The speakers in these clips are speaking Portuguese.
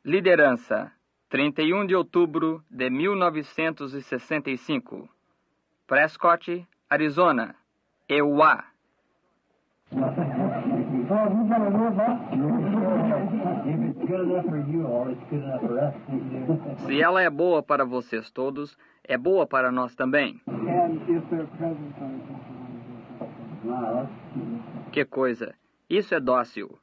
Liderança, 31 de outubro de 1965. Prescott, Arizona, EUA. Se ela é boa para vocês todos, é boa para nós também. Que coisa! Isso é dócil.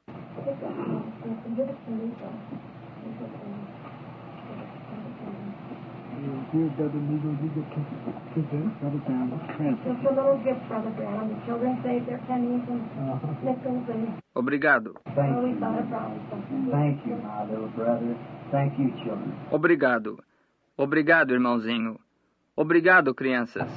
Just a little gift, Brother Branham. The children saved their pennies and nickels and... Obrigado. We thought of something. Thank you, my little brother. Thank you, children. Obrigado. Obrigado, irmãozinho. Obrigado, crianças.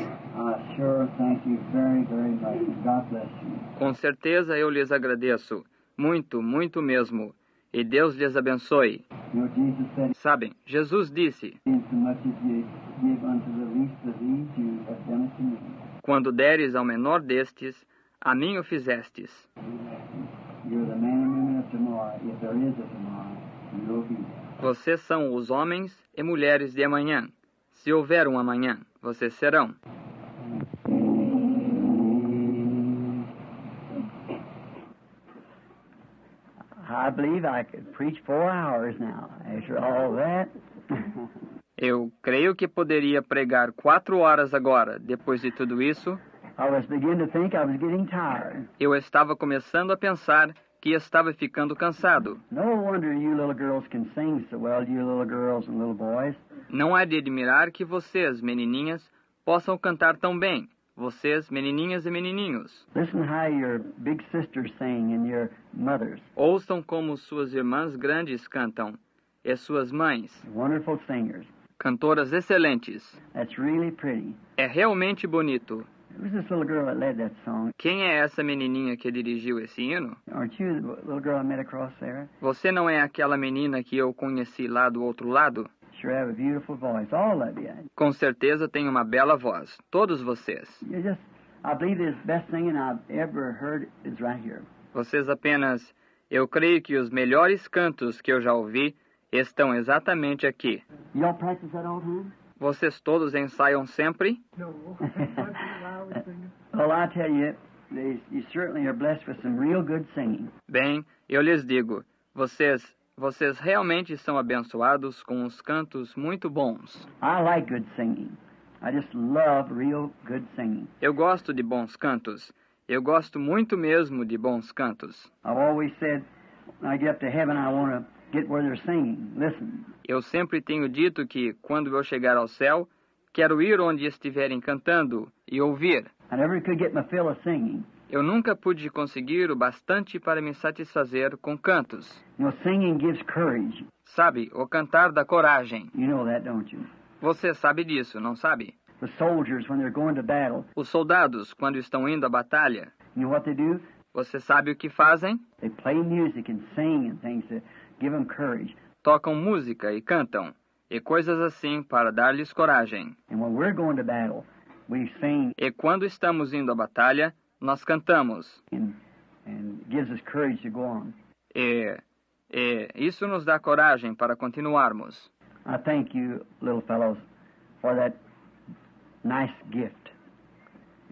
Sure, thank you very, very much. God bless you. Com certeza eu lhes agradeço. Muito, muito mesmo. E Deus lhes abençoe. You know, Jesus said, Sabem, Jesus disse, insomuch as you give unto the least of these, you have done it to me. quando deres ao menor destes, a mim o fizestes. You're the man and woman of tomorrow. If there is a tomorrow, you will be there. Vocês são os homens e mulheres de amanhã. Se houver um amanhã, vocês serão. I believe I could preach 4 hours now. After all that. Eu creio que poderia pregar 4 horas agora. Depois de tudo isso, I was beginning to think I was getting tired. eu estava começando a pensar que estava ficando cansado. No wonder you little girls can sing so well, you little girls and little boys. Não é de admirar que vocês, menininhas, possam cantar tão bem. Vocês, menininhas e menininhos. Listen how your big sisters sing and your mothers. Ouçam como suas irmãs grandes cantam. E suas mães, Wonderful singers. cantoras excelentes. That's really pretty. É realmente bonito. Who's this little girl that led that song? Quem é essa menininha que dirigiu esse hino? Aren't you the little girl I met across there? Você não é aquela menina que eu conheci lá do outro lado? Sure have a beautiful voice, all of you. Com certeza tem uma bela voz. Todos vocês. You just, I believe the best singing I've ever heard is right here. Vocês apenas... Eu creio que os melhores cantos que eu já ouvi estão exatamente aqui. Y'all practice that all the time? Vocês todos ensaiam sempre? Well, I tell you, you certainly are blessed with some real good singing. Bem, eu lhes digo, vocês realmente são abençoados com os cantos muito bons. I like good singing. I just love real good singing. Eu gosto de bons cantos. Eu gosto muito mesmo de bons cantos. I've always said, when I get up to heaven, I want to get where they're singing. Listen. Eu sempre tenho dito que, quando eu chegar ao céu, quero ir onde estiverem cantando e ouvir. I never could get my fill of singing. Eu nunca pude conseguir o bastante para me satisfazer com cantos. You know, singing gives courage. Sabe, o cantar dá coragem. You know that, don't you? Você sabe disso, não sabe? The soldiers, when they're going to battle, Os soldados, quando estão indo à batalha, you know what they do? você sabe o que fazem? They play music and sing and things to give them courage. Tocam música e cantam, e coisas assim para dar-lhes coragem. And when we're going to battle, we sing E quando estamos indo à batalha, nós cantamos. and gives us courage to go on. E isso nos dá coragem para continuarmos. I thank you, little fellows, for that nice gift.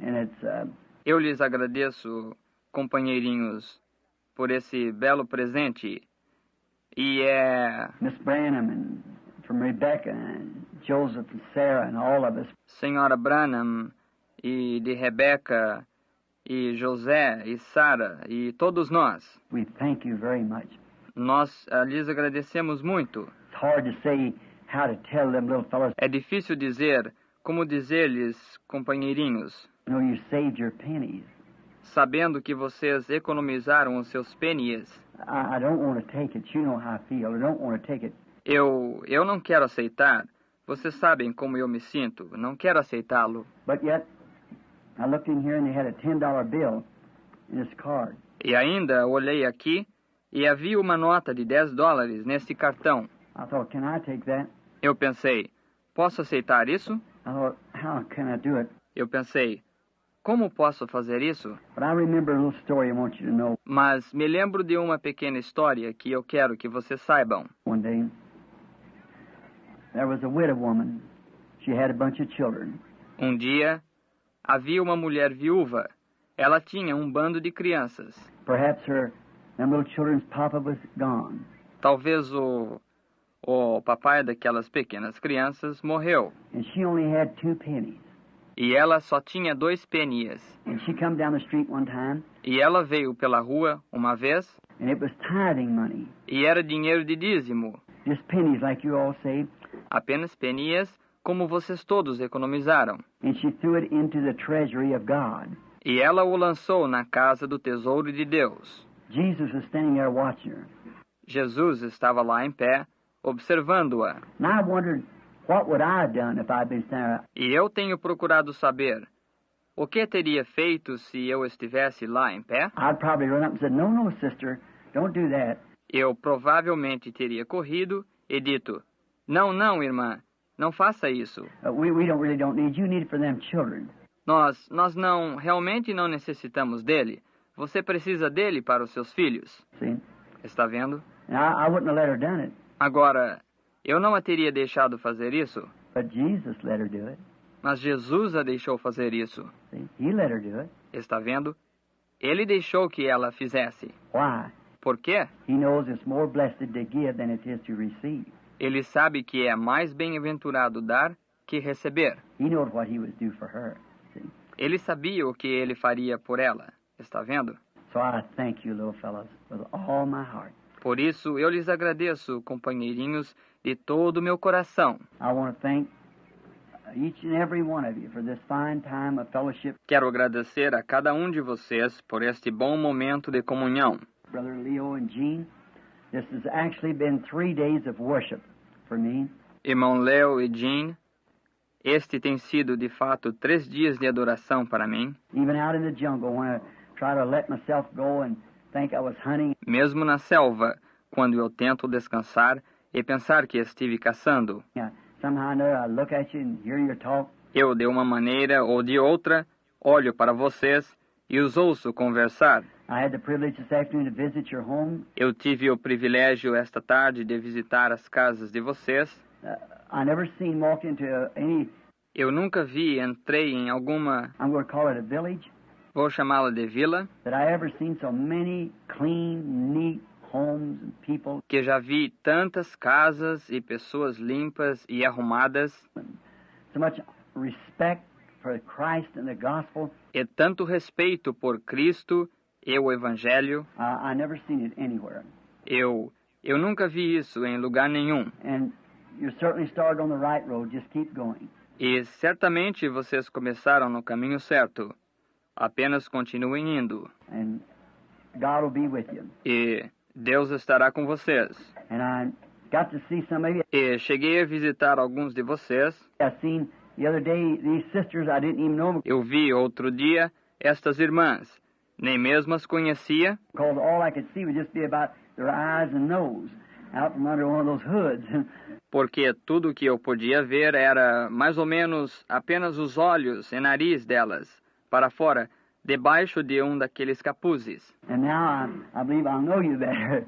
And it's Eu lhes agradeço, companheirinhos, por esse belo presente. E é Miss Branham and from Rebecca and Joseph and Sarah and all of us. Senhora Branham e de Rebeca e José e Sara e todos nós. We thank you very much. Nós lhes agradecemos muito. It's hard to say how to tell them little fellows, É difícil dizer como dizer-lhes, companheirinhos, you know, you saved your pennies. sabendo que vocês economizaram os seus pennies. I don't want to take it. You know how I feel. I don't want to take it. Eu não quero aceitar. Vocês sabem como eu me sinto. Não quero aceitá-lo. But yet, I looked in here and they had a $10 bill in this card. E ainda olhei aqui e havia uma nota de $10 nesse cartão. I thought, can I take that? Eu pensei, posso aceitar isso? I thought, how can I do it? Eu pensei, como posso fazer isso? But I remember a little story I want you to know. Mas me lembro de uma pequena história que eu quero que vocês saibam. One day, there was a widow woman. She had a bunch of children. Um dia, havia uma mulher viúva. Ela tinha um bando de crianças. Perhaps them little children's papa was gone. Talvez o papai daquelas pequenas crianças morreu. And she only had 2 pennies. E ela só tinha 2 penias. And she come down the street one time. E ela veio pela rua uma vez. And it was tithing money. E era dinheiro de dízimo. Just pennies like you all say. Apenas penias, como vocês todos economizaram. And she threw it into the treasury of God. E ela o lançou na casa do tesouro de Deus. Jesus was standing there watching her. Jesus estava lá em pé, observando-a. And I wondered, what would I have done if I'd been standing there? E eu tenho procurado saber, o que teria feito se eu estivesse lá em pé? I'd probably run up and said, no, sister, don't do that. Eu provavelmente teria corrido e dito, não, irmã, não faça isso. We don't need you. Need it for them children. Nós realmente não necessitamos dele. Você precisa dele para os seus filhos. See? Está vendo? And I wouldn't have let her done it. Agora, eu não a teria deixado fazer isso. But Jesus let her do it. Mas Jesus a deixou fazer isso. See? He let her do it. Está vendo? Ele deixou que ela fizesse. Why? Por quê? He knows it's more blessed to give than it is to receive. Ele sabe que é mais bem-aventurado dar que receber. He knows what he would do for her. See? Ele sabia o que ele faria por ela. Está vendo? So I thank you, little fellows, with all my heart. Por isso, eu lhes agradeço, companheirinhos, de todo o meu coração. I want to thank each and every one of you for this fine time of fellowship. Quero agradecer a cada um de vocês por este bom momento de comunhão. Brother Leo and Jean, this has actually been 3 days of worship for me. Irmão Leo e Jean, este tem sido, de fato, 3 dias de adoração para mim. Even out in the jungle, when I try to let myself go and think I was hunting. Mesmo na selva, quando eu tento descansar e pensar que estive caçando. Somehow or another I look at you and hear your talk. Eu, de uma maneira ou de outra, olho para vocês e os ouço conversar. I had the privilege this afternoon to visit your home. Eu tive o privilégio esta tarde de visitar as casas de vocês. I never seen walk into any. Eu nunca entrei em alguma, I'm going to call it a village. vou chamá-la de vila, That I ever seen so many clean, neat homes and people. que já vi tantas casas e pessoas limpas e arrumadas, So much respect for Christ and the gospel. e tanto respeito por Cristo e o Evangelho. I never seen it anywhere. Eu nunca vi isso em lugar nenhum. And you're certainly started on the right road. Just keep going. E certamente vocês começaram no caminho certo. Apenas continuem indo. And God will be with you. E Deus estará com vocês. And I got to see some of you. E cheguei a visitar alguns de vocês. I seen the other day these sisters I didn't even know them, Eu vi outro dia estas irmãs. Nem mesmo as conhecia, because all I could see would just be about their eyes and nose out from under one of those hoods. porque tudo o que eu podia ver era mais ou menos apenas os olhos e nariz delas, para fora, debaixo de um daqueles capuzes. And now I believe I'll know you better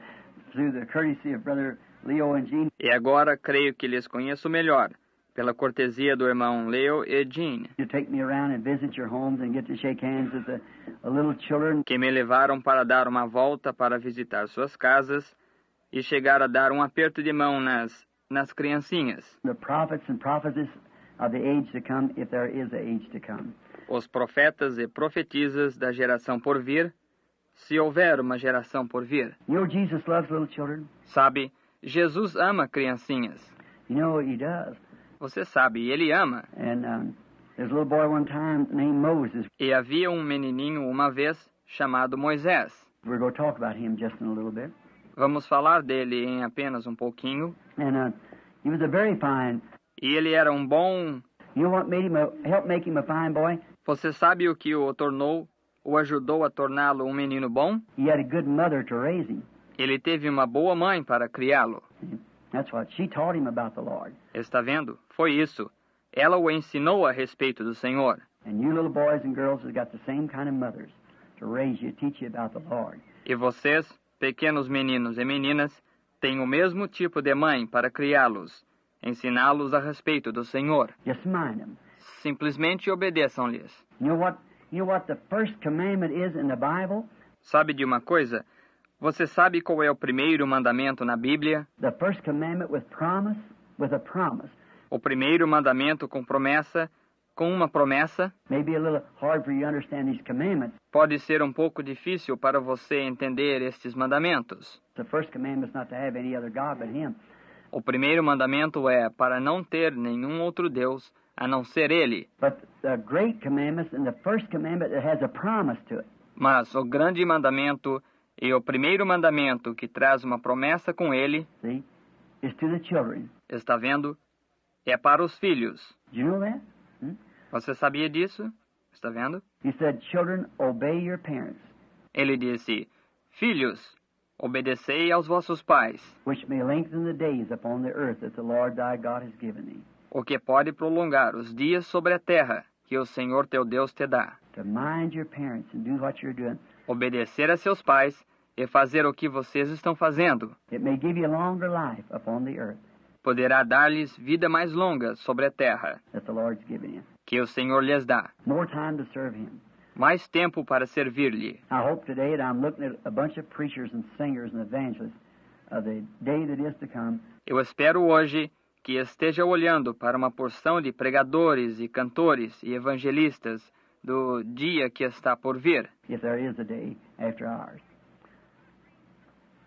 through the courtesy of Brother Leo and Jean. E agora creio que lhes conheço melhor, pela cortesia do irmão Leo e Jean, You take me around and visit your homes and get to shake hands with the little children. que me levaram para dar uma volta para visitar suas casas e chegar a dar um aperto de mão nas criancinhas. The prophets and prophetess of the age to come, if there is an age to come. Os profetas e profetisas da geração por vir, se houver uma geração por vir. You know Jesus loves little children? Sabe, Jesus ama criancinhas. You know He does. Você sabe, ele ama. And there's a little boy one time named Moses. E havia um menininho uma vez chamado Moisés. We're going to talk about him just in a little bit. Vamos falar dele em apenas um pouquinho. And he was a very fine. E ele era um bom... You know what made him help make him a fine boy? Você sabe o que o ajudou a torná-lo um menino bom? He had a good mother to raise him. Ele teve uma boa mãe para criá-lo. That's what she taught him about the Lord. Está vendo? Foi isso. Ela o ensinou a respeito do Senhor. And you little boys and girls have got the same kind of mothers to raise you, teach you about the Lord. E vocês, pequenos meninos e meninas, têm o mesmo tipo de mãe para criá-los ensiná-los a respeito do Senhor. Just mind them. Simplesmente obedeçam-lhes. You know what the first commandment is in the Bible? Sabe de uma coisa? Você sabe qual é o primeiro mandamento na Bíblia? The first commandment with a promise. O primeiro mandamento com promessa, com uma promessa. Maybe a little hard for you to understand these commandments. Pode ser um pouco difícil para você entender estes mandamentos. The first commandment is not to have any other God but Him. O primeiro mandamento é para não ter nenhum outro Deus a não ser Ele. But the great commandments and the first commandment that has a promise to it. Mas o grande mandamento e o primeiro mandamento que traz uma promessa com ele, See, is to the children. está vendo? É para os filhos. Do you know that? Você sabia disso? Está vendo? He said, "Children, obey your parents, Ele disse, filhos, obedecei aos vossos pais, which may lengthen the days upon the earth that the Lord thy God has given thee." o que pode prolongar os dias sobre a terra que o Senhor teu Deus te dá. To mind your parents and do what you're doing. Obedecer a seus pais e fazer o que vocês estão fazendo. It may give you longer life upon the earth Poderá dar-lhes vida mais longa sobre a terra that the Lord's given you. que o Senhor lhes dá. More time to serve Him. Mais tempo para servir-lhe. I hope today that I'm looking at a bunch of preachers and singers and evangelists of the day that is to come. Eu espero hoje que esteja olhando para uma porção de pregadores e cantores e evangelistas do dia que está por vir. If there is a day after ours.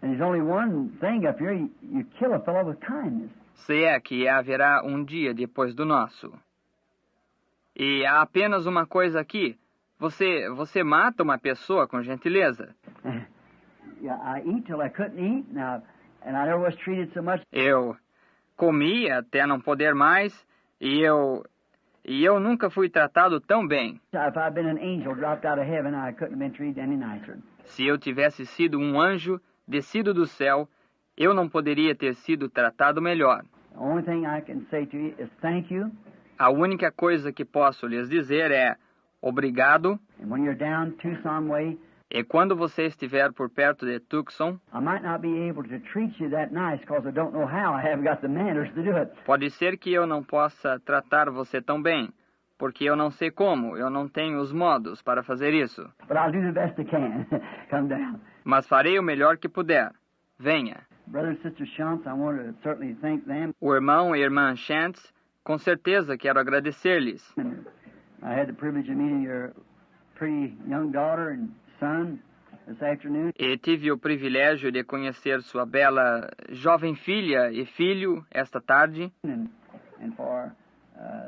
And there's only one thing up here, you kill a fellow with kindness. Se é que haverá um dia depois do nosso. E há apenas uma coisa aqui. Você mata uma pessoa com gentileza. I eat till I couldn't eat, and I never was treated so much. Eu comi até não poder mais e eu nunca fui tratado tão bem. If I'd been an angel dropped out of heaven, I couldn't have been treated any nicer. Se eu tivesse sido um anjo descido do céu, eu não poderia ter sido tratado melhor. The only thing I can say to you is thank you. A única coisa que posso lhes dizer é obrigado. And when you're down Tucson way, E quando você estiver por perto de Tucson, I might not be able to treat you that nice because I don't know how. I haven't got the manners to do it. pode ser que eu não possa tratar você tão bem, porque eu não sei como, eu não tenho os modos para fazer isso. But I'll do the best I can. Come down. Mas farei o melhor que puder. Venha. Brother and Sister Shantz, I want to certainly thank them. O irmão e irmã Shantz, com certeza quero agradecer-lhes. And I had the privilege of meeting your pretty young daughter and son this afternoon. E tive o privilégio de conhecer sua bela jovem filha e filho esta tarde. And for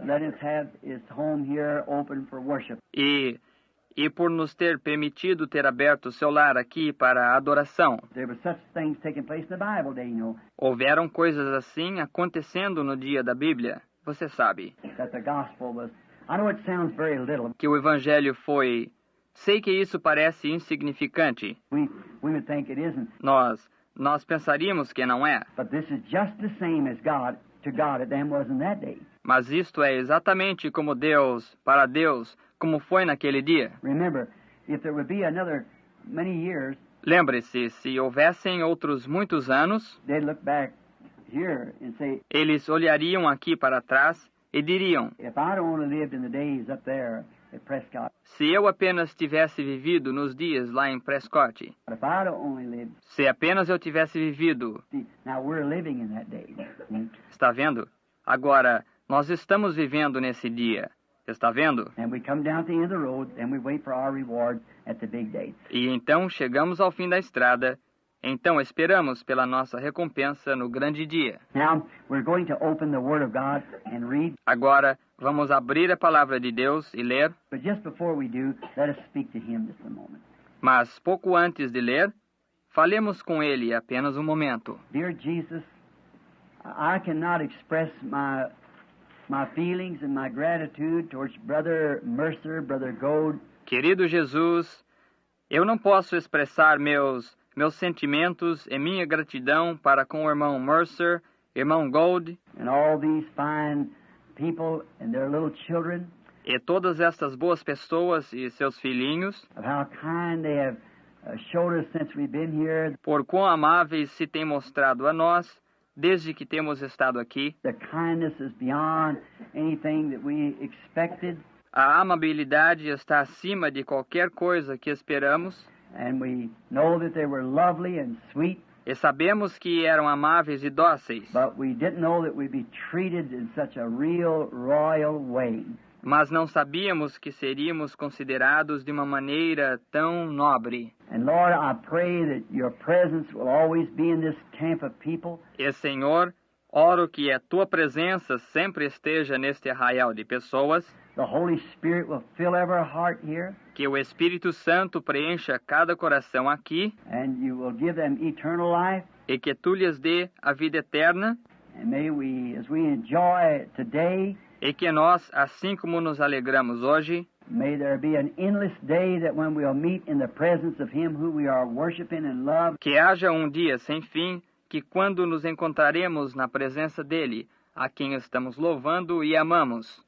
letting us have his home here open for worship. E por nos ter permitido ter aberto o seu lar aqui para a adoração. There were such things taking place in the Bible day, you know, Houveram coisas assim acontecendo no dia da Bíblia. Você sabe that the gospel was, I know it sounds very little. que o Evangelho foi... Sei que isso parece insignificante. We would think it isn't. Nós pensaríamos que não é. But this is just the same as God, to God it then was in that day. Mas isto é exatamente como Deus, para Deus, como foi naquele dia. Remember, if there would be another many years, Lembre-se, se houvessem outros muitos anos, they'd look back here and say, eles olhariam aqui para trás e diriam, if I'd only lived in the days up there at Prescott, se eu apenas tivesse vivido nos dias lá em Prescott, if I'd only lived, se apenas eu tivesse vivido, see, now we're living in that day. está vendo? Agora, nós estamos vivendo nesse dia, está vendo? And we come down to the end of the road, and we wait for our reward at the big day. E então chegamos ao fim da estrada, então esperamos pela nossa recompensa no grande dia. Now, we're going to open the Word of God and read, Agora, vamos abrir a palavra de Deus e ler, but just before we do, let us speak to Him just a moment. mas pouco antes de ler, falemos com Ele apenas um momento. Dear Jesus, I cannot express my feelings and my gratitude towards Brother Mercer, Brother Gold, Querido Jesus, eu não posso expressar meus sentimentos e minha gratidão para com o irmão Mercer, irmão Gold and all these fine people and their little children, e todas estas boas pessoas e seus filhinhos, of how kind they have showed us since we've been here, por quão amáveis se têm mostrado a nós desde que temos estado aqui. The kindness is beyond anything that we expected. A amabilidade está acima de qualquer coisa que esperamos. And we know that they were lovely and sweet. E sabemos que eram amáveis e dóceis. But we didn't know that we'd be treated in such a real royal way. Mas não sabíamos que seríamos considerados de uma maneira tão nobre. And Lord, I pray that your presence will always be in this camp of people. E Senhor, oro que a tua presença sempre esteja neste arraial de pessoas. The Holy Spirit will fill every heart here. Que o Espírito Santo preencha cada coração aqui. And you will give them eternal life. E que tu lhes dê a vida eterna. And may we, as we enjoy today, e que nós, assim como nos alegramos hoje, may there be an endless day that when we'll meet in the presence of Him who we are worshiping and love. Que haja um dia sem fim, que quando nos encontraremos na presença dele, a quem estamos louvando e amamos.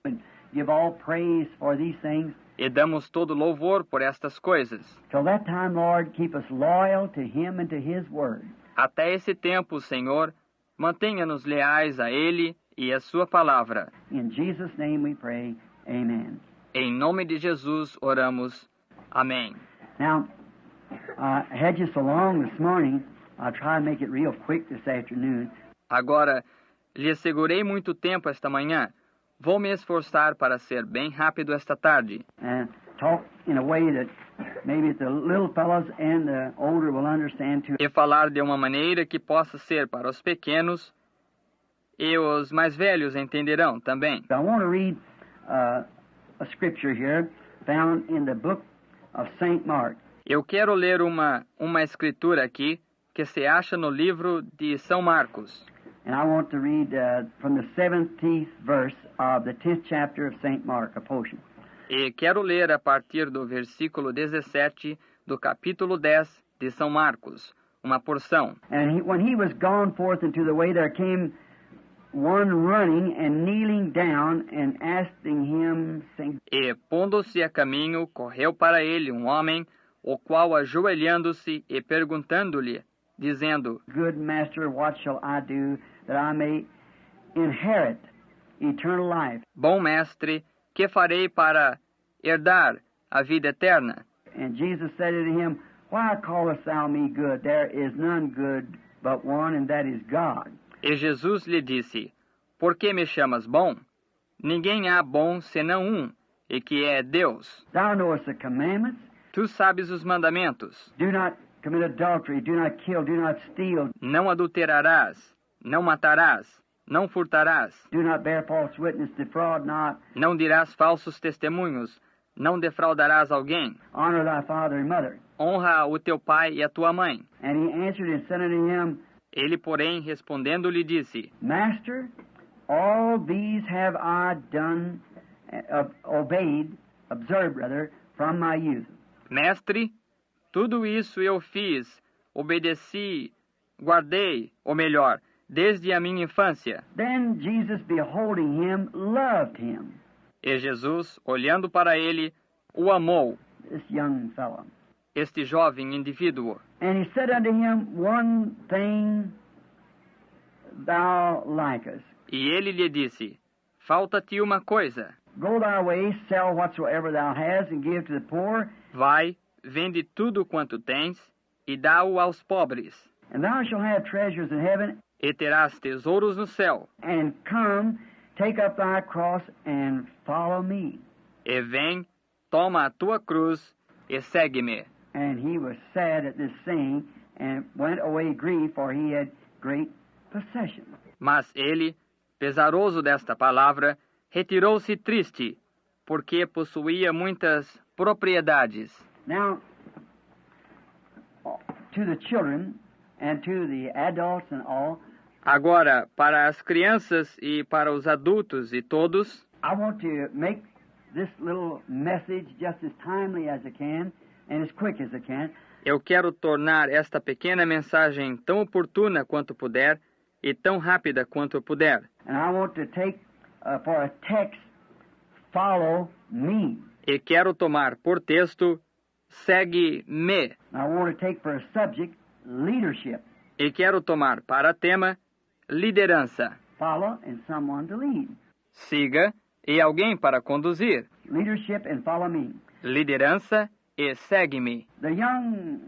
Give all praise for these things. E damos todo louvor por estas coisas. Till that time, Lord, keep us loyal to Him and to His word. Até esse tempo, Senhor, mantenha-nos leais a Ele e a sua palavra. In Jesus' name we pray. Amen. Em nome de Jesus oramos. Amém. Now, I had you so long this morning, I'll try and make it real quick this afternoon. Agora, lhe segurei muito tempo esta manhã. Vou me esforçar para ser bem rápido esta tarde. And talk in a way that maybe the little fellows and the older will understand too. E falar de uma maneira que possa ser para os pequenos e os mais velhos entenderão também. I want to read a scripture here found in the book of St. Mark. Eu quero ler uma escritura aqui que se acha no livro de São Marcos. And I want to read from the 17th verse of the 10th chapter of St. Mark, a portion. E quero ler a partir do versículo 17 do capítulo 10 de São Marcos, uma porção. And when he was gone forth into the way, there came one running and kneeling down and asking him, saying, E, pondo-se a caminho, correu para ele um homem, o qual, ajoelhando-se e perguntando-lhe, dizendo, Good master, what shall I do that I may inherit eternal life? Bom mestre, que farei para herdar a vida eterna? And Jesus said unto him, Why callest thou me good? There is none good but one, and that is God. E Jesus lhe disse, Por que me chamas bom? Ninguém há bom senão um, e que é Deus. Thou knowest the commandments. Tu sabes os mandamentos. Do not commit adultery, do not kill, do not steal. Não adulterarás, não matarás, não furtarás. Do not bear false witness, defraud not. Não dirás falsos testemunhos, não defraudarás alguém. Honor thy father and mother. Honra o teu pai e a tua mãe. And he answered and said unto him, Ele, porém, respondendo, lhe disse, Master, all these have I done, observed rather, from my youth. Mestre, tudo isso eu fiz, obedeci, guardei, ou melhor, desde a minha infância. Then Jesus, beholding him, loved him. E Jesus, olhando para ele, o amou, This young fellow. este jovem indivíduo. And he said unto him, One thing thou likest. E ele lhe disse, falta-te uma coisa. Go thy way, sell whatsoever thou hast, and give to the poor, Vai, vende tudo quanto tens, e dá-o aos pobres. and thou shalt have treasures in heaven. E terás tesouros no céu. And come, take up thy cross, and follow me. E vem, toma a tua cruz, e segue-me. And he was sad at this saying, and went away grieved, for he had great possession. Mas ele, pesaroso desta palavra, retirou-se triste, porque possuía muitas propriedades. Now, to the children, and to the adults and all, Agora, para as crianças e para os adultos e todos, I want to make this little message just as timely as I can, and as quick as I can. eu quero tornar esta pequena mensagem tão oportuna quanto puder e tão rápida quanto eu puder. And I want to take for a text, follow me. E quero tomar por texto, segue-me. And I want to take for a subject, leadership. E quero tomar para tema, liderança. Follow and someone to lead. Siga e alguém para conduzir. Leadership and follow me. Liderança e segue-me. The young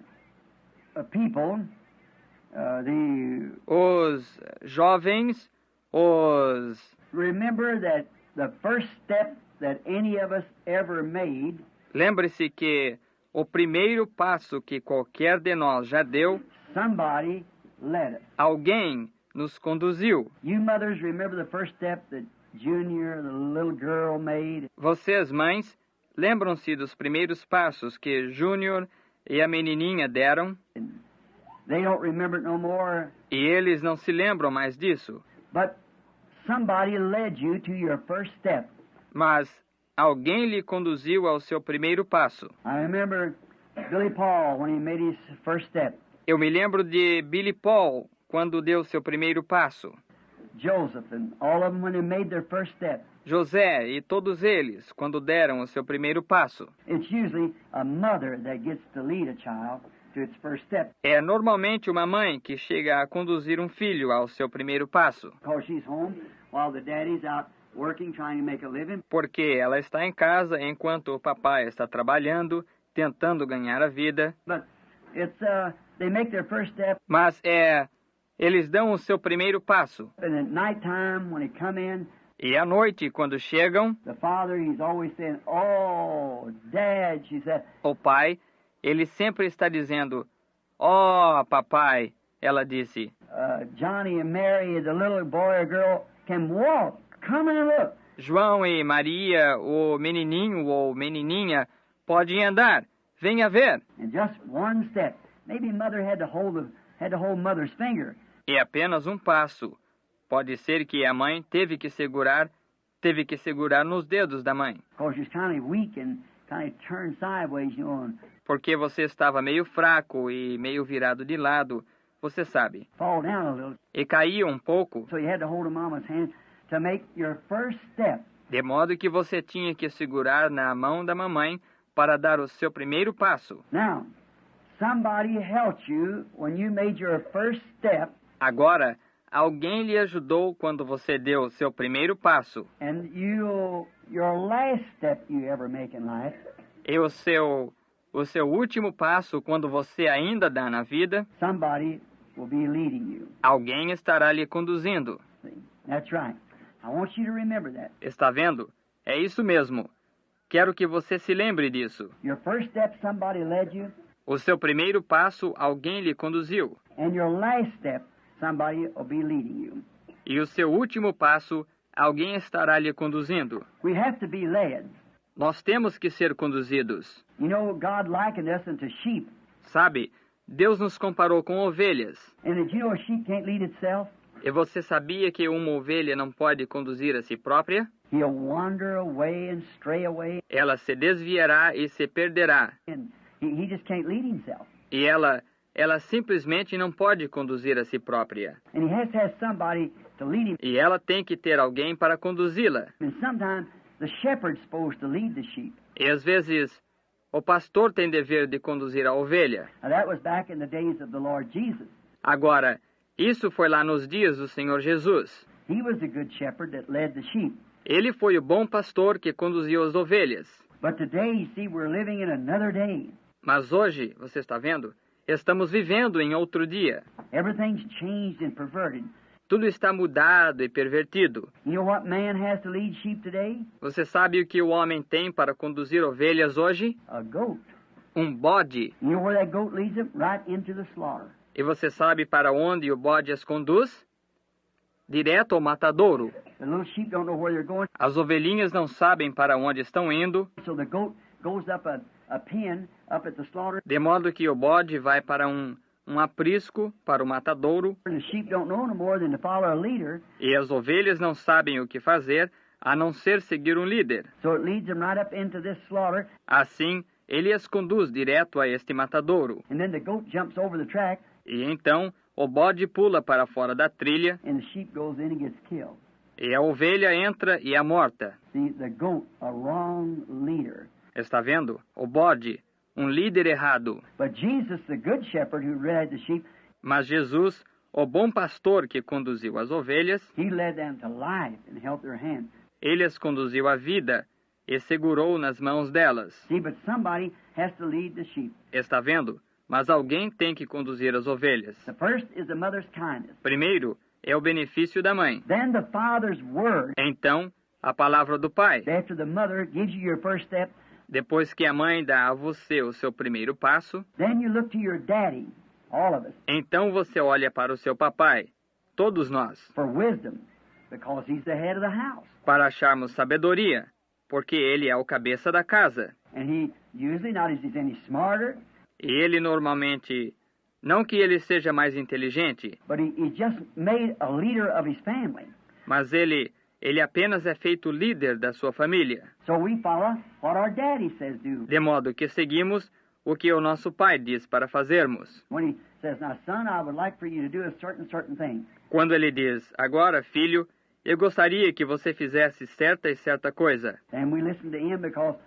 people, Os jovens, remember that the first step that any of us ever made, lembre-se que o primeiro passo que qualquer de nós já deu, somebody led us. alguém nos conduziu. You mothers remember the first step that Junior, the little girl, made. Vocês, mães, lembram-se dos primeiros passos que Júnior e a menininha deram? They don't remember it no more, E eles não se lembram mais disso. but somebody led you to your first step. Mas alguém lhe conduziu ao seu primeiro passo. I remember Billy Paul when he made his first step. Eu me lembro de Billy Paul quando deu seu primeiro passo. Joseph and all of them when they made their first step. José e todos eles quando deram o seu primeiro passo. It's usually a mother that gets to lead a child to its first step É normalmente uma mãe que chega a conduzir um filho ao seu primeiro passo, because she's home while the daddy's out working, trying to make a living. porque ela está em casa enquanto o papai está trabalhando, tentando ganhar a vida. But it's they make their first step, Mas eles dão o seu primeiro passo. and at nighttime when they come in, E à noite, quando chegam, the father he's always saying, "Oh, Dad," she said. o pai, ele sempre está dizendo, "Oh, papai," ela disse. Johnny and Mary, the little boy or girl, can walk. Come and look. João e Maria, o menininho ou menininha, podem andar. Venha ver. And just one step. Maybe mother had to hold mother's finger. É apenas um passo. Pode ser que a mãe teve que segurar nos dedos da mãe. Because she's kind of weak and kind of turned sideways, you know, and Porque você estava meio fraco e meio virado de lado, você sabe. fall down a little. E caía um pouco, So you had to hold a mama's hand to make your first step. de modo que você tinha que segurar na mão da mamãe para dar o seu primeiro passo. Now, somebody helped you when you made your first step, Agora, alguém lhe ajudou quando você deu o seu primeiro passo. and your last step you ever make in life, E o seu último passo, quando você ainda dá na vida, somebody will be leading you. alguém estará lhe conduzindo. See? That's right. I want you to remember that. Está vendo? É isso mesmo. Quero que você se lembre disso. Your first step, somebody led you, O seu primeiro passo, alguém lhe conduziu. and your last step, somebody will be leading you. E o seu último passo, alguém estará lhe conduzindo. We have to be led. Nós temos que ser conduzidos. You know, God likened us unto sheep. Sabe, Deus nos comparou com ovelhas. And did you know a sheep can't lead itself? E você sabia que uma ovelha não pode conduzir a si própria? He'll wander away and stray away, Ela se desviará e se perderá. and he just can't lead himself. E ela simplesmente não pode conduzir a si própria. And he has to have somebody to lead him. E ela tem que ter alguém para conduzi-la. And sometimes the shepherd's supposed to lead the sheep. E às vezes, o pastor tem dever de conduzir a ovelha. Now that was back in the days of the Lord Jesus. Agora, isso foi lá nos dias do Senhor Jesus. He was the good shepherd that led the sheep. Ele foi o bom pastor que conduziu as ovelhas. But today, you see, we're living in another day. Mas hoje, você está vendo? Estamos vivendo em outro dia. Everything's changed and perverted. Tudo está mudado e pervertido. You know what man has to lead sheep today? Você sabe o que o homem tem para conduzir ovelhas hoje? A goat. Um bode. You know where that goat leads them? Right into the slaughter. E você sabe para onde o bode as conduz? Direto ao matadouro. The little sheep don't know where they're going, As ovelhinhas não sabem para onde estão indo, so the goat goes up a pen up at the slaughter, de modo que o bode vai para um aprisco, para o matadouro, and the sheep don't know no more than to follow a leader, e as ovelhas não sabem o que fazer, a não ser seguir um líder. so it leads them right up into this slaughter, Assim, ele as conduz direto a este matadouro. and then the goat jumps over the track, E então, o bode pula para fora da trilha, and the sheep goes in and gets killed. e a ovelha entra e é morta. See, the goat, a wrong leader. Está vendo? O bode, um líder errado. But Jesus, the good shepherd who led the sheep, Mas Jesus, O bom pastor que conduziu as ovelhas, he led them to life and held their hand. ele as conduziu à vida e segurou nas mãos delas. See, but somebody has to lead the sheep. Está vendo? Mas alguém tem que conduzir as ovelhas. The first is the mother's kindness. Primeiro é o benefício da mãe. Then the father's word. Então, a palavra do pai. After the mother gives you your first step, depois que a mãe dá a você o seu primeiro passo, then you look to your daddy, all of us. Então você olha para o seu papai, todos nós, for wisdom, because he's the head of the house. Para acharmos sabedoria, porque ele é o cabeça da casa. And he usually, not as he's any smarter, e ele normalmente, não que ele seja mais inteligente, but he just made a leader of his family. Mas ele apenas é feito líder da sua família. So we follow what our daddy says do. De modo que seguimos o que o nosso pai diz para fazermos. When he says, "Now, son, I would like for you to do a certain thing." Quando ele diz, agora, filho, eu gostaria que você fizesse certa e certa coisa. And we listen to him because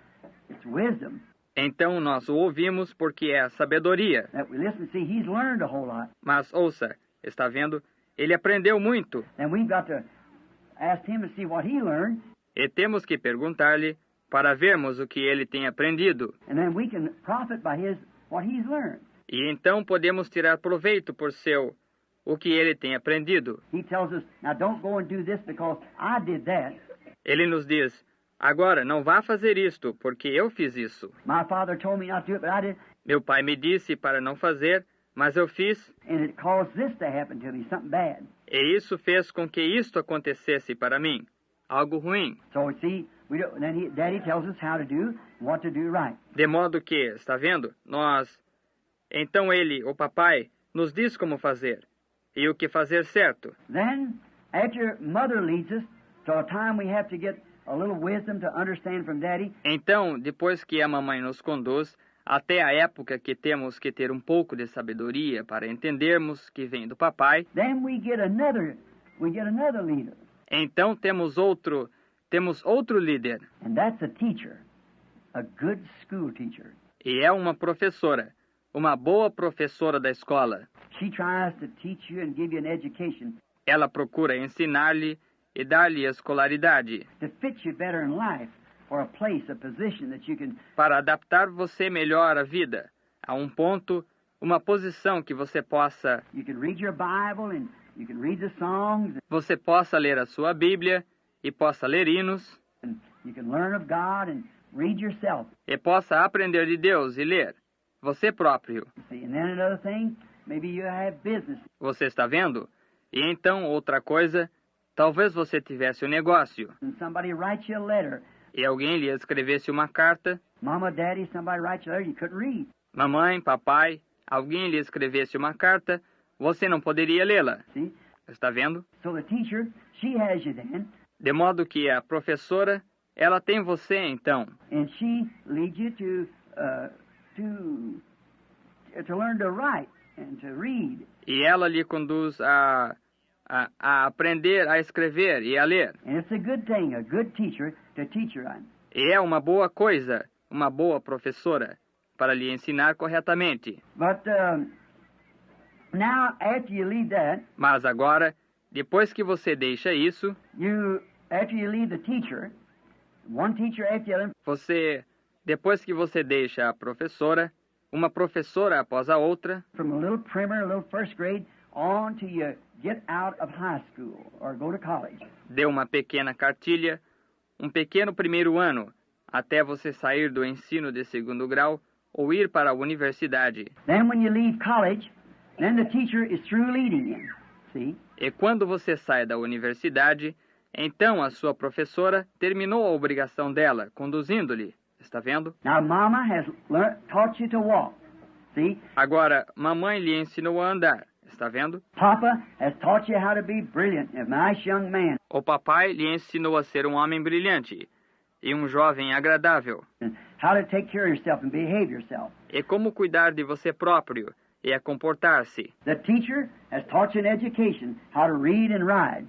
it's wisdom. Então nós o ouvimos porque é a sabedoria. That we listen, see, he's learned a whole lot. Mas ouça, está vendo? Ele aprendeu muito. And we've got to ask him to see what he learned. E temos que perguntar-lhe para vermos o que ele tem aprendido. And then we can profit by what he's learned. E então podemos tirar proveito por o que ele tem aprendido. He tells us, "Now don't go and do this because I did that." Ele nos diz, agora não vá fazer isto, porque eu fiz isso. My father told me not to do it, but I did. Meu pai me disse para não fazer, mas eu fiz. And it caused this to happen to me, something bad. E isso fez com que isto acontecesse para mim, algo ruim. So see, Daddy tells us how to do, what to do right. De modo que, está vendo? Então ele, o papai, nos diz como fazer e o que fazer certo. Then, after mother leads us to a time we have to get a little wisdom to understand from Daddy. Então, depois que a mamãe nos conduz até a época que temos que ter um pouco de sabedoria para entendermos que vem do papai, then we get another leader. Então temos outro líder. And that's a teacher, a good school teacher. E é uma professora, uma boa professora da escola. She tries to teach you and give you an education. Ela procura ensinar-lhe e dar-lhe a escolaridade. To fit you better in life for a place, a position that you can. Para adaptar você melhor à vida, a um ponto, uma posição que você possa. You can read your Bible and you can read the songs. Você possa ler a sua Bíblia e possa ler hinos. And you can learn of God and read yourself. E possa aprender de Deus e ler você próprio. See, and then another thing, maybe you have business. Você está vendo? E então outra coisa, talvez você tivesse um negócio. And somebody writes you a letter. E alguém lhe escrevesse uma carta. Mama, Daddy, somebody writes you a letter you couldn't read. Mamãe, papai, alguém lhe escrevesse uma carta, você não poderia lê-la. See? Está vendo? So the teacher, she has you then. De modo que a professora, ela tem você então. And she leads you to learn to write and to read. E ela lhe conduz a aprender a escrever e a ler. And it's a good thing, a good teacher to teach you right. E é uma boa coisa, uma boa professora, para lhe ensinar corretamente. But now, after you leave that, Mas agora, depois que você deixa isso, after you leave the teacher, one teacher after the other, depois que você deixa a professora, uma professora após a outra, from a little primer, a little first grade, on till you get out of high school or go to college. Deu uma pequena cartilha, um pequeno primeiro ano, até você sair do ensino de segundo grau ou ir para a universidade. Then when you leave college, then the teacher is through leading you. See? E quando você sai da universidade, então a sua professora terminou a obrigação dela, conduzindo-lhe. Está vendo? Now Mama has taught you to walk. See? Agora, mamãe lhe ensinou a andar. Está vendo? Papa has taught you how to be brilliant, a nice young man. O papai lhe ensinou a ser um homem brilhante e um jovem agradável. And how to take care of yourself and behave yourself. E como cuidar de você próprio e a comportar-se. The teacher has taught you in education how to read and write.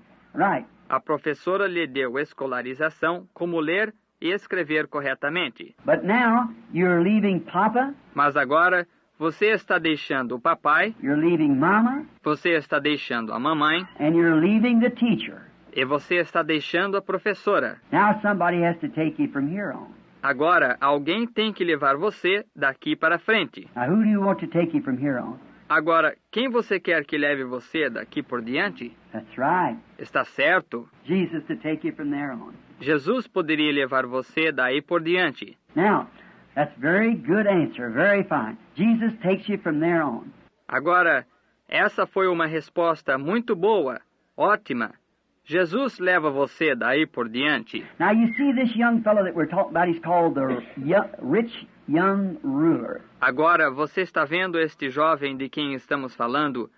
A professora lhe deu escolarização, como ler e escrever corretamente. But now you're leaving Papa. Mas agora você está deixando o papai, you're leaving Mama, você está deixando a mamãe, and you're leaving the teacher. e você está deixando a professora. Now somebody has to take you from here on. Agora, alguém tem que levar você daqui para frente. Now who do you want to take you from here on? Agora, quem você quer que leve você daqui por diante? That's right. Está certo. Jesus to take you from there on. Jesus poderia levar você daí por diante. Now, that's very good answer, very fine. Jesus takes you from there on. Agora, essa foi uma resposta muito boa, ótima. Jesus leva você daí por diante. Now you see this young fellow that we're talking about, he's called the rich young ruler. Agora, você está vendo este jovem de quem estamos falando?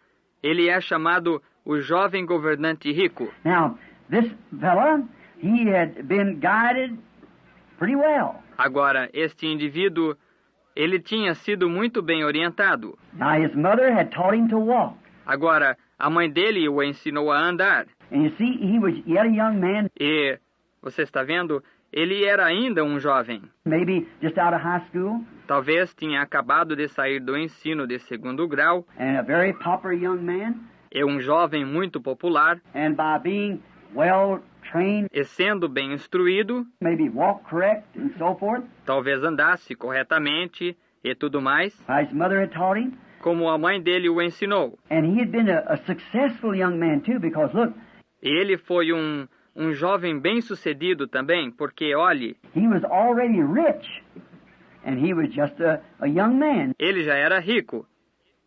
Ele é chamado o jovem governante rico. Now, this fella, he had been guided pretty well. Agora, este indivíduo, ele tinha sido muito bem orientado. Now his mother had taught him to walk. Agora, a mãe dele o ensinou a andar. And you see, he was yet a young man, E, você está vendo, ele era ainda um jovem. maybe just out of high school, Talvez tinha acabado de sair do ensino de segundo grau. and a very popular young man. É um jovem muito popular. And by being well trained, E sendo bem instruído, maybe walk correct and so forth, talvez andasse corretamente e tudo mais, his mother had taught him. como a mãe dele o ensinou. And he had been a successful young man too, because look, E ele foi um jovem bem-sucedido também, porque, olhe, he was already rich, and he was just a young man, ele já era rico.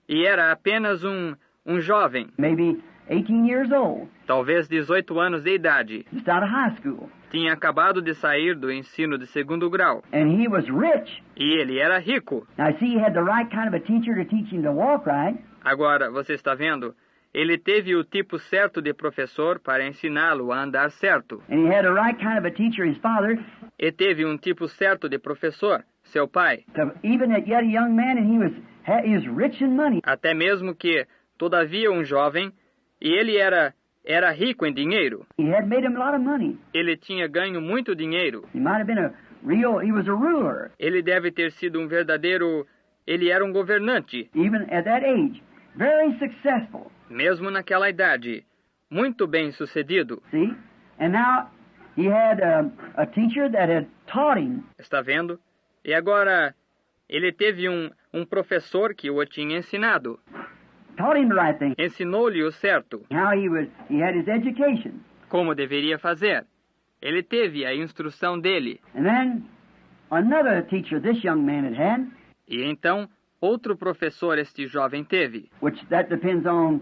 E era apenas um jovem, maybe 18 years old, talvez 18 anos de idade. just out of high school. Tinha acabado de sair do ensino de segundo grau. And he was rich. E ele era rico. Now, see, he had the right kind of a teacher to teach him to walk right. Agora, você está vendo? Ele teve o tipo certo de professor para ensiná-lo a andar certo. And he had the right kind of a teacher, his father, E teve um tipo certo de professor, seu pai. to, even at yet a young man, and he was rich in money. Até mesmo que, todavia, um jovem, e ele era rico em dinheiro. He had made him a lot of money. Ele tinha ganho muito dinheiro. He might have been he was a ruler, Ele deve ter sido um verdadeiro... Ele era um governante, even at that age. Very successful, mesmo naquela idade. Muito bem sucedido. see? And now he had a teacher that had taught him. Está vendo? E agora, ele teve um professor que o tinha ensinado. Taught him the right thing. Ensinou-lhe o certo, How he had his education. como deveria fazer. Ele teve a instrução dele. And then another teacher this young man had, E então, outro professor este jovem teve, which that depends on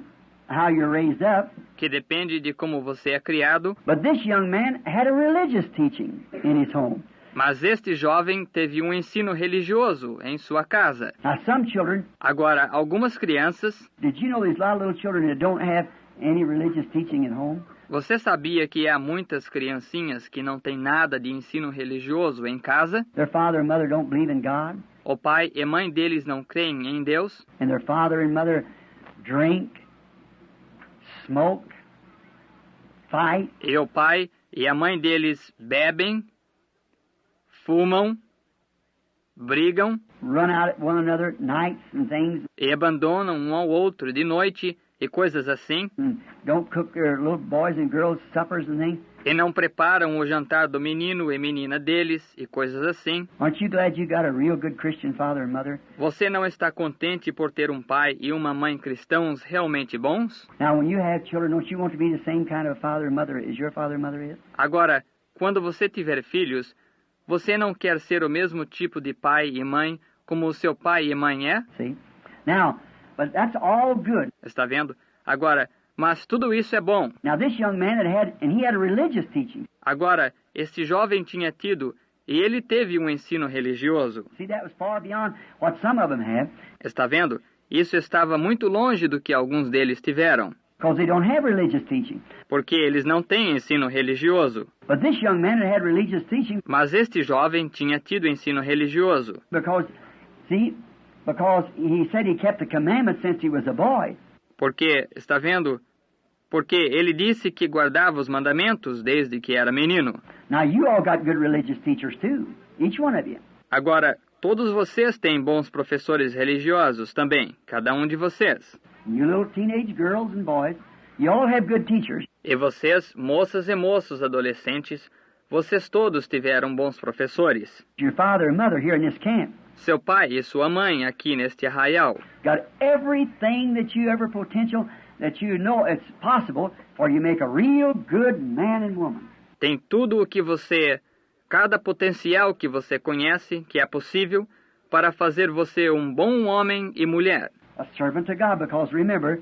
how you're raised up. que depende de como você é criado, But this young man had a religious teaching in his home. mas este jovem teve um ensino religioso em sua casa. Now, some children, Agora, algumas crianças, did you know there's a lot of little children that don't have any religious teaching at home? você sabia que há muitas criancinhas que não têm nada de ensino religioso em casa? Their father and mother don't believe in God, O pai e mãe deles não creem em Deus, and their father and mother drink, smoke, fight, e o pai e a mãe deles bebem, fumam, brigam run out at one another at nights and things, e abandonam um ao outro de noite e coisas assim, and don't cook their little boys and girls suppers and things. e não preparam o jantar do menino e menina deles e coisas assim. Aren't you glad you got a real good Christian father and mother? Você não está contente por ter um pai e uma mãe cristãos realmente bons? Now, when you have children, don't you want to be the same kind of father and mother as your father and mother is? Agora, quando você tiver filhos, você não quer ser o mesmo tipo de pai e mãe como o seu pai e mãe é? See? Now, but that's all good. Está vendo? Agora, mas tudo isso é bom. Now, this young man he had a religious teaching. Agora, este jovem tinha tido, e ele teve um ensino religioso. See, that was far beyond what some of them have, Está vendo? Isso estava muito longe do que alguns deles tiveram, because they don't have religious teaching. porque eles não têm ensino religioso. But this young man had religious teaching Mas este jovem tinha tido ensino religioso, because he said he kept the commandments since he was a boy. porque, está vendo? Porque ele disse que guardava os mandamentos desde que era menino. Now, you all got good religious teachers too, each one of you. Agora, todos vocês têm bons professores religiosos também, cada um de vocês. You little teenage girls and boys, you all have good teachers. E vocês, moças e moços adolescentes, vocês todos tiveram bons professores. Your father and mother here in this camp Seu pai e sua mãe aqui neste arraial got everything that you ever potential that you know it's possible for you to make a real good man and woman. têm tudo o que você, cada potencial que você conhece, que é possível, para fazer você um bom homem e mulher. A servant to God, because remember,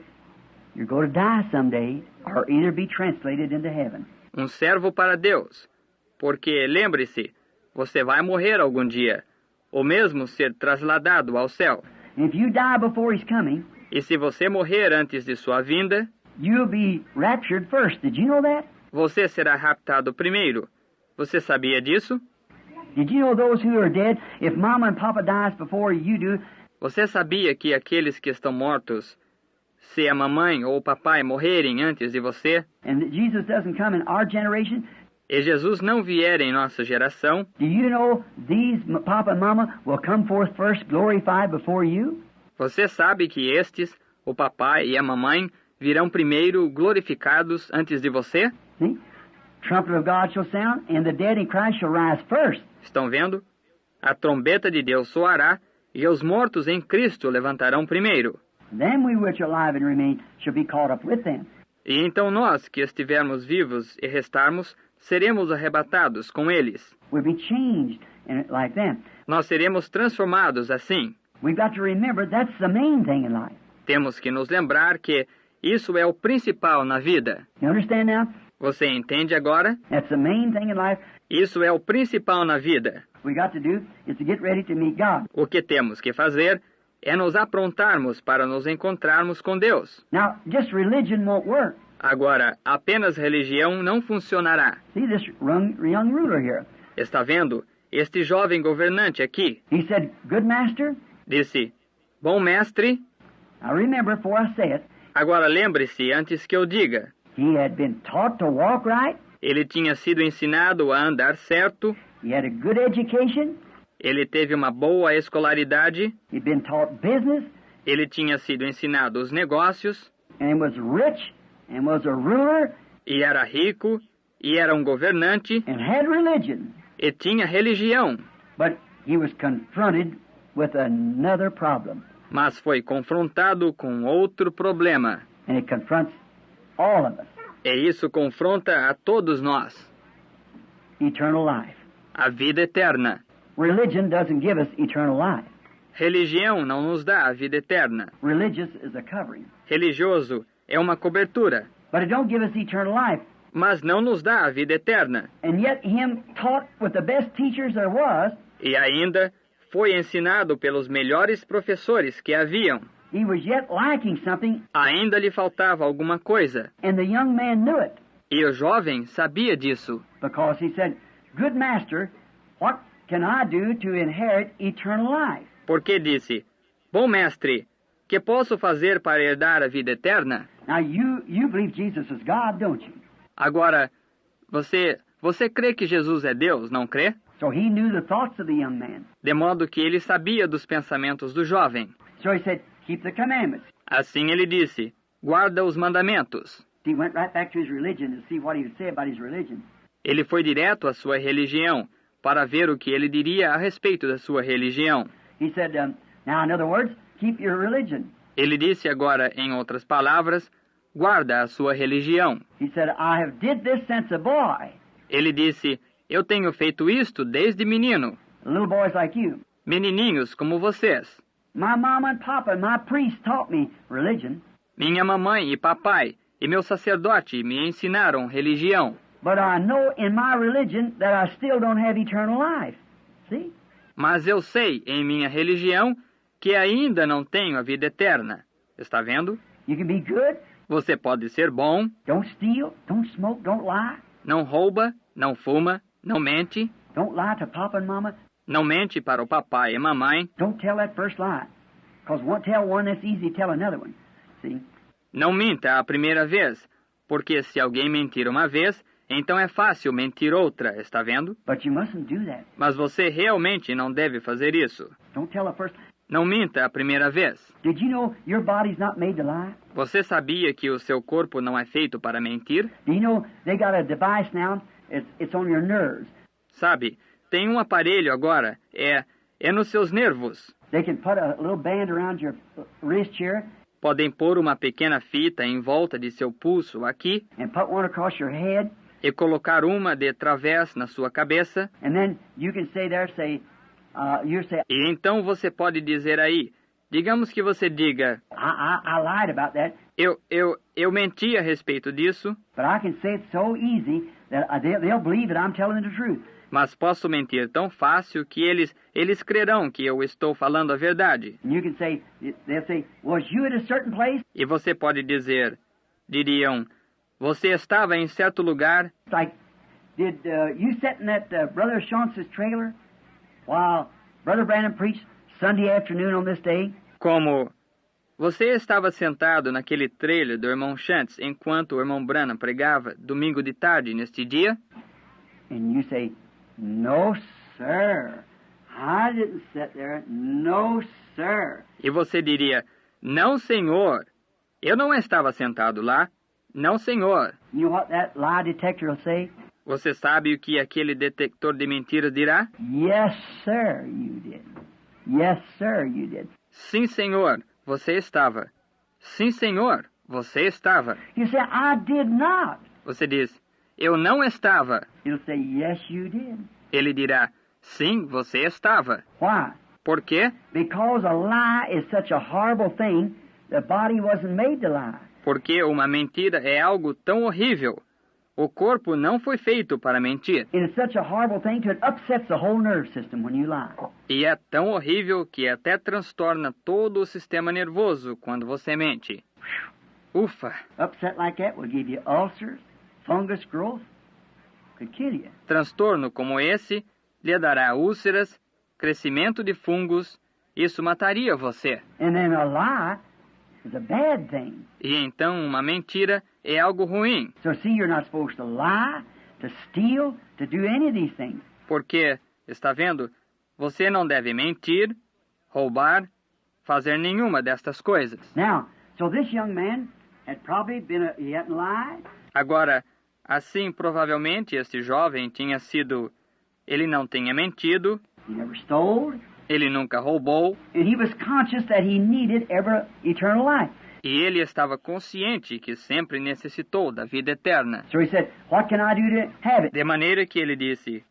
you're going to die someday or either be translated into heaven. Um servo para Deus, porque lembre-se, você vai morrer algum dia, ou mesmo ser trasladado ao céu. And if you die before His coming, E se você morrer antes de sua vinda, you'll be raptured first. Did you know that? você será raptado primeiro. Você sabia disso? Did you know those who are dead, if Mama and Papa dies before you do, Você sabia que aqueles que estão mortos, se a mamãe ou o papai morrerem antes de você, and that Jesus doesn't come in our generation, e Jesus não vier em nossa geração, do you know these Papa and Mama will come forth first glorified before you? você sabe que estes, o papai e a mamãe, virão primeiro glorificados antes de você? See? Trumpet of God shall sound, and the dead in Christ shall rise first. Estão vendo? A trombeta de Deus soará, e os mortos em Cristo levantarão primeiro. Then we which are alive and remain shall be caught up with them. E então nós, que estivermos vivos e restarmos, seremos arrebatados com eles. We'll be changed like them. Nós seremos transformados assim. We've got to remember that's the main thing in life. Temos que nos lembrar que isso é o principal na vida. You understand now? Você entende agora? That's the main thing in life. Isso é o principal na vida. We got to do is to get ready to meet God. O que temos que fazer é nos aprontarmos para nos encontrarmos com Deus. Now, just religion won't work. Agora, apenas religião não funcionará. See this young ruler here. Está vendo? Este jovem governante aqui He said, "Good master." disse: Bom mestre. Now remember, before I say it, Agora lembre-se, antes que eu diga, he had been taught to walk right. ele tinha sido ensinado a andar certo, He had a good education. ele teve uma boa escolaridade, He'd been taught business, ele tinha sido ensinado os negócios, and was rich, and was a ruler, e era rico, e era um governante, and had religion. e tinha religião, But he was confronted with another problem, mas foi confrontado com outro problema. and it confronts all of us: E isso confronta a todos nós, eternal life. a vida eterna. Religion doesn't give us eternal life. Religião não nos dá a vida eterna. Religious is a covering, Religioso é uma cobertura, but it don't give us eternal life. mas não nos dá a vida eterna. And yet him taught with the best teachers there was, E ainda foi ensinado pelos melhores professores que haviam. he was yet lacking something, Ainda lhe faltava alguma coisa. and the young man knew it, E o jovem sabia disso, because he said, "Good master, what can I do to inherit eternal life?" porque disse: Bom mestre, que posso fazer para herdar a vida eterna? Now you believe Jesus is God, don't you? Agora, você crê que Jesus é Deus, não crê? So he knew the thoughts of the young man. De modo que ele sabia dos pensamentos do jovem. So he said, "Keep the commandments." Assim ele disse: Guarda os mandamentos. He went right back to his religion to see what he would say about his religion. Ele foi direto à sua religião, para ver o que ele diria a respeito da sua religião. He said, now in other words, keep your religion. Ele disse agora, em outras palavras, guarda a sua religião. He said, "I have did this since a boy." Ele disse: Eu tenho feito isto desde menino. Little boys like you. Menininhos como vocês. My mama and papa and my priest taught me religion, Minha mamãe e papai e meu sacerdote me ensinaram religião. but I know in my religion that I still don't have eternal life. See? Mas eu sei, em minha religião, que ainda não tenho a vida eterna. Está vendo? You can be good, Você pode ser bom, don't steal, don't smoke, don't lie, não rouba, não fuma, não mente, don't lie to papa and mama, não mente para o papai e mamãe, don't tell that first lie. Because tell one, that's easy to tell another one. See? não minta a primeira vez, porque se alguém mentir uma vez, Então é fácil mentir outra, está vendo? But you mustn't do that. Mas você realmente não deve fazer isso. Don't tell the first. Não minta a primeira vez. Did you know your body's not made to lie? Você sabia que o seu corpo não é feito para mentir? Do you know they got a device now? It's on your nerves. Sabe, tem um aparelho agora, é nos seus nervos. They can put a little band around your wrist here Podem pôr uma pequena fita em volta de seu pulso aqui and put one across your head, e colocar uma de través na sua cabeça. and then you can say there, you say, E então você pode dizer aí, digamos que você diga, I lied about that, eu menti a respeito disso, but I can say it so easy that they'll believe that I'm telling the truth. mas posso mentir tão fácil que eles crerão que eu estou falando a verdade. And you can say, they'll say, was you at a certain place? E você pode diriam, você estava em certo lugar, It's like, did you sit in that Brother Shauncey's trailer while Brother Branham preached Sunday afternoon on this day? como você estava sentado naquele trailer do irmão Shantz enquanto o irmão Branham pregava domingo de tarde neste dia? And you say, no, sir. I didn't sit there. No, sir. E você diria, não, senhor, eu não estava sentado lá. Não, senhor. You know what that lie detector will say? Você sabe o que aquele detector de mentiras dirá? Yes, sir, you did. Yes, sir, you did. Sim, senhor, você estava. Sim, senhor, você estava. You say, I did not. Você diz, eu não estava. It'll say, yes, you did. Ele dirá, sim, você estava. Why? Por quê? Because a lie is such a horrible thing, the body wasn't made to lie. Porque uma mentira é algo tão horrível. O corpo não foi feito para mentir. It is such a horrible thing to it upsets the whole nerve system when you lie. E é tão horrível que até transtorna todo o sistema nervoso quando você mente. Ufa! Upset like that will give you ulcers, fungus growth, could kill you. Transtorno como esse lhe dará úlceras, crescimento de fungos. Isso mataria você. And then a lie is a bad thing. E então uma mentira é algo ruim. So see, you're not supposed to lie, to steal, to do any of these things. Porque, está vendo, você não deve mentir, roubar, fazer nenhuma destas coisas. Now, so this young man had probably been he hadn't lied. Agora, assim provavelmente este jovem tinha sido, ele não tinha mentido, He never stole, ele nunca roubou, and he was conscious that he needed ever eternal life. e ele estava consciente que sempre necessitou da vida eterna. So he said, what can I do to have it? De maneira que ele disse,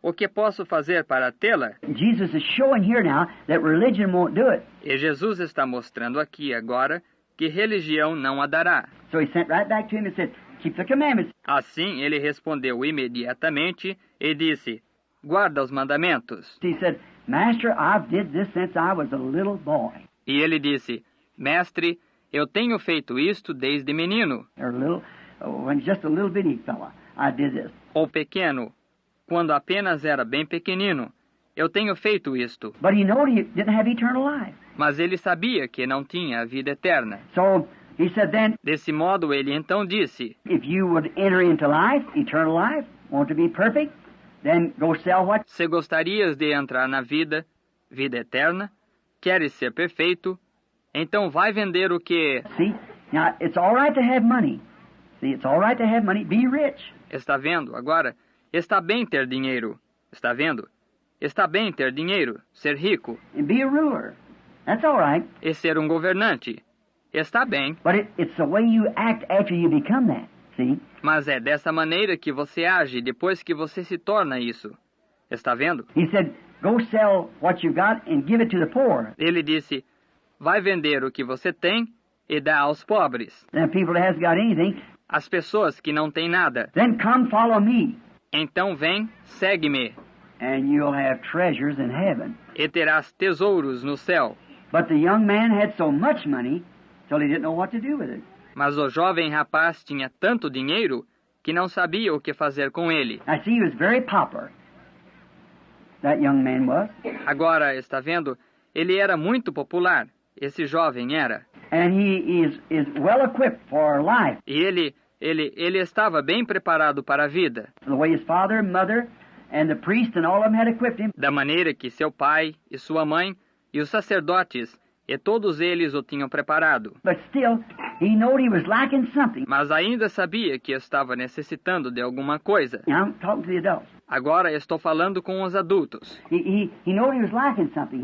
o que posso fazer para tê-la? Jesus is showing here now that religion won't do it. E Jesus está mostrando aqui agora que religião não a dará. So he sent right back to him and said, keep the commandments. Assim ele respondeu imediatamente e disse, guarda os mandamentos. He said, Master, I've did this since I was a little boy. E ele disse, mestre, eu tenho feito isto desde menino, Or little, when just a little bitty fella, I did this. ou pequeno, quando apenas era bem pequenino. Eu tenho feito isto. But he knew he didn't have eternal life. Mas ele sabia que não tinha a vida eterna. So he said then, Desse modo, ele então disse, if you would enter into life, eternal life, want to be perfect, then go sell what? se gostarias de entrar na vida, vida eterna, queres ser perfeito, então vai vender o que... See, now it's all right to have money. See, it's all right to have money. Be rich. Está vendo? Agora, está bem ter dinheiro. Está vendo? Está bem ter dinheiro, ser rico, And be a ruler. That's all right. e ser um governante. Está bem, But it's the way you act after you become that. See? mas é dessa maneira que você age depois que você se torna isso. Está vendo? He said, go sell what you got and give it to the poor. Ele disse, vai vender o que você tem e dá aos pobres. And people that hasn't got anything, As pessoas que não têm nada. then come follow me, Então vem, segue-me, and you'll have treasures in heaven. e terás tesouros no céu. But the young man had so much money till he didn't know what to do with it. Mas o jovem rapaz tinha tanto dinheiro que não sabia o que fazer com ele. I see he was very popular. That young man was. Agora, está vendo? Ele era muito popular. Esse jovem era. And he is well equipped for life. E ele Ele estava bem preparado para a vida. The way his father, mother, and the priest and all of them had equipped him. Da maneira que seu pai e sua mãe e os sacerdotes e todos eles o tinham preparado. But still, he knew he was lacking something. Mas ainda sabia que estava necessitando de alguma coisa. Now I'm talking to the adults. Agora estou falando com os adultos. He knew he was lacking something.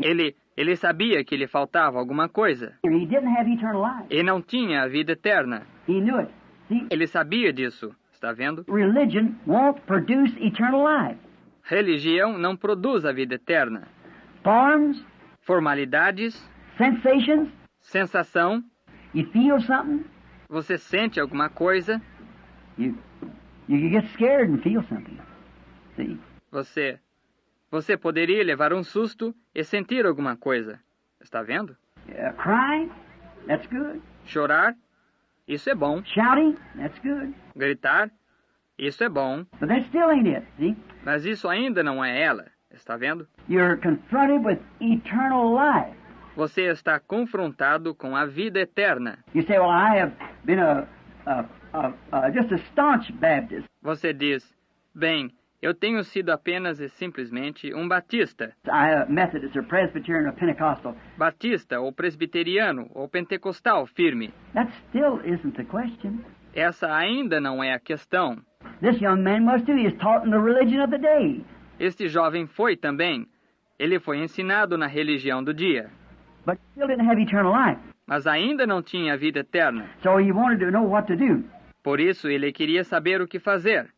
Ele sabia que lhe faltava alguma coisa. He didn't have eternal life. E não tinha a vida eterna. He knew it. See, Ele sabia disso. Está vendo? religion won't produce eternal life. Religião não produz a vida eterna. Forms, Formalidades, sensations, sensação, you feel something, você sente alguma coisa, you can get scared and feel something. See? você poderia levar um susto e sentir alguma coisa. Está vendo? Crying, that's good. Chorar, isso é bom. Shouting, that's good. Gritar, isso é bom. But that still ain't it, see? Mas isso ainda não é ela. Está vendo? You're confronted with eternal life. Você está confrontado com a vida eterna. You say, well, I have been just a staunch Baptist. Você diz, bem, eu tenho sido apenas e simplesmente um batista. I Methodist or Presbyterian or Pentecostal. Batista, ou presbiteriano, ou pentecostal firme. That still isn't the question. Essa ainda não é a questão. This young man must do. He is taught in the religion of the day. Este jovem foi também. Ele foi ensinado na religião do dia. But still didn't have eternal life. Mas ainda não tinha vida eterna. So he wanted to know what to do. Por isso, ele queria saber o que fazer.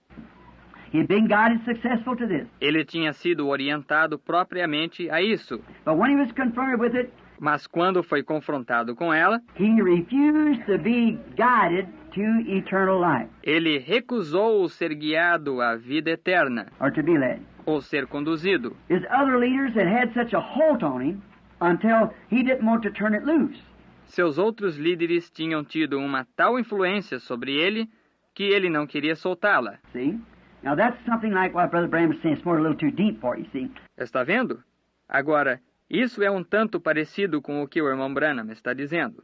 He'd been guided successful to this. Ele tinha sido orientado propriamente a isso. But when he was confronted with it, Mas quando foi confrontado com ela, he refused to be guided to eternal life, ele recusou ser guiado à vida eterna, or to be led. ou ser conduzido. His other leaders had such a hold on him until he didn't want to turn it loose. Seus outros líderes tinham tido uma tal influência sobre ele que ele não queria soltá-la. See? Now that's something like what Brother Branham was saying. It's more a little too deep for you, see? Está vendo? Agora, isso é um tanto parecido com o que o irmão Branham está dizendo.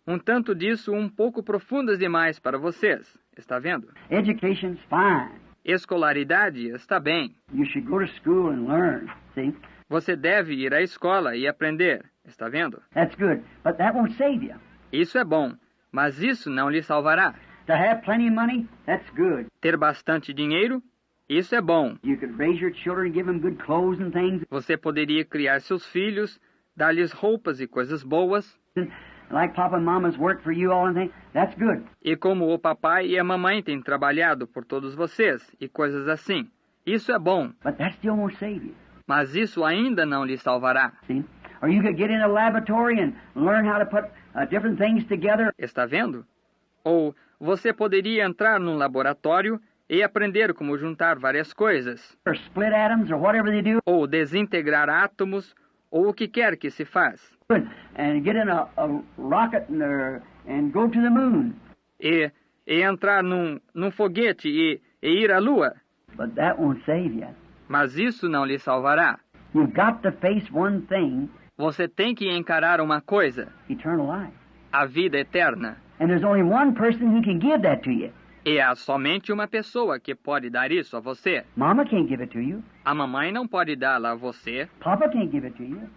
Um tanto disso um pouco profundas demais para vocês. Está vendo? Education's fine. Escolaridade está bem. You should go to school and learn, see? Você deve ir à escola e aprender. Está vendo? That's good. But that won't save you. Isso é bom, mas isso não lhe salvará. To have plenty of money, that's good. Ter bastante dinheiro, isso é bom. You could raise your children, give them good clothes and things. Você poderia criar seus filhos, dar-lhes roupas e coisas boas. Like Papa and Mama's worked for you all and things. That's good. E como o papai e a mamãe têm trabalhado por todos vocês, e coisas assim. Isso é bom, But that still won't save you. mas isso ainda não lhe salvará. See? Or you could get in a laboratory and learn how to put different things together. Está vendo? Ou você poderia entrar num laboratório e aprender como juntar várias coisas, Or split atoms or whatever they do. ou desintegrar átomos, ou o que quer que se faz, And get in a rocket and go to the moon. e entrar num foguete e ir à Lua. But that won't save you. Mas isso não lhe salvará. You've got to face one thing, Você tem que encarar uma coisa, eternal life. a vida eterna. And there's only one person who can give that to you. E há somente uma pessoa que pode dar isso a você. Mama can't give it to you. A mamãe não pode dá-la a você. Papa can't give it to you.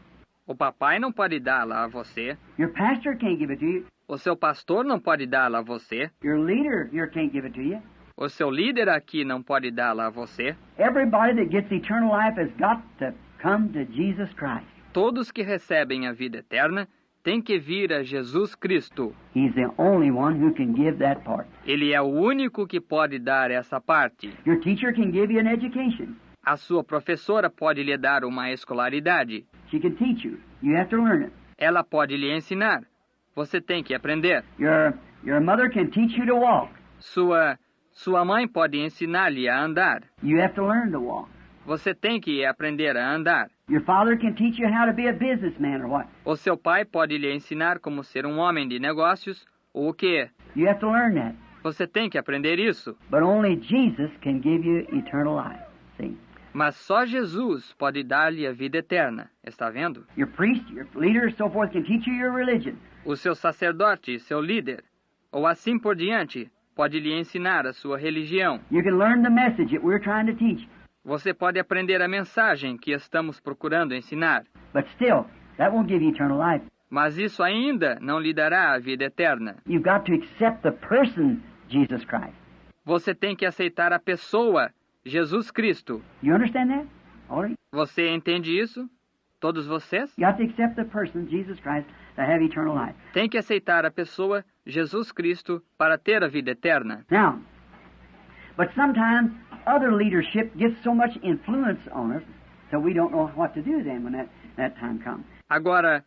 O papai não pode dá-la a você. Your pastor can't give it to you. O seu pastor não pode dá-la a você. Your leader here can't give it to you. O seu líder aqui não pode dá-la a você. Everybody that gets eternal life has got to come to Jesus Christ. Todos que recebem a vida eterna têm que vir a Jesus Cristo. He's the only one who can give that part. Ele é o único que pode dar essa parte. Your teacher can give you an education. A sua professora pode lhe dar uma escolaridade. She can teach you. You have to learn it. Ela pode lhe ensinar. Você tem que aprender. Your mother can teach you to walk. Sua mãe pode ensinar-lhe a andar. You have to learn to walk. Você tem que aprender a andar. Your father can teach you how to be a businessman or what. O seu pai pode lhe ensinar como ser um homem de negócios ou o quê? You have to learn that. Você tem que aprender isso. But only Jesus can give you eternal life. See? Mas só Jesus pode dar-lhe a vida eterna. Está vendo? Your priest, your leader, so forth can teach you your religion. O seu sacerdote, seu líder, ou assim por diante, pode lhe ensinar a sua religião. You can learn the message that we're trying to teach. Você pode aprender a mensagem que estamos procurando ensinar. But still, that won't give you eternal life. Mas isso ainda não lhe dará a vida eterna. You've got to accept the person, Jesus Christ. Você tem que aceitar a pessoa, Jesus Cristo. You understand that? All right? Você entende isso? Todos vocês? You have to accept the person, Jesus Christ, to have eternal life. Tem que aceitar a pessoa, Jesus Cristo, para ter a vida eterna. Now, but sometimes other leadership gets so much influence on us, so we don't know what to do then when that time comes. Agora,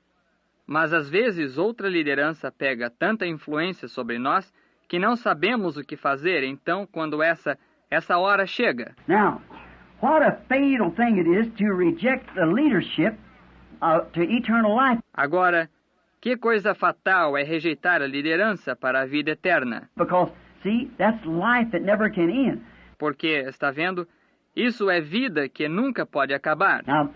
mas às vezes outra liderança pega tanta influência sobre nós que não sabemos o que fazer, então, quando essa hora chega. Now, what a fatal thing it is to reject the leadership to eternal life. Agora, que coisa fatal é rejeitar a liderança para a vida eterna. Because, see, that's life that never can end. Porque, está vendo, isso é vida que nunca pode acabar. Now,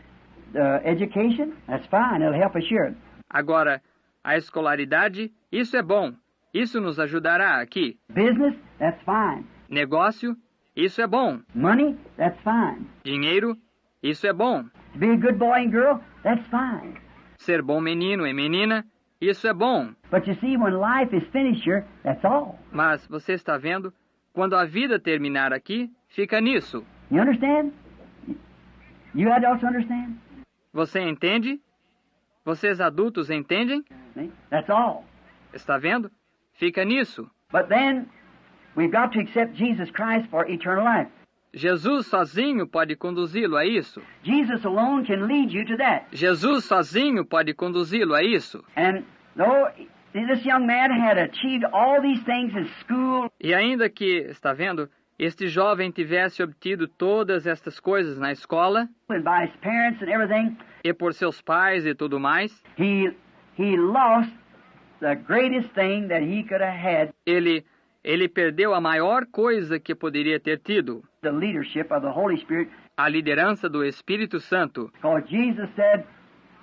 education, that's fine, it'll help us sure. Agora, a escolaridade, isso é bom. Isso nos ajudará aqui. Business, that's fine. Negócio, isso é bom. Money, that's fine. Dinheiro, isso é bom. To be a good boy and girl, that's fine. Ser bom menino e menina, isso é bom. But you see, when life is finished here, that's all. Mas você está vendo, quando a vida terminar aqui, fica nisso. You understand? You adults understand? Você entende? Vocês adultos entendem? See? That's all. Está vendo? Fica nisso. But then, we've got to accept Jesus Christ for eternal life. Jesus sozinho pode conduzi-lo a isso. Jesus alone can lead you to that. Jesus sozinho pode conduzi-lo a isso. And though this young man had achieved all these things in school, E ainda que, está vendo, este jovem tivesse obtido todas estas coisas na escola, and by his parents and everything, e por seus pais e tudo mais, he lost the greatest thing that he could have had, ele perdeu a maior coisa que poderia ter tido, the leadership of the Holy Spirit. a liderança do Espírito Santo. Because Jesus said,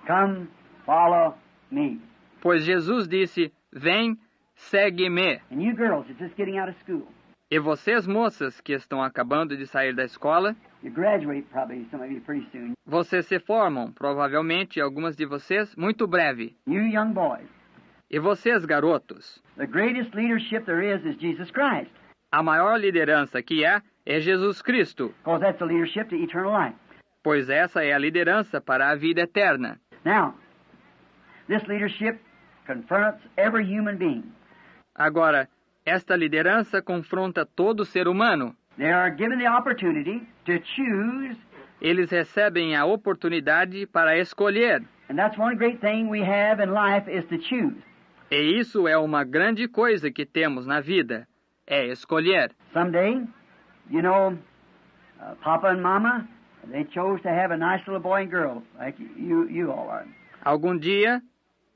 "Come, follow me." Pois Jesus disse, vem, segue-me. And you girls are just getting out of school. E vocês, moças, que estão acabando de sair da escola, You graduate probably, some of you, pretty soon. vocês se formam, provavelmente, algumas de vocês, muito breve. You young boys, E vocês, garotos, the greatest leadership there is Jesus Christ. a maior liderança que há é Jesus Cristo, Because that's the leadership to eternal life. pois essa é a liderança para a vida eterna. Now, this leadership confronts every human being. Agora, esta liderança confronta todo ser humano. They are given the opportunity to choose, Eles recebem a oportunidade para escolher. and that's one great thing we have in life is to choose. E isso é uma grande coisa que temos na vida, é escolher. Someday, you know, Papa and Mama, they chose to have a nice little boy and girl, like you all are. Algum dia,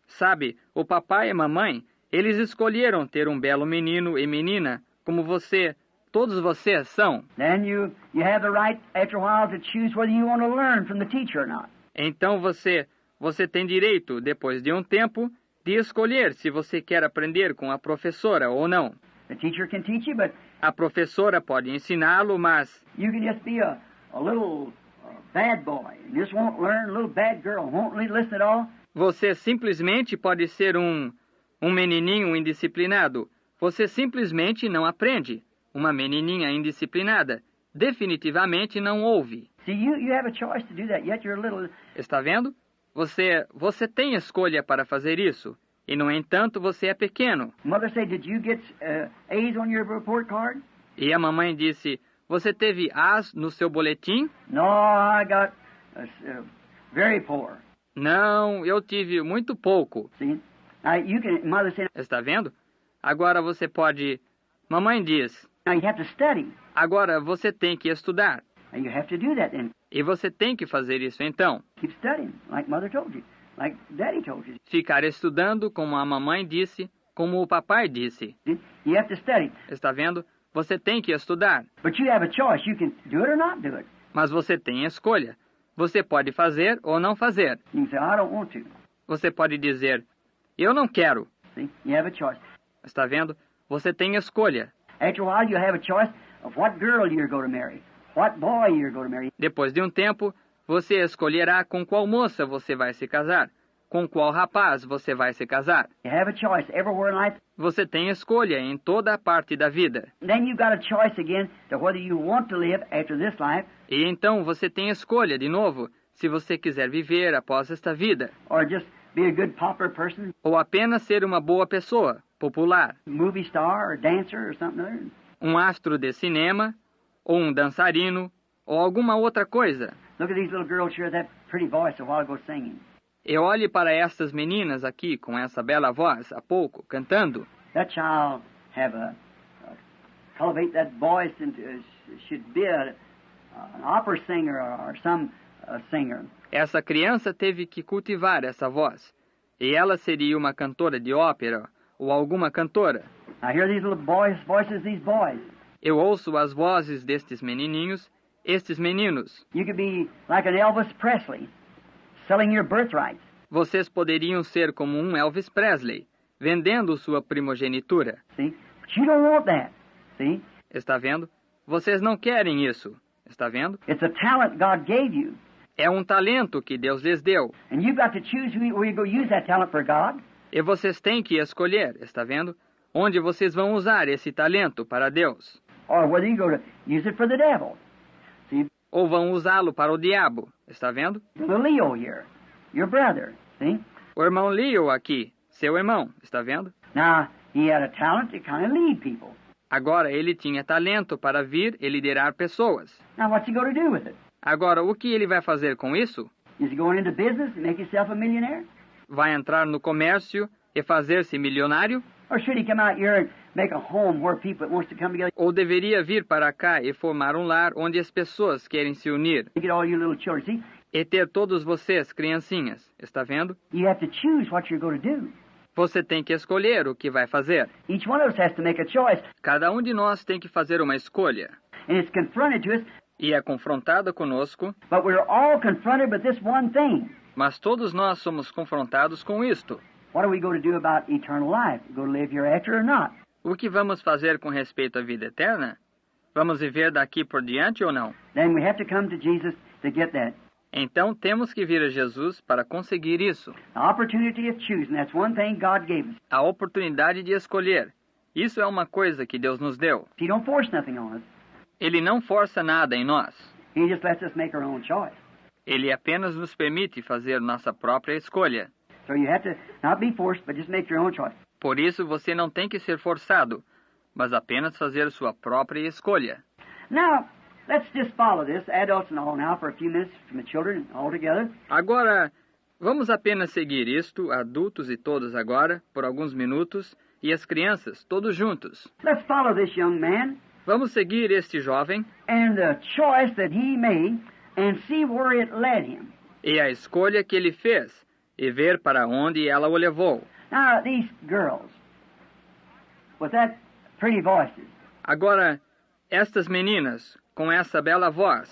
sabe, o papai e a mamãe, eles escolheram ter um belo menino e menina, como todos vocês são. Then you have the right, after a while, to choose whether you want to learn from the teacher or not. Então você tem direito, depois de um tempo, de escolher se você quer aprender com a professora ou não. The teacher can teach you, but A professora pode ensiná-lo, mas you can just be a little bad boy, and just won't learn, a little bad girl, won't listen at all. você simplesmente pode ser um menininho indisciplinado. Você simplesmente não aprende. Uma menininha indisciplinada definitivamente não ouve. See, you have a choice to do that, yet you're a little... Está vendo? Você tem escolha para fazer isso. E, no entanto, você é pequeno. Mother said, did you get A's on your report card? E a mamãe disse, você teve A's no seu boletim? No, I got very poor. Não, eu tive muito pouco. See? Mother said, Está vendo? Agora você pode... Mamãe diz, now you have to study. agora você tem que estudar. And you have to do that then. E você tem que fazer isso então. Keep studying, like Mother told you, like Daddy told you. Ficar estudando, como a mamãe disse, como o papai disse. See? You have to study. Está vendo? Você tem que estudar. But you have a choice. You can do it or not do it. Mas você tem escolha. Você pode fazer ou não fazer. You can say, I don't want to. Você pode dizer, eu não quero. See? You have a choice. Está vendo? Você tem escolha. After a while, you'll have a choice of what girl you're going to marry, what boy you're going to marry. Depois de um tempo, você escolherá com qual moça você vai se casar, com qual rapaz você vai se casar. You have a choice everywhere in life. Você tem escolha em toda a parte da vida. Then you've got a choice again to whether you want to live after this life, E então você tem escolha, de novo, se você quiser viver após esta vida, or just be a good popular person, ou apenas ser uma boa pessoa, popular, movie star or dancer or something other. um astro de cinema, ou um dançarino, ou alguma outra coisa. Look at these little girls here, that pretty voice a while ago singing. E olhe para estas meninas aqui com essa bela voz, há pouco, cantando. That child cultivate that voice into should be an opera singer or some singer. Essa criança teve que cultivar essa voz, e ela seria uma cantora de ópera ou alguma cantora. I hear these little boys' voices, these boys. Eu ouço as vozes destes menininhos, estes meninos. You could be like an Elvis Presley, selling your birthrights. Vocês poderiam ser como um Elvis Presley, vendendo sua primogenitura. See? But you don't want that. See? Está vendo? Vocês não querem isso. Está vendo? It's a talent God gave you. É um talento que Deus lhes deu. And you've got to choose where you go use that talent for God. E vocês têm que escolher, está vendo? Onde vocês vão usar esse talento para Deus. Or whether you go to use it for the devil. See? Ou vão usá-lo para o diabo. Está vendo? Little Leo here, your brother. See? O irmão Leo aqui, seu irmão, está vendo? Now, he had a talent to kind of lead people. Agora ele tinha talento para vir e liderar pessoas. Now, what's he going to do with it? Agora, o que ele vai fazer com isso? Is he going into business and make himself a millionaire? Vai entrar no comércio e fazer-se milionário? Or should he come out here and make a home where people that wants to come together? Ou deveria vir para cá e formar um lar onde as pessoas querem se unir? Get all you little children. See, E ter todos vocês, criancinhas, está vendo? you have to choose what you're going to do. Você tem que escolher o que vai fazer. Each one of us has to make a choice, Cada um de nós tem que fazer uma escolha. and it's confronted to us, E é confrontada conosco, but we're all confronted with this one thing. mas todos nós somos confrontados com isto. What are we going to do about eternal life? Go to live hereafter or not? O que vamos fazer com respeito à vida eterna? Vamos viver daqui por diante ou não? Then we have to come to Jesus to get that. Então temos que vir a Jesus para conseguir isso. The opportunity of choosing, that's one thing God gave us. A oportunidade de escolher. Isso é uma coisa que Deus nos deu. He don't force nothing on us. Ele não força nada em nós. He just lets us make our own choice. Ele apenas nos permite fazer nossa própria escolha. So you have to not be forced, but just make your own choice. Por isso você não tem que ser forçado, mas apenas fazer sua própria escolha. Now, let's just follow this, adults and all now, for a few minutes from the children all together. Agora, vamos apenas seguir isto, adultos e todos agora, por alguns minutos, e as crianças, todos juntos. Let's follow this young man Vamos seguir este jovem and the choice that he made and see where it led him. e a escolha que ele fez, e ver para onde ela o levou. Now, these girls, with that pretty voices, Agora, estas meninas, com essa bela voz,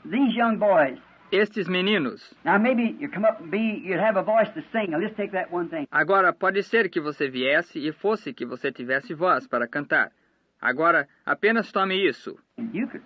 these young boys, estes meninos. now maybe you come up and you'd have a voice to sing. Now, let's take that one thing. Agora, pode ser que você viesse e fosse que você tivesse voz para cantar. Agora, apenas tome isso. And you could,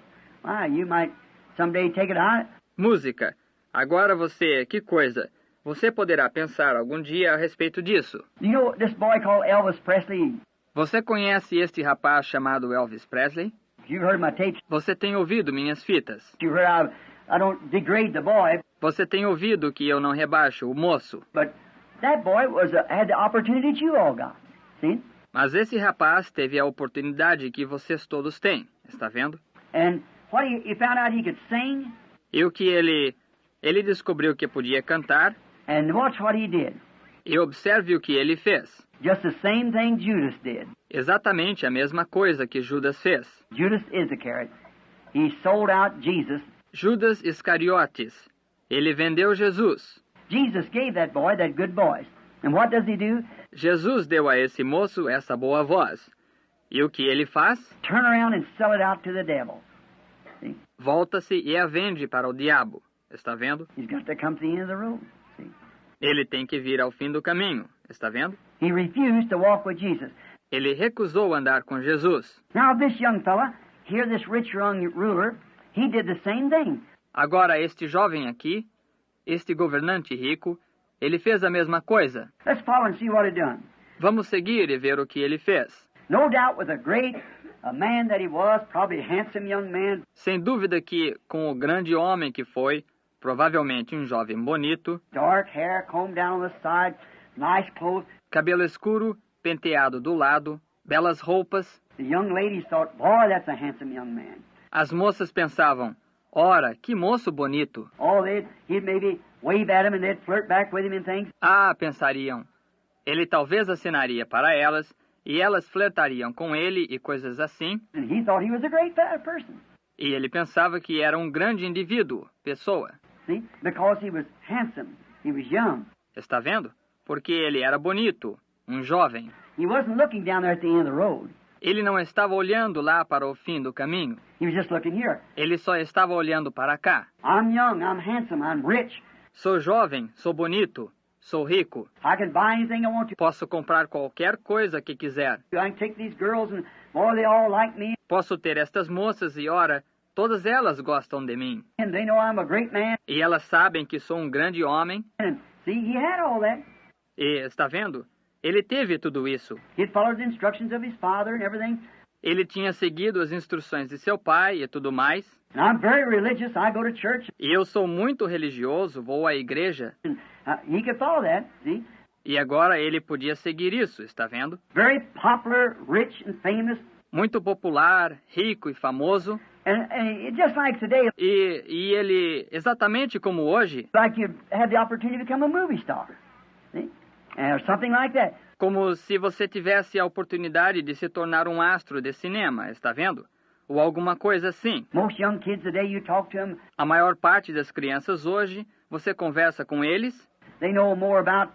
you might someday take it out. Música. Agora você, que coisa. Você poderá pensar algum dia a respeito disso. You know this boy called Elvis Presley? Você conhece este rapaz chamado Elvis Presley? You heard my tapes. Você tem ouvido minhas fitas. You heard I don't degrade the boy, Você tem ouvido que eu não rebaixo o moço. but that boy had the opportunity that you all got. See? Mas esse rapaz teve a oportunidade que vocês todos têm. Está vendo? And what he found out he could sing, E o que ele descobriu que podia cantar. and watch what he did. E observe o que ele fez. Just the same thing Judas did. Exatamente a mesma coisa que Judas fez. Judas Iscariot. He sold out Jesus. Judas Iscariotes. Ele vendeu Jesus. Jesus gave that boy that good voice. And what does he do? Jesus deu a esse moço essa boa voz. E o que ele faz? Turn around and sell it out to the devil. See? Volta-se e a vende para o diabo. Está vendo? He's got to come to the end of the road. See? Ele tem que vir ao fim do caminho. Está vendo? He refused to walk with Jesus. Ele recusou andar com Jesus. Now this young fella, here this rich young ruler, he did the same thing. Agora, este jovem aqui, este governante rico, ele fez a mesma coisa. Let's follow and see what he done. Vamos seguir e ver o que ele fez. No doubt with a man that he was, probably a handsome young man. Sem dúvida que, com o grande homem que foi, provavelmente um jovem bonito, Dark hair combed down on the side, nice clothes. cabelo escuro, penteado do lado, belas roupas. The young ladies thought, boy, that's a handsome young man. As moças pensavam, ora, que moço bonito. Oh, he'd maybe wave at him and they'd flirt back with him and things. Ah, pensariam, ele talvez acinaria para elas, e elas flertariam com ele e coisas assim. And he thought he was a great person. E ele pensava que era um grande indivíduo, pessoa. See? Because he was handsome. He was young. Está vendo? Porque ele era bonito, um jovem. He wasn't looking down there at the end of the road. Ele não estava olhando lá para o fim do caminho. He was just looking here. Ele só estava olhando para cá. I'm young, I'm handsome, I'm rich. Sou jovem, sou bonito, sou rico. I can buy anything I want to. Posso comprar qualquer coisa que quiser. I can take these girls and, boy, they all like me. Posso ter estas moças e, ora, todas elas gostam de mim. And they know I'm a great man. E elas sabem que sou um grande homem. And see, he had all that. E, está vendo? Ele teve tudo isso. He'd followed the instructions of his father and everything. Ele tinha seguido as instruções de seu pai e tudo mais. And I'm very religious. I go to church. E eu sou muito religioso, vou à igreja. And he could follow that, see? E agora ele podia seguir isso, está vendo? Very popular, rich and famous. Muito popular, rico e famoso. And just like today, E ele, exatamente como hoje, like you have the opportunity to become a movie star. See? Or something like that. como se você tivesse a oportunidade de se tornar um astro de cinema, está vendo? Ou alguma coisa assim. Most young kids today, you talk to them, A maior parte das crianças hoje, você conversa com eles, they know more about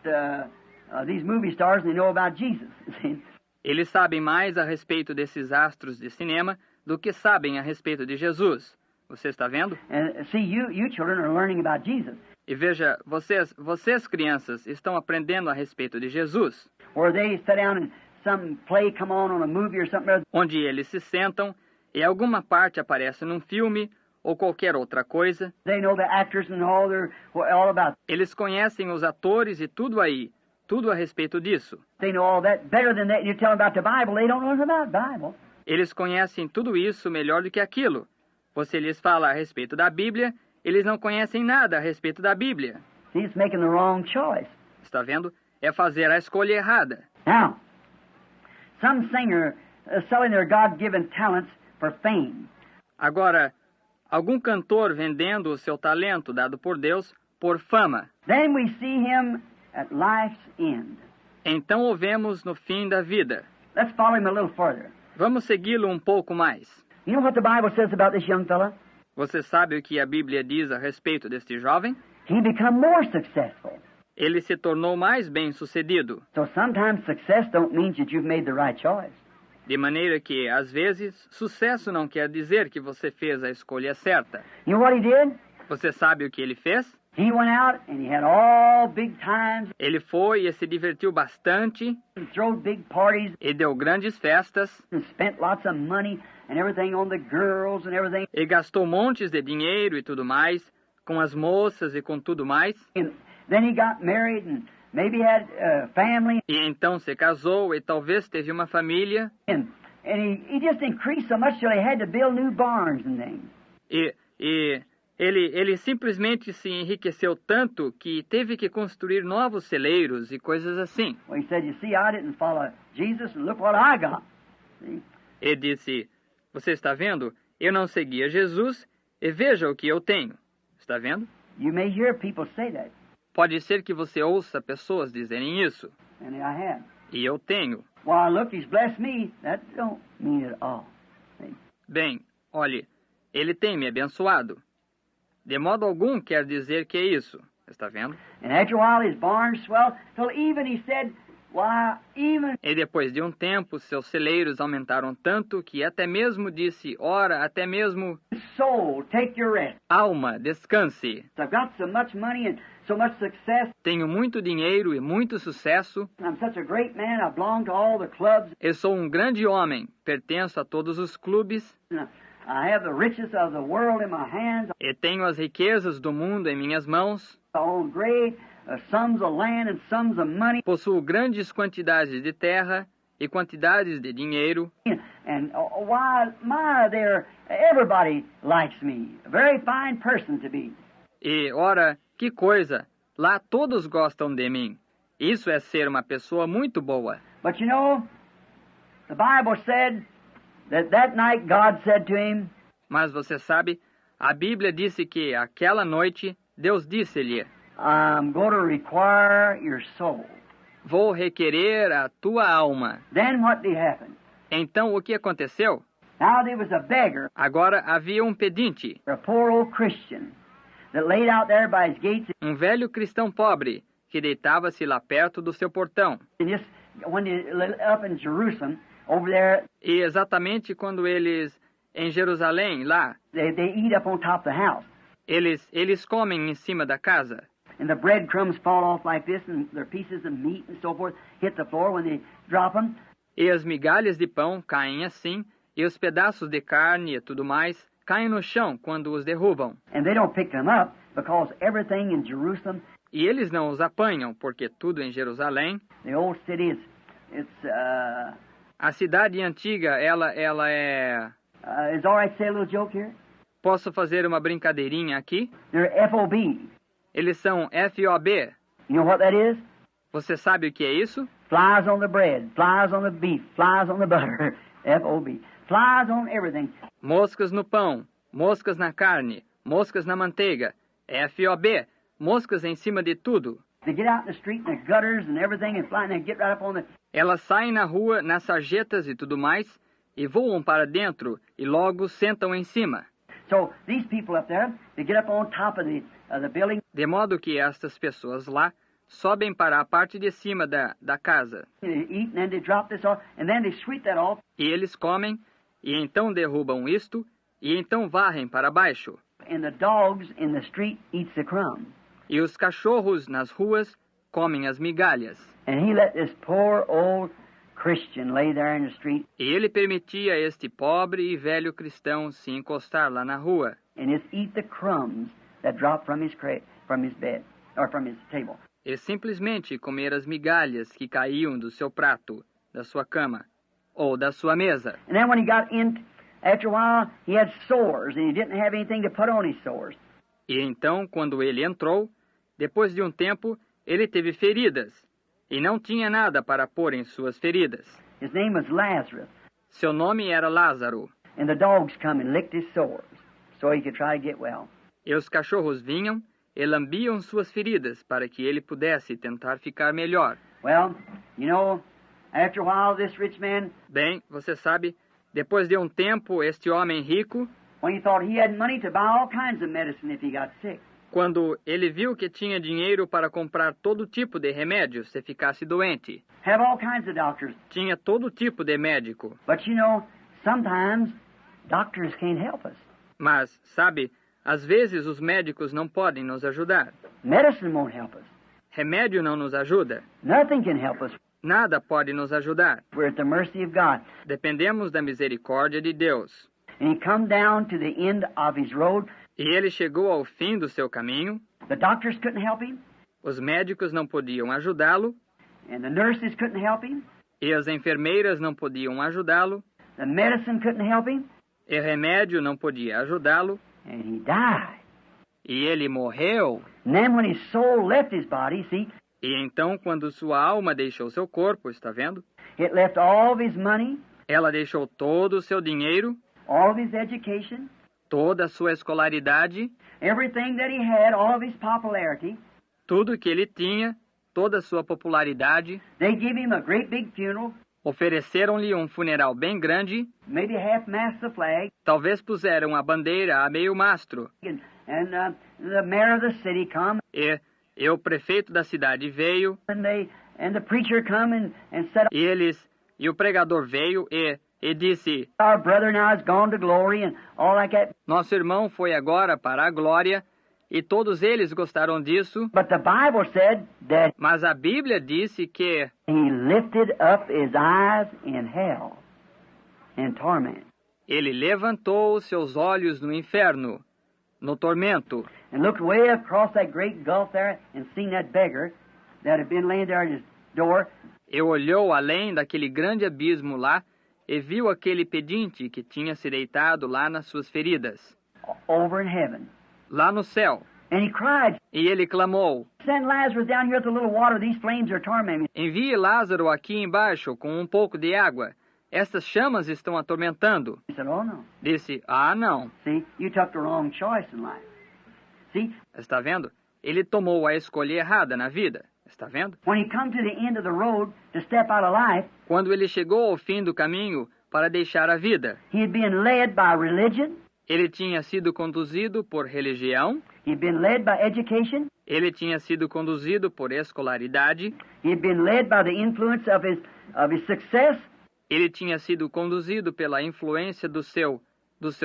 these movie stars than they know about Jesus. See? eles sabem mais a respeito desses astros de cinema do que sabem a respeito de Jesus. Você está vendo? And see, you children are learning about Jesus. E veja, vocês crianças estão aprendendo a respeito de Jesus, Or they sit down and some play come on a movie or something. onde eles se sentam e alguma parte aparece num filme ou qualquer outra coisa. They know the actors and all about. Eles conhecem os atores e tudo aí, tudo a respeito disso. They know all that better than that. You tell them about the Bible, they don't know anything about the Bible. Eles conhecem tudo isso melhor do que aquilo. Você lhes fala a respeito da Bíblia, eles não conhecem nada a respeito da Bíblia. See, it's making the wrong choice. Está vendo? É fazer a escolha errada. Now, some singer selling their God-given talents for fame. Agora, algum cantor vendendo o seu talento dado por Deus por fama. Then we see him at life's end. Então o vemos no fim da vida. Let's follow him a little further. Vamos segui-lo um pouco mais. You know what the Bible says about this young fella? Você sabe o que a Bíblia diz a respeito deste jovem? He become more successful. Ele se tornou mais bem-sucedido. So sometimes success don't mean that you've made the right choice. De maneira que, às vezes, sucesso não quer dizer que você fez a escolha certa. You know what he did? Você sabe o que ele fez? He went out and he had all big times Ele foi e se divertiu bastante and threw big parties e deu grandes festas and spent lots of money and everything on the girls and everything. e gastou montes de dinheiro e tudo mais com as moças e com tudo mais. And then he got married and maybe had a family. E então se casou e talvez teve uma família And he just increased so much till he had to build new barns and things. e ele simplesmente se enriqueceu tanto que teve que construir novos celeiros e coisas assim. Well, he said, you see, I didn't follow Jesus and look what I got. See? E disse, você está vendo? Eu não seguia Jesus e veja o que eu tenho. Está vendo? You may hear people say that, Pode ser que você ouça pessoas dizerem isso. and I have. E eu tenho. Well, look, he's blessed me. That don't mean it at all. See? Bem, olhe, ele tem me abençoado. De modo algum quer dizer que é isso. Está vendo? And after a while, his barns swelled till even he said Why, even E depois de um tempo, seus celeiros aumentaram tanto que até mesmo disse, ora, até mesmo, soul, take your rest. alma, descanse. I've got so much money and so much success. Tenho muito dinheiro e muito sucesso. I'm such a great man. I belong to all the clubs. Eu sou um grande homem, pertenço a todos os clubes I have the riches of the world in my hands. e tenho as riquezas do mundo em minhas mãos. I own great sums of land and sums of money. Possuo grandes quantidades de terra e quantidades de dinheiro. And why, everybody likes me. A very fine person to be. E, ora, que coisa! Lá todos gostam de mim. Isso é ser uma pessoa muito boa. But you know, the Bible said that night God said to him, Mas você sabe, a Bíblia disse que aquela noite Deus disse-lhe, I'm going to require your soul. vou requerer a tua alma. Then what did happen? Então o que aconteceu? Now there was a beggar, Agora havia um pedinte, a poor old Christian, that laid out there by his gates. um velho cristão pobre, que deitava-se lá perto do seu portão. And just when they up in Jerusalem, over there, E exatamente quando eles, em Jerusalém, lá, they eat up on top of the house. eles comem em cima da casa. And the breadcrumbs fall off like this, and their pieces of meat and so forth hit the floor when they drop them. E as migalhas de pão caem assim, e os pedaços de carne e tudo mais caem no chão quando os derrubam. And they don't pick them up because everything in Jerusalem, E eles não os apanham, porque tudo em Jerusalém, the old city, a cidade antiga, ela é... is all right to say a little joke here? Posso fazer uma brincadeirinha aqui? They're FOB. Eles são FOB. You know what that is? Você sabe o que é isso? Flies on the bread, flies on the beef, flies on the butter. FOB. Flies on everything. Moscas no pão, moscas na carne, moscas na manteiga. FOB. Moscas em cima de tudo. They get out in the street and the gutters and everything and fly and they get right up on the... Elas saem na rua, nas sarjetas e tudo mais, e voam para dentro e logo sentam em cima. So these people up there, they get up on top of the building. De modo que estas pessoas lá sobem para a parte de cima da casa. They eat and then they drop this off and then they sweep that off. E eles comem, e então derrubam isto, e então varrem para baixo. And the dogs in the street eats the crumbs. E os cachorros nas ruas comem as migalhas. And he let this poor old Christian lay there in the street E ele permitia a este pobre e velho cristão se encostar lá na rua and just eat the crumbs that drop from his bed or from his table. e simplesmente comer as migalhas que caíam do seu prato, da sua cama ou da sua mesa. And then when he got in, after a while, he had sores and he didn't have anything to put on his sores. E então, quando ele entrou, depois de um tempo, ele teve feridas e não tinha nada para pôr em suas feridas. His name was Lazarus. Seu nome era Lázaro. And the dogs come and licked his sores so he could try to get well. E os cachorros vinham e lambiam suas feridas para que ele pudesse tentar ficar melhor. Well, you know, after a while, this rich man, Bem, você sabe, depois de um tempo, este homem rico, when he thought he had money to buy all kinds of medicine if he got sick, quando ele viu que tinha dinheiro para comprar todo tipo de remédio se ficasse doente, have all kinds of doctors. tinha todo tipo de médico. But you know, sometimes doctors can't help us. Mas, sabe, às vezes os médicos não podem nos ajudar. Medicine won't help us. Remédio não nos ajuda. Nothing can help us. Nada pode nos ajudar. We're at the mercy of God. Dependemos da misericórdia de Deus. And he come down to the end of his road. E ele chegou ao fim do seu caminho. The doctors couldn't help him, Os médicos não podiam ajudá-lo. and the nurses couldn't help him. E as enfermeiras não podiam ajudá-lo. The medicine couldn't help him, E remédio não podia ajudá-lo. and he died. E ele morreu. And then when his soul left his body, see, E então, quando sua alma deixou seu corpo, está vendo? it left all of his money, Ela deixou todo o seu dinheiro, all of his education, toda a sua escolaridade, everything that he had, all of his popularity. tudo que ele tinha, toda a sua popularidade. They give him a great big funeral, Ofereceram-lhe um funeral bem grande. maybe half-mast the flag, Talvez puseram a bandeira a meio mastro. and the mayor of the city come, E o prefeito da cidade veio. and they And the preacher come and said, E o pregador veio e disse, our brother now has gone to glory and all like that. nosso irmão foi agora para a glória, e todos eles gostaram disso, But the Bible said that mas a Bíblia disse que he lifted up his eyes in hell in torment. ele levantou os seus olhos no inferno, no tormento, And looked way across that great gulf there and seen that beggar that had been laying there at his door. e olhou além daquele grande abismo lá, e viu aquele pedinte que tinha se deitado lá nas suas feridas, Over in heaven. lá no céu. And he cried, E ele clamou, send Lazarus down here with a little water. These flames are tormenting me. envie Lázaro aqui embaixo com um pouco de água. Estas chamas estão atormentando. He said, oh no. Disse, não. See, you took the wrong choice in life. See, Está vendo? Ele tomou a escolha errada na vida. Está vendo? when he come to the end of the road to step out of life, Quando ele chegou ao fim do caminho para deixar a vida, he had been led by religion. ele tinha sido conduzido por religião, He had been led by education. ele tinha sido conduzido por escolaridade, He had been led by the influence of his success. ele tinha sido conduzido pela influência do seu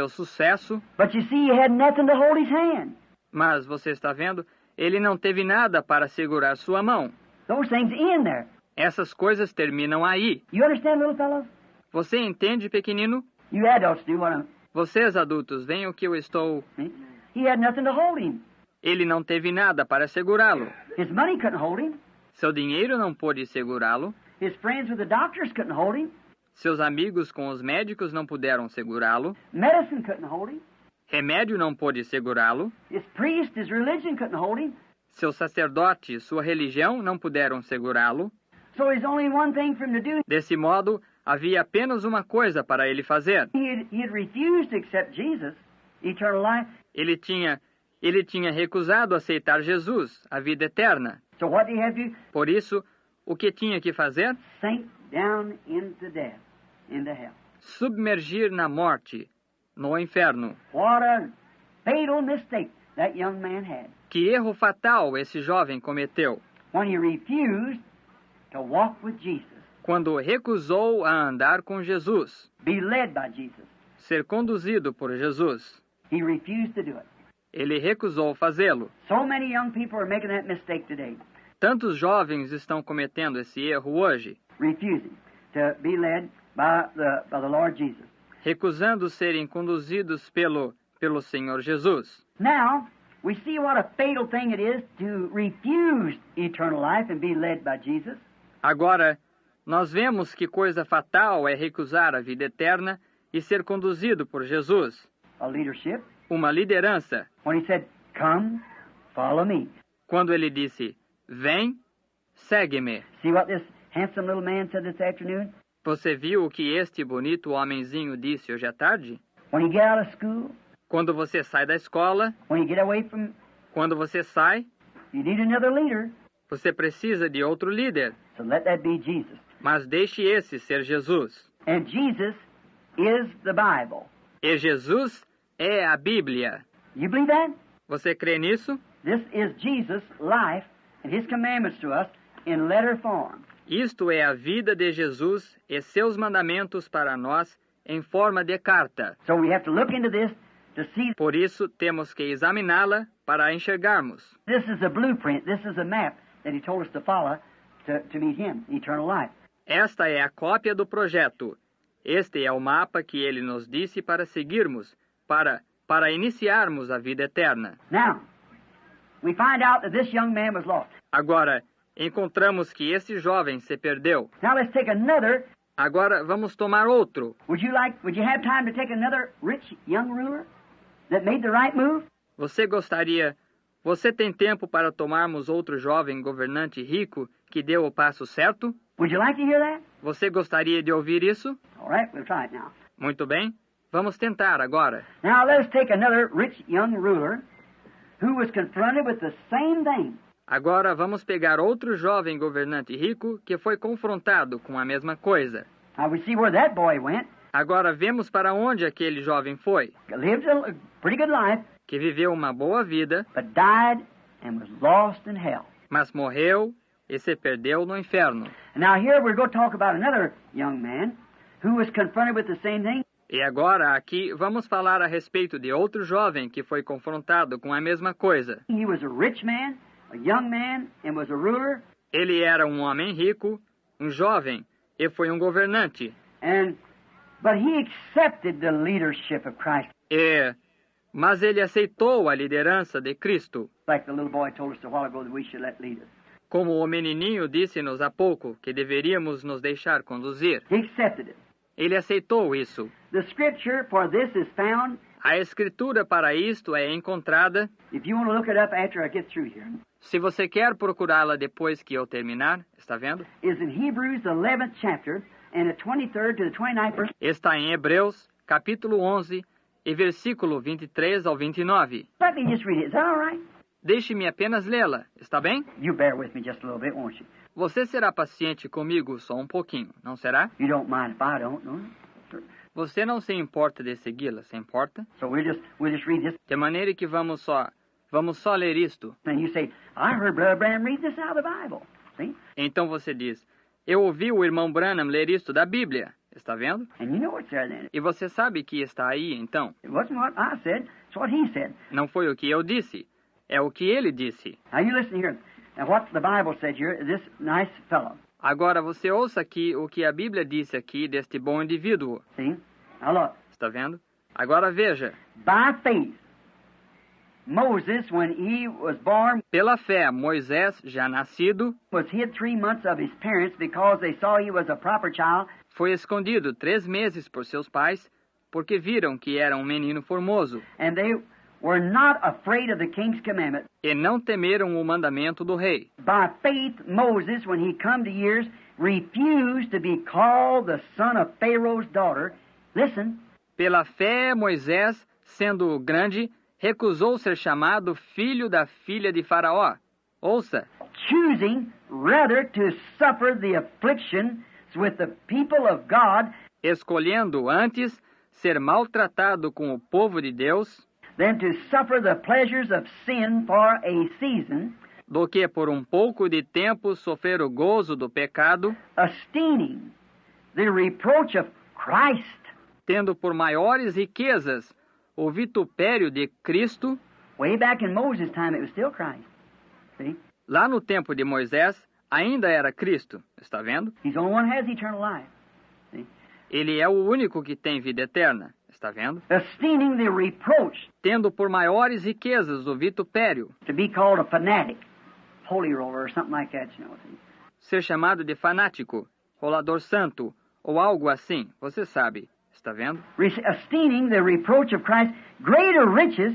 sucesso, But you see, he had nothing to hold his hand. mas você está vendo? Ele não teve nada para segurar sua mão. Those things end there. Essas coisas terminam aí. You understand, little fellow? Você entende, pequenino? You adults do what I'm... Vocês, adultos, veem o que eu estou... See? He had nothing to hold him. Ele não teve nada para segurá-lo. His money couldn't hold him. Seu dinheiro não pôde segurá-lo. His friends with the doctors couldn't hold him. Seus amigos com os médicos não puderam segurá-lo. Medicine couldn't hold him. Remédio não pôde segurá-lo. His priest, his religion couldn't hold him. Seu sacerdote, sua religião não puderam segurá-lo. So there's only one thing for him to do. Desse modo, havia apenas uma coisa para ele fazer. He had refused to accept Jesus, eternal life. Ele tinha recusado aceitar Jesus, a vida eterna. So what did he have to do? Por isso, o que tinha que fazer? Sink down into death, into hell. Submergir na morte, no inferno. What a fatal mistake that young man had Que erro fatal esse jovem cometeu when he refused to walk with Jesus, quando recusou a andar com Jesus, be led by Jesus. ser conduzido por Jesus. He refused to do it. Ele recusou fazê-lo. So many young people are making that mistake today, Tantos jovens estão cometendo esse erro hoje, refusing to be led by the Lord Jesus. recusando serem conduzidos pelo Senhor Jesus. Now, we see what a fatal thing it is to refuse eternal life and be led by Jesus. Agora, nós vemos que coisa fatal é recusar a vida eterna e ser conduzido por Jesus. A leadership. Uma liderança. When he said, come, follow me. Quando ele disse, vem, segue-me. See what this handsome little man said this afternoon? Você viu o que este bonito homenzinho disse hoje à tarde? When you get out of school, Quando você sai da escola, when you get away from, quando você sai, you need another leader. você precisa de outro líder. So let that be Jesus. Mas deixe esse ser Jesus. And Jesus is the Bible. E Jesus é a Bíblia. You believe that? Você crê nisso? This is Jesus' life and His commandments to us in letter form. Isto é a vida de Jesus e seus mandamentos para nós em forma de carta. So we have to look into this to see Por isso, temos que examiná-la para enxergarmos. this is a blueprint, this is a map that He told us to follow to meet Him, eternal life. Esta é a cópia do projeto. Este é o mapa que ele nos disse para seguirmos, para iniciarmos a vida eterna. Now, we find out that this young man was lost. Agora, encontramos que esse jovem se perdeu. Now let's take another. Agora, vamos tomar outro. Would you have time to take another rich young ruler that made the right move? Você tem tempo para tomarmos outro jovem governante rico que deu o passo certo? Would you like to hear that? Você gostaria de ouvir isso? All right, we'll try it now. Muito bem. Vamos tentar agora. Now let's take another rich young ruler who was confronted with the same thing. Agora vamos pegar outro jovem governante rico que foi confrontado com a mesma coisa. Now we see where that boy went. Agora vemos para onde aquele jovem foi, Lived a pretty good life, que viveu uma boa vida, but died and was lost in hell. mas morreu e se perdeu no inferno. Now here we're going to talk about another young man who was confronted with the same thing. E agora, aqui, vamos falar a respeito de outro jovem que foi confrontado com a mesma coisa. He was a rich man, a young man, and was a ruler. Ele era um homem rico, um jovem, e foi um governante. But he accepted the leadership of Christ. Mas ele aceitou a liderança de Cristo. Like the little boy told us a while ago that we should let lead us. Como o menininho disse-nos há pouco que deveríamos nos deixar conduzir. He accepted it. Ele aceitou isso. The scripture for this is found. A escritura para isto é encontrada. If you want to look it up after I get through here. Se você quer procurá-la depois que eu terminar, está vendo? Is in Hebrews the 11th chapter and the 23rd to the 29th verse. Está em Hebreus, capítulo 11, e versículo 23 ao 29. Let me just read it. Is that all right? Deixe-me apenas lê-la, está bem? You bear with me just a little bit, won't you? Você será paciente comigo só um pouquinho, não será? You don't mind if I don't, no? Você não se importa de segui-la, se importa? So we'll just read this. De maneira que vamos só ler isto. And you say, I heard Brother Branham read this out of the Bible. See? Então você diz, eu ouvi o irmão Branham ler isto da Bíblia. Está vendo? And you know what's there then. E você sabe que está aí, então. It wasn't what I said, it's what he said. Não foi o que eu disse, é o que ele disse. Now you listen here. Now what the Bible said here, this nice fellow. Agora você ouça aqui o que a Bíblia disse aqui deste bom indivíduo. See? Now look. Está vendo? Agora veja. By faith, Moses, when he was born, pela fé, Moisés, já nascido, was hid 3 months of his parents because they saw he was a proper child. Foi escondido 3 meses por seus pais, porque viram que era um menino formoso. And they were not afraid of the king's commandment. E não temeram o mandamento do rei. By faith, Moses, when he come to years, refused to be called the son of Pharaoh's daughter. Listen. Pela fé, Moisés, sendo grande, recusou ser chamado filho da filha de Faraó. Ouça. Choosing rather to suffer the affliction with the people of God, escolhendo antes ser maltratado com o povo de Deus, than to suffer the pleasures of sin for a season, do que por um pouco de tempo sofrer o gozo do pecado, esteeming the reproach of Christ, tendo por maiores riquezas o vitupério de Cristo. Way back in Moses' time it was still Christ. See? Lá no tempo de Moisés ainda era Cristo, está vendo? He's the only one who has eternal life. See? Ele é o único que tem vida eterna, está vendo? Esteeming the reproach, tendo por maiores riquezas o vitupério, to be called a fanatic, holy roller or something like that, you know. See? Ser chamado de fanático, rolador santo ou algo assim, você sabe, está vendo? Esteeming the reproach of Christ greater riches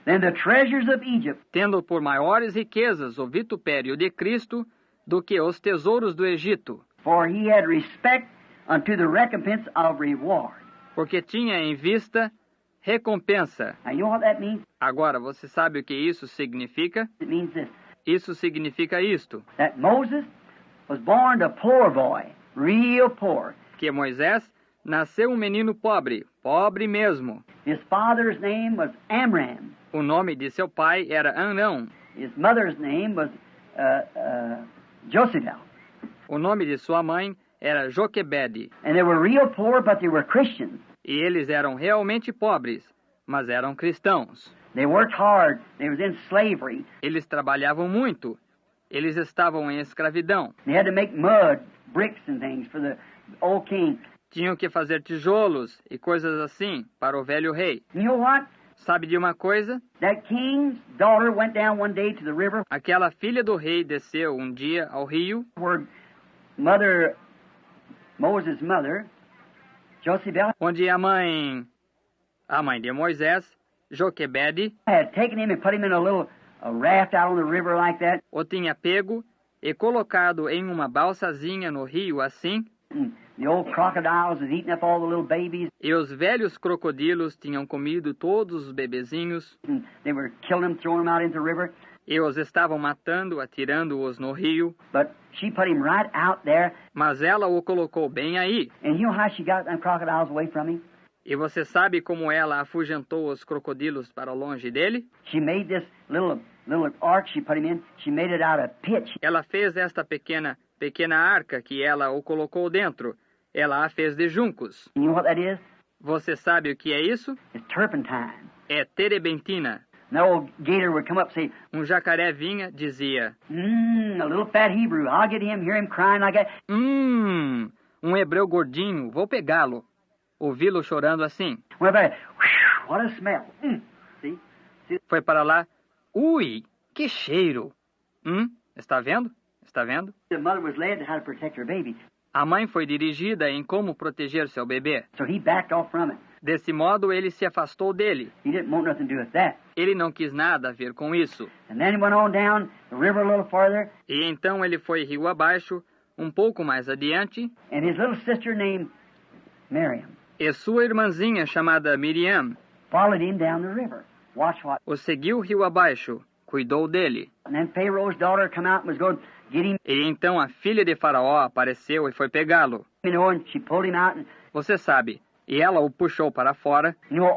than the treasures of Egypt. Tendo por maiores riquezas o vitupério de Cristo do que os tesouros do Egito. For he had respect unto the recompense of reward. Porque tinha em vista recompensa. Now, you know what that means? Agora, você sabe o que isso significa? It means this. Isso significa isto. That Moses was born a poor boy, real poor. Que Moisés nasceu um menino pobre, pobre mesmo. His father's name was Amram. O nome de seu pai era Amrão. His mother's name was Jochebed. O nome de sua mãe era Joquebede. And they were real poor, but they were Christians. E eles eram realmente pobres, mas eram cristãos. They worked hard. They was in slavery. Eles trabalhavam muito. Eles estavam em escravidão. They had to make mud, bricks and things for the old king. Tinham que fazer tijolos e coisas assim para o velho rei. You know what? Sabe de uma coisa? That king's daughter went down one day to the river. Aquela filha do rei desceu um dia ao rio. Where Moses' mother, Jochebed, onde a mãe de Moisés, Joquebede, had taken him and put him in a raft out on the river like that. O tinha pego e colocado em uma balsazinha no rio assim. The old crocodiles was eating up all the little babies. E os velhos crocodilos tinham comido todos os bebezinhos. They were killing them, throwing them out into the river. E os estavam matando, atirando-os no rio. But she put him right out there. Mas ela o colocou bem aí. And you know how she got them crocodiles away from him? E você sabe como ela afugentou os crocodilos para longe dele? She made this little little ark she put him in, she made it out of pitch. Ela fez esta pequena arca que ela o colocou dentro. Ela a fez de juncos. You know what that is? Você sabe o que é isso? It's turpentine. É terebentina. And the old gator would come up and say, Jacaré vinha, dizia, a little fat Hebrew, I'll get him, hear him crying like that. Hebreu gordinho, vou pegá-lo. Ouvi-lo chorando assim. Went back, what a smell. See? Foi para lá. Ui, que cheiro. Está vendo? Está vendo? The mother was led to how to protect her baby. A mãe foi dirigida em como proteger seu bebê. So he backed off from it. Desse modo, ele se afastou dele. He didn't want nothing to do with that. Ele não quis nada a ver com isso. And then he went on down the river a little farther. E então ele foi rio abaixo, um pouco mais adiante. And his little sister named Miriam E sua irmãzinha, chamada Miriam, followed him down the river. Watch what. o seguiu rio abaixo, cuidou dele. And then Pharaoh's daughter come out and was going to get him. E então a filha de Faraó apareceu e foi pegá-lo. You know, and she pulled him out. And, Você sabe, e ela o puxou para fora. Your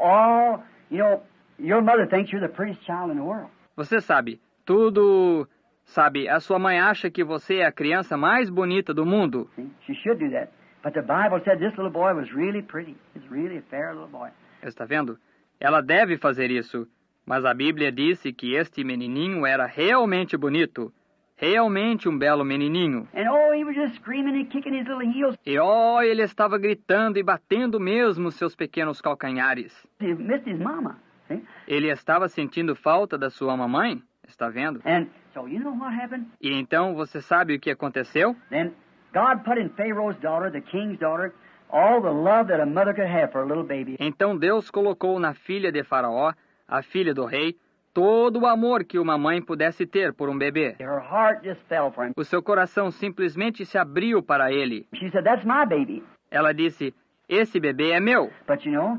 mother thinks you're the prettiest child in the world. Você sabe, tudo... Sabe, a sua mãe acha que você é a criança mais bonita do mundo. See? She should do that. But the Bible said this little boy was really pretty. He's really a fair little boy. Está vendo? Ela deve fazer isso. Mas a Bíblia disse que este menininho era realmente bonito. Realmente um belo menininho. And he was just screaming and kicking his little heels. E ele estava gritando e batendo mesmo seus pequenos calcanhares. He missed his mama. See? Ele estava sentindo falta da sua mamãe. Está vendo? And so you know what happened? E então você sabe o que aconteceu? Then God put in Pharaoh's daughter, the king's daughter, all the love that a mother could have for a little baby. Então Deus colocou na filha de Faraó, a filha do rei, todo o amor que uma mãe pudesse ter por um bebê. Her heart just fell for him. O seu coração simplesmente se abriu para ele. She said, "That's my baby." Ela disse, esse bebê é meu. But you know,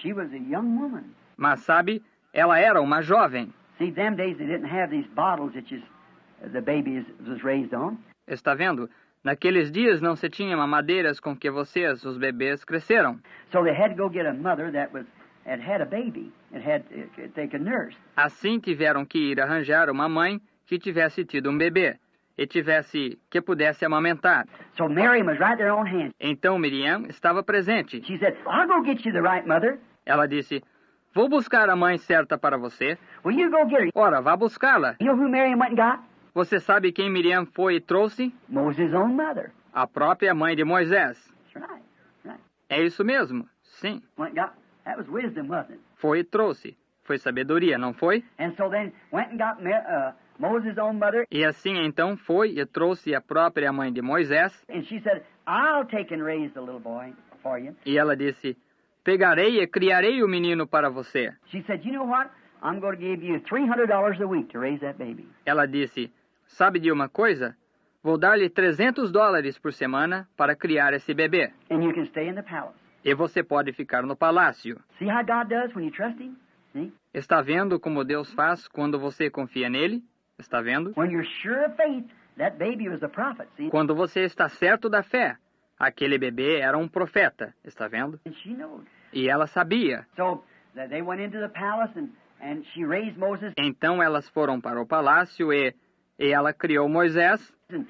she was a young woman. Mas sabe, ela era uma jovem. See, them days they didn't have these bottles that the baby was raised on. Está vendo? Naqueles dias não se tinha mamadeiras com que vocês, os bebês, cresceram. So they had to go get a mother that had a baby and they could nurse. Assim tiveram que ir arranjar uma mãe que tivesse tido um bebê e que pudesse amamentar. So Miriam was right there on hand. Então Miriam estava presente. She said, "I'll go get you the right mother." Ela disse, vou buscar a mãe certa para você. Will you go get her? Ora, vá buscá-la. You know who Miriam went and got? Você sabe quem Miriam foi e trouxe? Moses' own mother. A própria mãe de Moisés. That's right. Right. É isso mesmo? Sim. Went and got. That was wisdom, wasn't it? Foi e trouxe. Foi sabedoria, não foi? And so then went and got Moses' own mother. E assim então foi e trouxe a própria mãe de Moisés. And she said, "I'll take and raise the little boy for you." E ela disse, pegarei e criarei o menino para você. She said, "You know what? I'm going to give you $300 a week to raise that baby." Ela disse, sabe de uma coisa? Vou dar-lhe $300 por semana para criar esse bebê. And you can stay in the palace. E você pode ficar no palácio. See how God does when you trust Him? See? Está vendo como Deus faz quando você confia nele? Está vendo? When you're sure of faith, that baby was a prophet. See? Quando você está certo da fé, aquele bebê era um profeta. Está vendo? And she knows. E ela sabia. So they went into the palace and she raised Moses. Então elas foram para o palácio e ela criou Moisés. And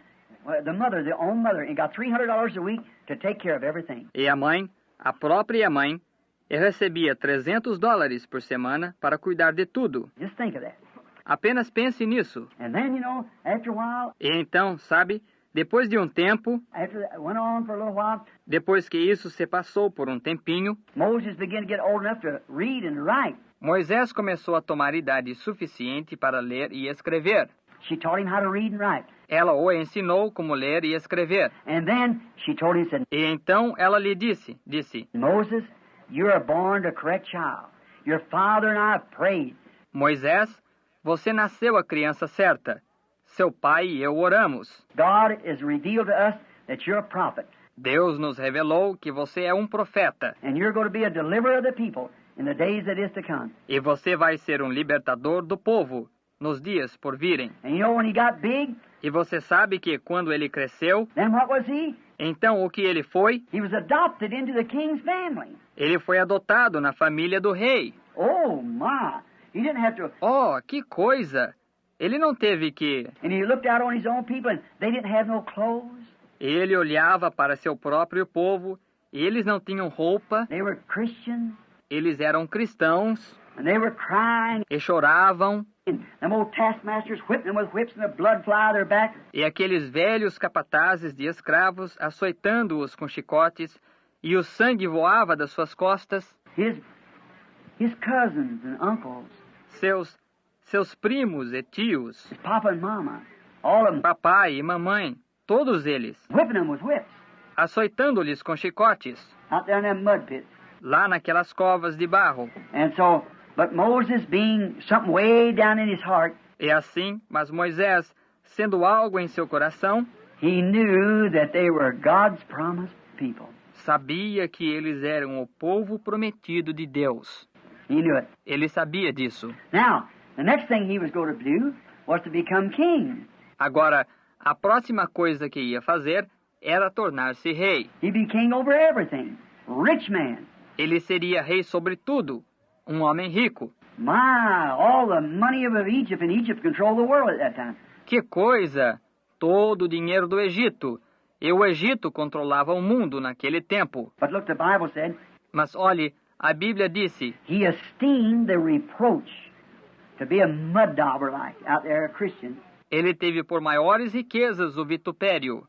the own mother, and got $300 a week to take care of everything. E a mãe, a própria mãe, recebia $300 por semana para cuidar de tudo. Just think of that. Apenas pense nisso. And then, after a while, E então, sabe, depois de um tempo, after that went on for a little while, depois que isso se passou por um tempinho, Moses began to get old enough to read and write. Moisés começou a tomar idade suficiente para ler e escrever. She taught him how to read and write. Ela o ensinou como ler e escrever. And then she told him, said, E então ela lhe disse, "Moses, you are born the correct child. Your father and I have prayed." Moisés, você nasceu a criança certa. Seu pai e eu oramos. God has revealed to us that you're a prophet. Deus nos revelou que você é um profeta. And you're going to be a deliverer of the people in the days that is to come. E você vai ser um libertador do povo nos dias por virem. And when he got big, E você sabe que quando ele cresceu, then what was he? então o que ele foi? He was adopted into the king's family. Ele foi adotado na família do rei. Oh, my. He didn't have to. Oh, que coisa! Ele não teve que... And he looked out on his own people, and they didn't have no clothes. Ele olhava para seu próprio povo, e eles não tinham roupa, They were Christians, eles eram cristãos, and they were crying. e choravam, And them old taskmasters whipping them with whips, and the blood fly out their back. e aqueles velhos capatazes de escravos açoitando-os com chicotes, e o sangue voava das suas costas. His cousins and uncles, Seus primos e tios, his papa and mama, all of them papai e mamãe, todos eles, whipping them with whips açoitando-lhes com chicotes, out there in them mud pits. lá naquelas covas de barro. And so, but Moses being something way down in his heart, E assim, mas Moisés, sendo algo em seu coração, he knew that they were God's promised people. sabia que eles eram o povo prometido de Deus. He knew it. Ele sabia disso. Now, the next thing he was going to do was to become king. Agora, a próxima coisa que ia fazer era tornar-se rei. He'd be king over everything. Rich man. Ele seria rei sobre tudo, um homem rico. My, all the money of Egypt, and Egypt controlled the world at that time. Que coisa! Todo o dinheiro do Egito. E o Egito controlava o mundo naquele tempo. But look, the Bible said, Mas olhe, a Bíblia disse, he esteemed the reproach to be a mud dauber like out there, a Christian. ele teve por maiores riquezas o vitupério,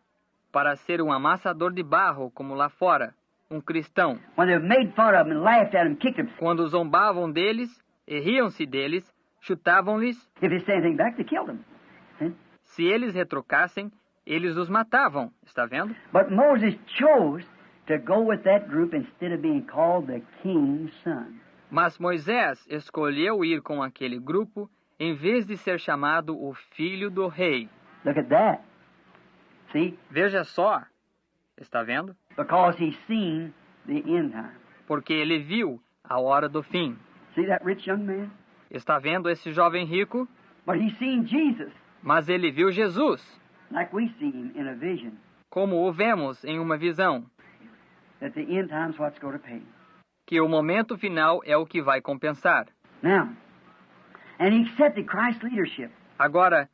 para ser um amassador de barro como lá fora, um cristão. When they made fun of him and laughed at him, kicked him, Quando zombavam deles e riam-se deles, chutavam-lhes. if he said anything back, they killed him. See? Se eles retrucassem, eles os matavam. Está vendo? But Moses chose to go with that group instead of being called the king's son. Mas Moisés escolheu ir com aquele grupo em vez de ser chamado o filho do rei. Look at that. See? Veja só. Está vendo? Because he's seen the end time. Porque ele viu a hora do fim. See that rich young man? Está vendo esse jovem rico? But he's seen Jesus Mas ele viu Jesus, like we see him in a vision. como o vemos em uma visão, That the end time's what's going to pay. que o momento final é o que vai compensar. Now, and he accepted Christ's leadership. Agora,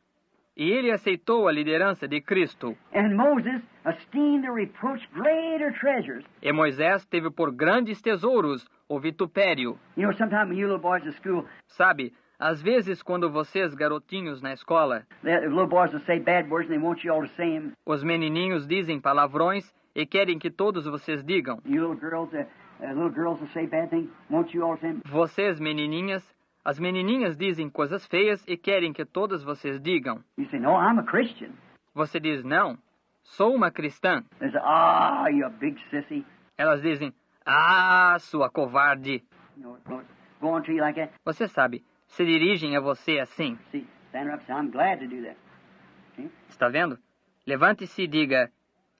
e ele aceitou a liderança de Cristo. And Moses esteemed the reproach greater treasures. E Moisés teve por grandes tesouros o vitupério. You know, sometimes when you little boys at school, Sabe, às vezes quando vocês, garotinhos na escola, the little boys will say bad words and they want you all to say them. os menininhos dizem palavrões e querem que todos vocês digam. You little girls will say bad things, want you all to say them. Vocês, menininhas, as menininhas dizem coisas feias e querem que todas vocês digam. You say, no, I'm a Christian. Você diz, não, sou uma cristã. They say, you big sissy. Elas dizem, ah, sua covarde. You know, go on to you like that. Você sabe, se dirigem a você assim. See, stand up and say, I'm glad to do that. See? Está vendo? Levante-se e diga,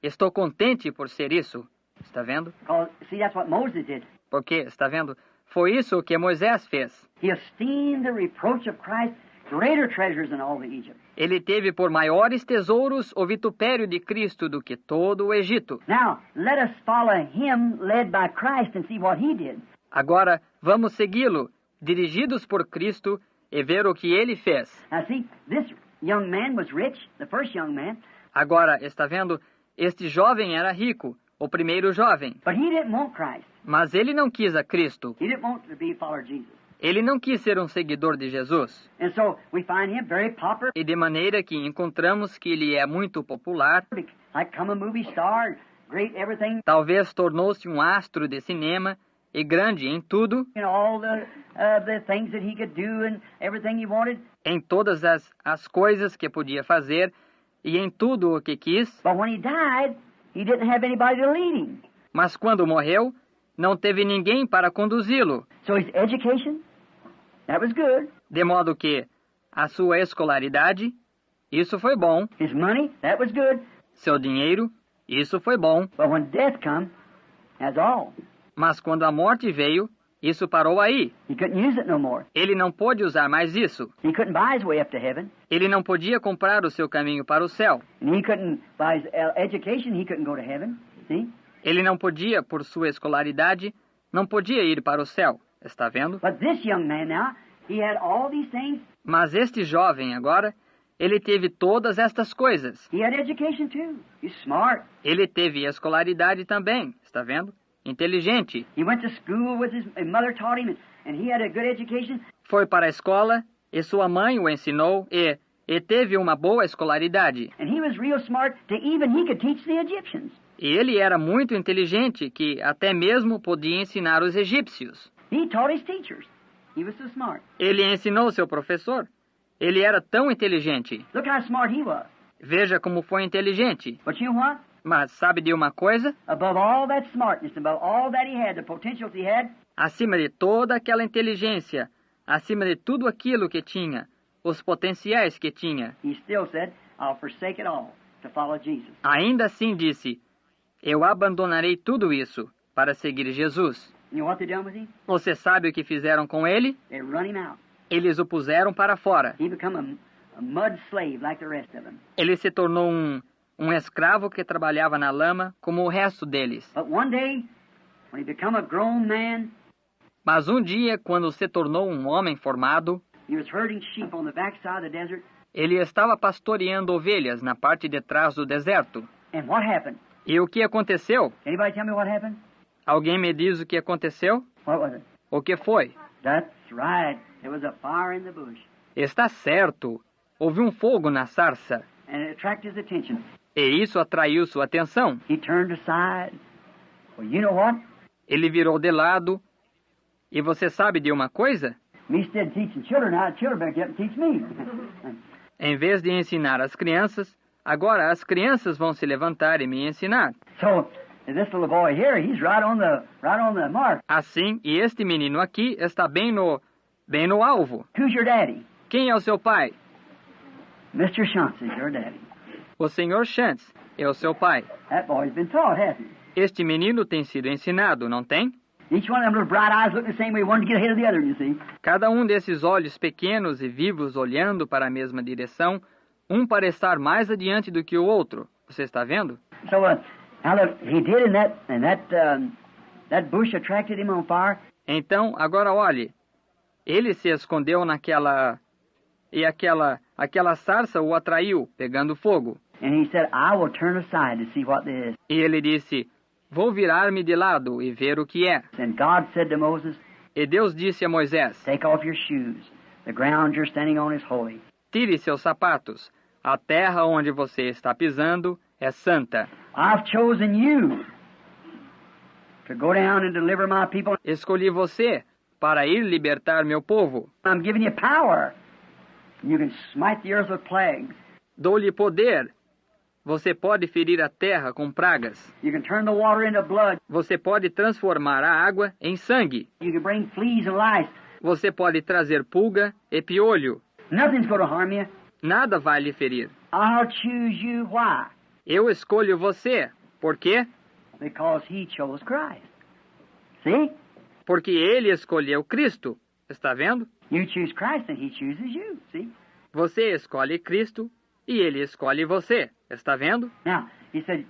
estou contente por ser isso. Está vendo? Because, see, that's what Moses did. Porque, está vendo? Foi isso que Moisés fez. He esteemed the reproach of Christ greater treasures than all the Egypt. Ele teve por maiores tesouros o vitupério de Cristo do que todo o Egito. Now, let us follow him led by Christ and see what he did. Agora, vamos segui-lo, dirigidos por Cristo, e ver o que ele fez. Now, see, this young man was rich, the first young man, Agora, está vendo? Este jovem era rico, o primeiro jovem. but he didn't want Christ. Mas ele não quis a Cristo. He didn't want to be a follower of Jesus. Ele não quis ser um seguidor de Jesus. And so we find him very popular, E de maneira que encontramos que ele é muito popular, like come a movie star, great everything, talvez tornou-se um astro de cinema e grande em tudo, you know, all the things that he could do and everything he wanted. em todas as coisas que podia fazer e em tudo o que quis. But when he died, he didn't have anybody to lead him. Mas quando morreu, não teve ninguém para conduzi-lo. So his education, that was good. De modo que a sua escolaridade, isso foi bom. His money, that was good. Seu dinheiro, isso foi bom. But when death come, that's all. Mas quando a morte veio, isso parou aí. He couldn't use it no more. Ele não pôde usar mais isso. He couldn't buy his way up to heaven. Ele não podia comprar o seu caminho para o céu. And he couldn't buy his education. He couldn't go to heaven. See? Ele não podia, por sua escolaridade, não podia ir para o céu. Está vendo? But this young man now, He had all these things. Mas este jovem agora, ele teve todas estas coisas. He had education too. He's smart. Ele teve escolaridade também, está vendo? Inteligente. He went to school with his mother taught him, and he had a good education. Foi para a escola e sua mãe o ensinou e teve uma boa escolaridade. And he was real smart to even he could teach the Egyptians. E ele era muito inteligente que até mesmo podia ensinar os egípcios. He taught his teachers. He was so smart. Ele ensinou seu professor. Ele era tão inteligente. Look how smart he was. Veja como foi inteligente. But you know what? Mas sabe de uma coisa? Above all that smartness, above all that he had, the potentials he had, Acima de toda aquela inteligência, acima de tudo aquilo que tinha, os potenciais que tinha, he still said, I'll forsake it all to follow Jesus. ainda assim disse, eu abandonarei tudo isso para seguir Jesus. You know what they done with him? Você sabe o que fizeram com ele? They run him out. Eles o puseram para fora. He become a mud slave like the rest of them. Ele se tornou um escravo que trabalhava na lama como o resto deles. But one day, when he become a grown man, Mas um dia, quando se tornou um homem formado, he was herding sheep on the backside of the desert. ele estava pastoreando ovelhas na parte de trás do deserto. And what happened? E o que aconteceu? Anybody tell me what happened? Alguém me diz o que aconteceu? What was it? O que foi? That's right. There was a fire in the bush. Está certo. Houve um fogo na sarça. And it attracted his attention. E isso atraiu sua atenção. He turned aside. Well, you know what? Ele virou de lado. E você sabe de uma coisa? Me instead of teaching children now, children better get up and teach me. Em vez de ensinar as crianças, agora as crianças vão se levantar e me ensinar. So this little boy here, he's right on the mark. Assim, e este menino aqui está bem no alvo. Who's your daddy? Quem é o seu pai? Mr. Shantz is your daddy. O Sr. Chance é o seu pai. That boy's been taught, hasn't he? Este menino tem sido ensinado, não tem? Each one of them little bright eyes look the same way, one to get ahead of the other, you see. Cada um desses olhos pequenos e vivos olhando para a mesma direção, um para estar mais adiante do que o outro. Você está vendo? So now look, he did, and that bush attracted him on fire. Então, agora olhe. Ele se escondeu naquela... E aquela sarça o atraiu, pegando fogo. And he said, I will turn aside to see what this is. E ele disse, vou virar-me de lado e ver o que é. And God said to Moses, E Deus disse a Moisés, take off your shoes. The ground you're standing on is holy. tire seus sapatos. A terra onde você está pisando é santa. I've chosen you to go down and deliver my people. Escolhi você para ir libertar meu povo. I'm giving you power. You can smite the earth with plagues. Dou-lhe poder. Você pode ferir a terra com pragas. You can turn the water into blood. Você pode transformar a água em sangue. You can bring fleas and lice. Você pode trazer pulga e piolho. Nothing's going to harm you. Nada vai lhe ferir. I'll choose you. Why? Eu escolho você. Por quê? Because he chose Christ. See? Porque ele escolheu Cristo. Está vendo? You choose Christ and he chooses you. See? Você escolhe Cristo e ele escolhe você. Está vendo? Now, he said,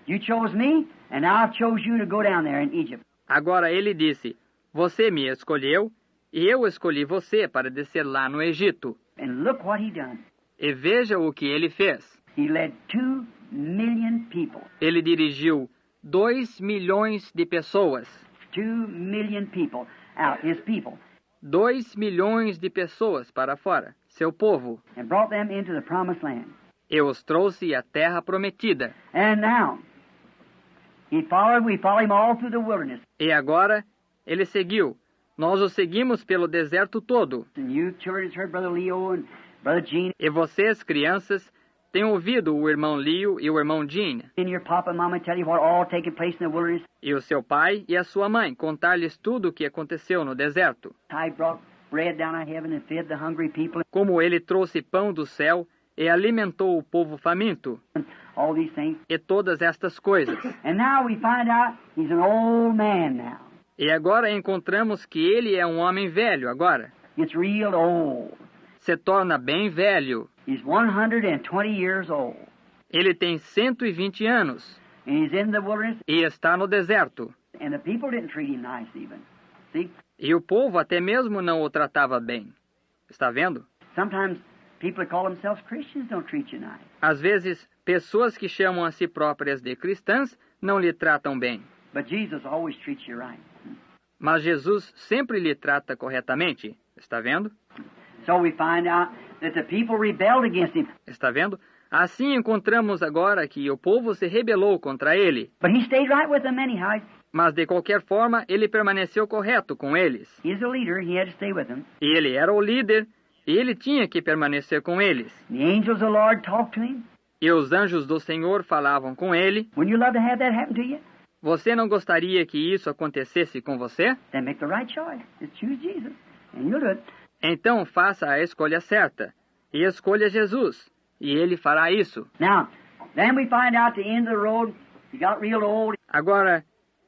you chose me and now I've chose you to go down there in Egypt. Agora ele disse, você me escolheu e eu escolhi você para descer lá no Egito. And look what he done. E veja o que ele fez. He led 2 million people. Ele dirigiu 2 milhões de pessoas. 2 million people out, his people. 2 milhões de pessoas para fora, seu povo. And brought them into the promised land. E os trouxe à terra prometida. And now, we follow him all through the wilderness. E agora, ele seguiu. Nós o seguimos pelo deserto todo. And you children has heard Brother Leo and Brother Gene. E vocês, crianças, têm ouvido o irmão Leo e o irmão Gene, And your papa and mama tell you what all taking place in the wilderness. e o seu pai e a sua mãe contar-lhes tudo o que aconteceu no deserto. How he brought bread down out of heaven and fed the hungry people. Como ele trouxe pão do céu e alimentou o povo faminto, And all these things. e todas estas coisas. And now we find out he's an old man now. E agora encontramos que ele é um homem velho agora. It's real old. Se torna bem velho. He's 120 years old. Ele tem 120 anos And he's in the wilderness. e está no deserto. And the people didn't treat him nice even. See? E o povo até mesmo não o tratava bem. Está vendo? Sometimes people that call themselves Christians don't treat you nice. Às vezes, pessoas que chamam a si próprias de cristãs não lhe tratam bem. But Jesus always treats you right. Mas Jesus sempre lhe trata corretamente. Está vendo? So we find out that the people rebelled against him. Está vendo? Assim encontramos agora que o povo se rebelou contra ele. But he stayed right with them anyhow. Mas de qualquer forma, ele permaneceu correto com eles. He's a leader, he had to stay with them. E ele era o líder, e ele tinha que permanecer com eles. The angels of the Lord talked to him. E os anjos do Senhor falavam com ele. Wouldn't you love to have that happen to you? Você não gostaria que isso acontecesse com você? Then make the right choice. Just choose Jesus, and you'll do it. Então faça a escolha certa, e escolha Jesus, e ele fará isso. Now, then we find out the end of the road, he got real old. Agora,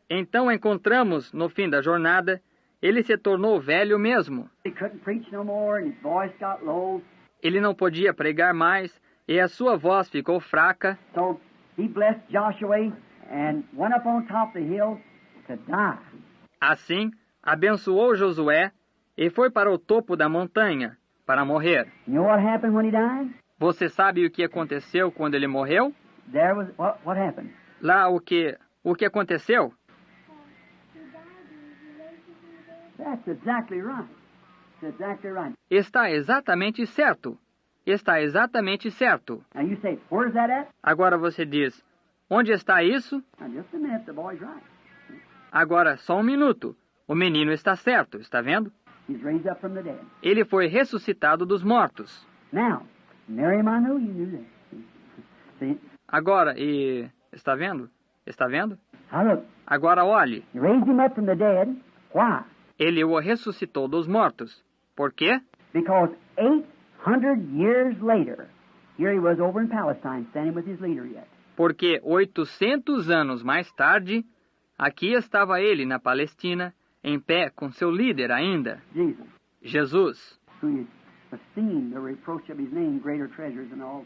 então encontramos, no fim da jornada, ele se tornou velho mesmo. He couldn't preach no more, and his voice got low. Ele não podia pregar mais, e a sua voz ficou fraca. So he blessed Joshua and went up on top of the hill to die. Assim, abençoou Josué e foi para o topo da montanha para morrer. You know what happened when he died? Você sabe o que aconteceu quando ele morreu? There was what happened? Lá o que aconteceu? That's exactly right. That's exactly right. Está exatamente certo. Está exatamente certo. Now you say, where's that at? Agora você diz, onde está isso? Now just a minute, the boy's right. Agora, só um minuto. O menino está certo, está vendo? He's raised up from the dead. Ele foi ressuscitado dos mortos. Now, Miriam, I know you knew that. See? Agora, e... Está vendo? Está vendo? Now look, Agora olhe. you raised him up from the dead. Why? Ele o ressuscitou dos mortos. Por quê? Because 800 years later, here he was over in Palestine, standing with his leader yet. Porque 800 anos mais tarde, aqui estava ele na Palestina, em pé com seu líder ainda, Jesus, Jesus, who esteemed the reproach of his name greater treasures than all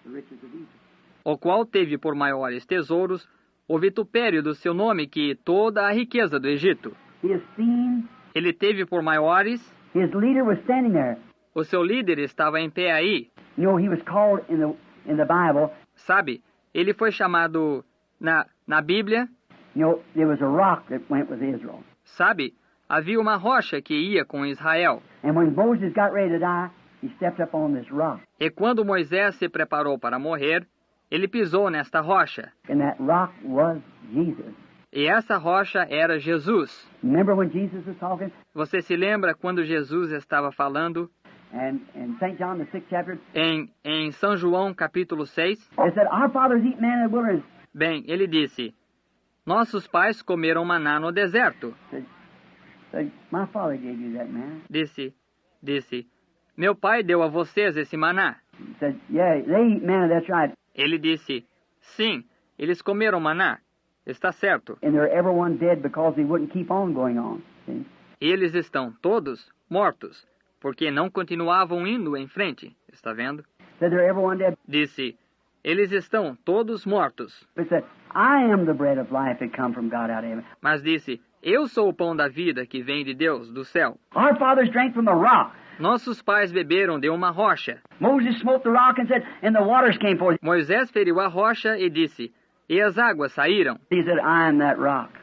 the riches of Egypt. o qual teve por maiores tesouros o vitupério do seu nome que toda a riqueza do Egito. He esteemed, Ele teve por maiores, his leader was standing there. o seu líder estava em pé aí. You know, he was called in the Bible, Sabe, ele foi chamado na Bíblia, you know, there was a rock that went with Israel. sabe, havia uma rocha que ia com Israel. And when Moses got ready to die, he stepped up on this rock. E quando Moisés se preparou para morrer, ele pisou nesta rocha. And that rock was Jesus. E essa rocha era Jesus. Remember when Jesus was talking? Você se lembra quando Jesus estava falando And in St. John, the 6th chapter, em São João, capítulo 6? it said, our fathers eat manna in the wilderness. Bem, ele disse, nossos pais comeram maná no deserto. Said, my father gave you that manna. Disse, meu pai deu a vocês esse maná. He said, yeah, they eat manna, that's right. Ele disse, sim, eles comeram maná. Está certo. And they're everyone dead because they wouldn't keep on going on. See? Eles estão todos mortos, porque não continuavam indo em frente. Está vendo? Said they're everyone dead. Disse, eles estão todos mortos. But said, I am the bread of life that come from God out of heaven. Mas disse, eu sou o pão da vida que vem de Deus, do céu. Our fathers drank from a rock. Nossos pais beberam de uma rocha. Moses smote the rock and said, and the waters came forth. Moisés feriu a rocha e disse, e as águas saíram. He said, I am that rock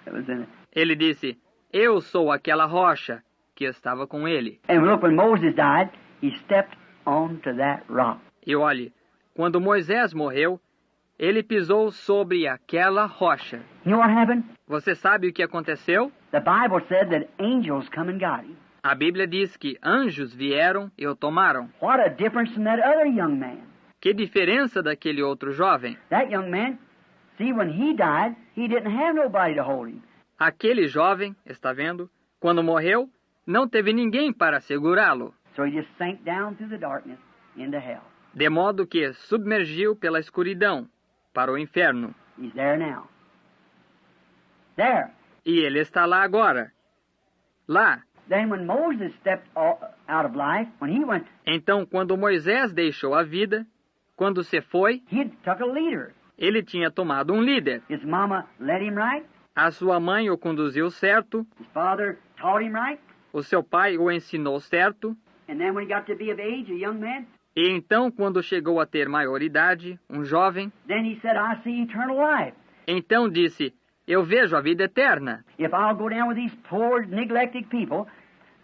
that was in it. Ele disse, eu sou aquela rocha que estava com ele. And look, when Moses died, he stepped onto that rock. E olhe, quando Moisés morreu, ele pisou sobre aquela rocha. You know what happened? Você sabe o que aconteceu? The Bible said that angels come and got him. A Bíblia diz que anjos vieram e o tomaram. What a difference from that other young man. Que diferença daquele outro jovem? That young man, see, when he died, he didn't have nobody to hold him. Aquele jovem, está vendo? Quando morreu, não teve ninguém para segurá-lo. So he just sank down through the darkness into hell. De modo que submergiu pela escuridão para o inferno. He's there now. There. E ele está lá agora. Lá. Then when Moses stepped out of life, when he went, Então, quando Moisés deixou a vida, quando se foi, he took a leader. ele tinha tomado um líder. His mama led him right. A sua mãe o conduziu certo, His father taught him right. o seu pai o ensinou certo, And then when he got to be of age, a young man, E então, quando chegou a ter maioridade, um jovem, then he said, I see eternal life. então disse, eu vejo a vida eterna. If I'll go down with these poor, neglected people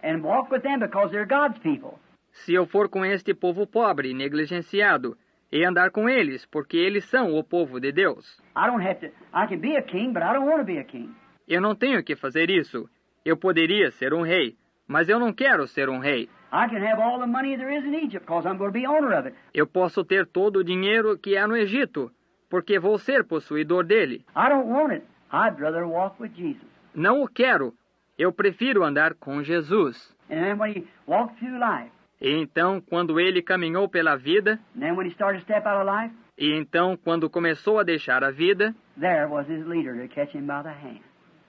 and walk with them because they're God's people. Se eu for com este povo pobre e negligenciado, e andar com eles, porque eles são o povo de Deus. I can be a king, but I don't want to be a king. Eu não tenho que fazer isso. Eu poderia ser um rei, mas eu não quero ser um rei. I can have all the money there is in Egypt because I'm going to be owner of it. Eu posso ter todo o dinheiro que há no Egito, porque vou ser possuidor dele. I don't want it. I'd rather walk with Jesus. Não o quero. Eu prefiro andar com Jesus. And then when he walked through life, E então, quando ele caminhou pela vida, and then when he started to step out of life, e então, quando começou a deixar a vida, there was his leader to catch him by the hand.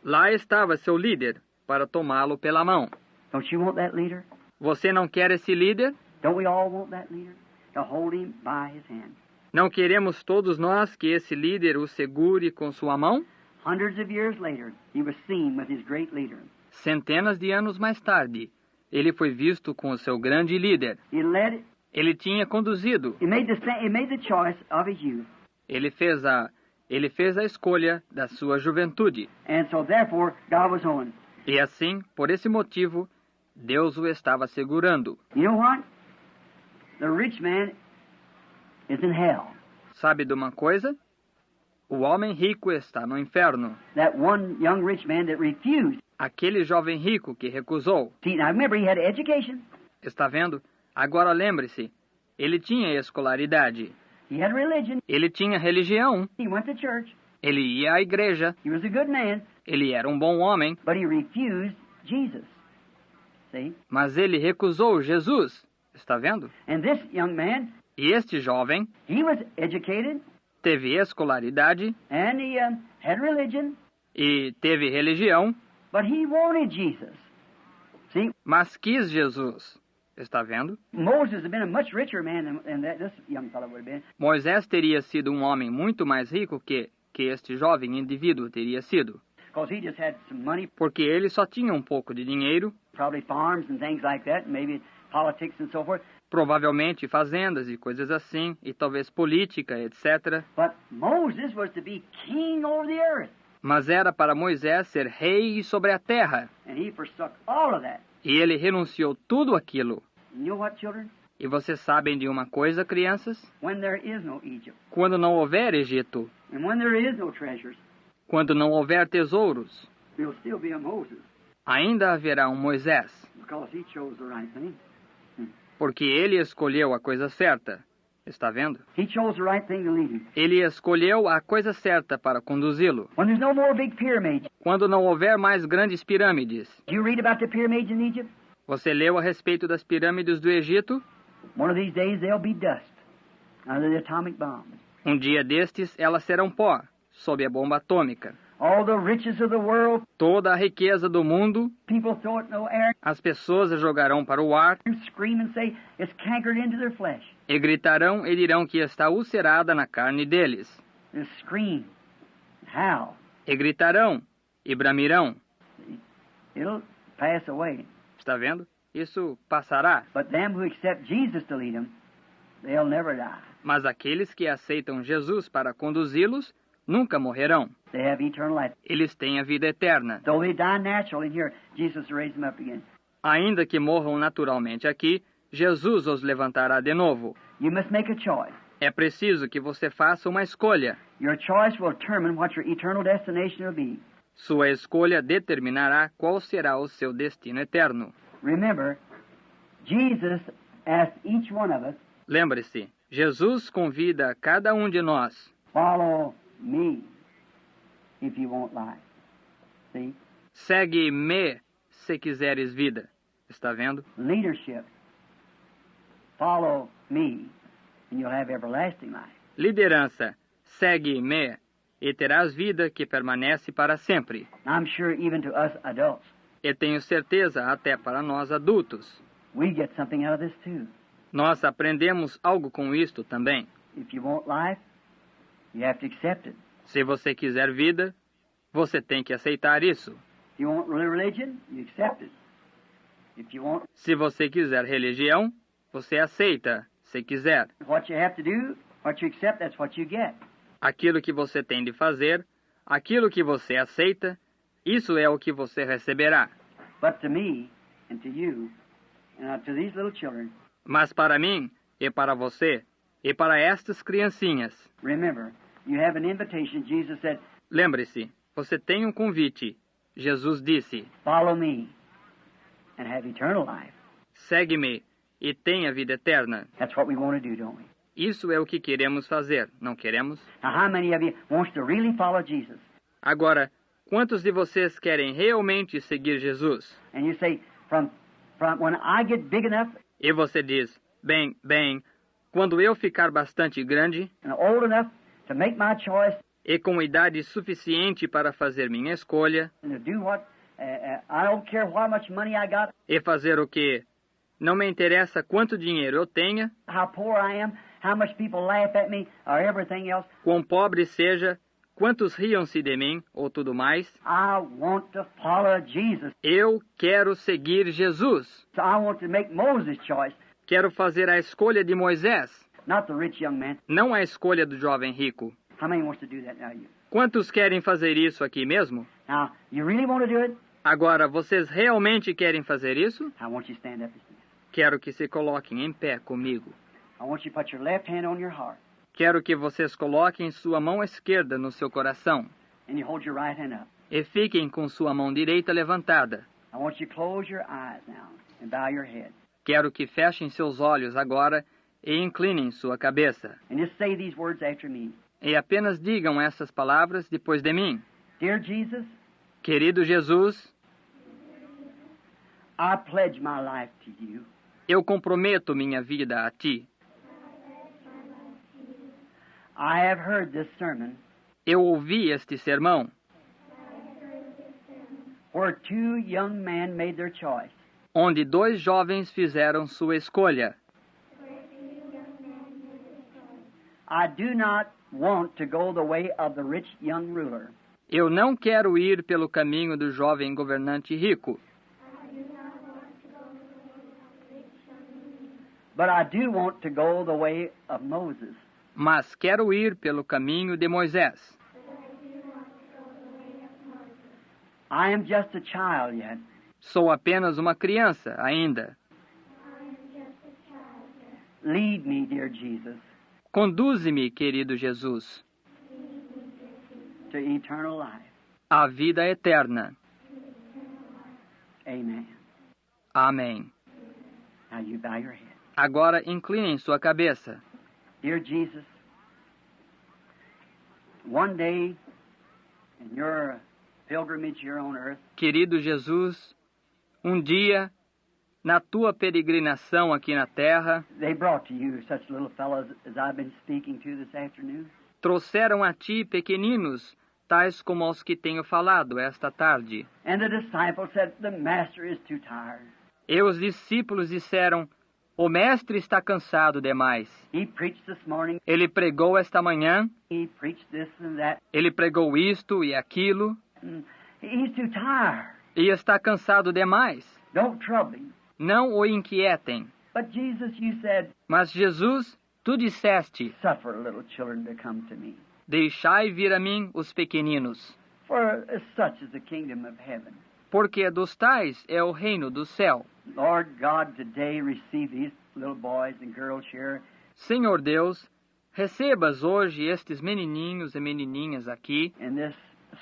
lá estava seu líder para tomá-lo pela mão. Don't you want that leader? Você não quer esse líder? Don't we all want that leader? To hold him by his hand. Não queremos todos nós que esse líder o segure com sua mão? Hundreds of years later, he was seen with his great leader. Centenas de anos mais tarde, ele foi visto com o seu grande líder. He led. Ele tinha conduzido. He made the choice of his youth. Ele fez a escolha da sua juventude. And so therefore, God was on. E assim, por esse motivo, Deus o estava segurando. You know what? The rich man is in hell. Sabe de uma coisa? O homem rico está no inferno. That one young rich man that refused. Aquele jovem rico que recusou. See, now remember, he had education. Está vendo? Agora lembre-se, ele tinha escolaridade. He had religion. Ele tinha religião. He went to church. Ele ia à igreja. He was a good man. Ele era um bom homem. But he refused Jesus. See? Mas ele recusou Jesus. Está vendo? And this young man, E este jovem he was educated, teve escolaridade and he had religion, e teve religião, but he wanted Jesus. See? mas quis Jesus. Está vendo? Moses had been a much richer man than this young fellow would have been. Moisés teria sido um homem muito mais rico que este jovem indivíduo teria sido. Because he just had some money, Porque ele só tinha um pouco de dinheiro, probably farms and things like that, maybe politics and so forth. provavelmente fazendas e coisas assim, e talvez política, etc. But Moses was to be king over the earth. Mas era para Moisés ser rei sobre a terra. And he forsook all of that. E ele renunciou tudo aquilo. And you know what, children? E vocês sabem de uma coisa, crianças? When there is no Egypt, Quando não houver Egito, and when there is no treasures, quando não houver tesouros, there'll still be a Moses, ainda haverá um Moisés, because he chose the right thing. porque ele escolheu a coisa certa. Está vendo? He chose the right thing to lead him. Ele escolheu a coisa certa para conduzi-lo. When there's no more big pyramids, Quando não houver mais grandes pirâmides. do you read about the pyramids in Egypt? Você leu a respeito das pirâmides do Egito? One of these days they'll be dust under the atomic bomb. Um dia destes, elas serão pó, sob a bomba atômica. All the riches of the world, Toda a riqueza do mundo, people throw it in the air as pessoas a jogarão para o ar and scream and say it's cankered into their flesh. e gritarão e dirão que está ulcerada na carne deles. They'll scream, howl. E gritarão e bramirão. It'll pass away. Está vendo? Isso passará. But them who accept Jesus to lead them, they'll never die. Mas aqueles que aceitam Jesus para conduzi-los nunca morrerão. They have eternal life. Eles têm a vida eterna. Though they die naturally here, Jesus will raise them up again. Ainda que morram naturalmente aqui, Jesus os levantará de novo. You must make a choice. É preciso que você faça uma escolha. Your choice will determine what your eternal destination will be. Sua escolha determinará qual será o seu destino eterno. Remember, Jesus asked each one of us, Lembre-se, Jesus convida cada um de nós. follow me if you want life. See? Segue-me se quiseres vida. Está vendo? Leadership. Follow me and you'll have everlasting life. Liderança. Segue-me e terás vida que permanece para sempre. I'm sure even to us adults, E tenho certeza até para nós adultos. we get something out of this too. Nós aprendemos algo com isto também. If you want life, you have to accept it. Se você quiser vida, você tem que aceitar isso. If you want religion, you accept it. If you want Se você quiser religião, você aceita, se quiser. what you have to do, what you accept, that's what you get. Aquilo que você tem de fazer, aquilo que você aceita, isso é o que você receberá. But to me and to you and to these little children, Mas para mim, e para você, e para estas criancinhas, remember, you have an invitation. Jesus said, lembre-se, você tem um convite. Jesus disse, follow me and have eternal life. segue-me e tenha vida eterna. That's what we want to do, don't we? Isso é o que queremos fazer, não queremos? Now, how many of you wants to really follow Jesus? Agora, quantos de vocês querem realmente seguir Jesus? And you say, from when I get big enough E você diz, bem, quando eu ficar bastante grande and old enough to make my choice e com idade suficiente para fazer minha escolha and to do what, I don't care how much money I got, e fazer o que não me interessa quanto dinheiro eu tenha, how poor I am, how much people laugh at me, or everything else. quão pobre seja, quantos riam-se de mim ou tudo mais, I want to follow Jesus. eu quero seguir Jesus. So I want to make Moses' choice, Quero fazer a escolha de Moisés, not the rich young man. não a escolha do jovem rico. How many wants to do that now? You. Quantos querem fazer isso aqui mesmo? Now, you really want to do it? Agora, vocês realmente querem fazer isso? I want you to stand up. Quero que se coloquem em pé comigo. I want you to put your left hand on your heart, Quero que vocês coloquem sua mão esquerda no seu coração and you hold your right hand up. e fiquem com sua mão direita levantada. I want you to close your eyes now and bow your head. Quero que fechem seus olhos agora e inclinem sua cabeça. And just say these words after me. E apenas digam essas palavras depois de mim. Dear Jesus, Querido Jesus, I pledge my life to you. eu comprometo minha vida a Ti. I have heard this sermon Eu ouvi este sermão where two young men made their choice. onde dois jovens fizeram sua escolha. I do not want to go the way of the rich young ruler. Eu não quero ir pelo caminho do jovem governante rico, But I do want to go the way of Moses. mas quero ir pelo caminho de Moisés. I am just a child yet. Sou apenas uma criança ainda. Lead me, dear Jesus, Conduze-me, querido Jesus, to eternal life. à vida eterna. Amen. Amém. Now you bow your head. Agora inclinem sua cabeça. Dear Jesus, one day in your pilgrimage here on earth, Querido Jesus, um dia, na tua peregrinação aqui na terra, they brought to you such little fellows as I've been speaking to this afternoon. trouxeram a ti pequeninos, tais como aos que tenho falado esta tarde. And the disciples said, the master is too tired. E os discípulos disseram, o mestre está cansado demais. He preached this morning. Ele pregou esta manhã, He preached this and that. ele pregou isto e aquilo, And he's too tired. e está cansado demais. Don't trouble him. Não o inquietem. But Jesus, you said, Mas Jesus, tu disseste, suffer little children to come to me. deixai vir a mim os pequeninos, For such is the kingdom of heaven. porque dos tais é o reino do céu. Lord God, today receive these little boys and girls here. Senhor Deus, recebas hoje estes menininhos e menininhas aqui, In this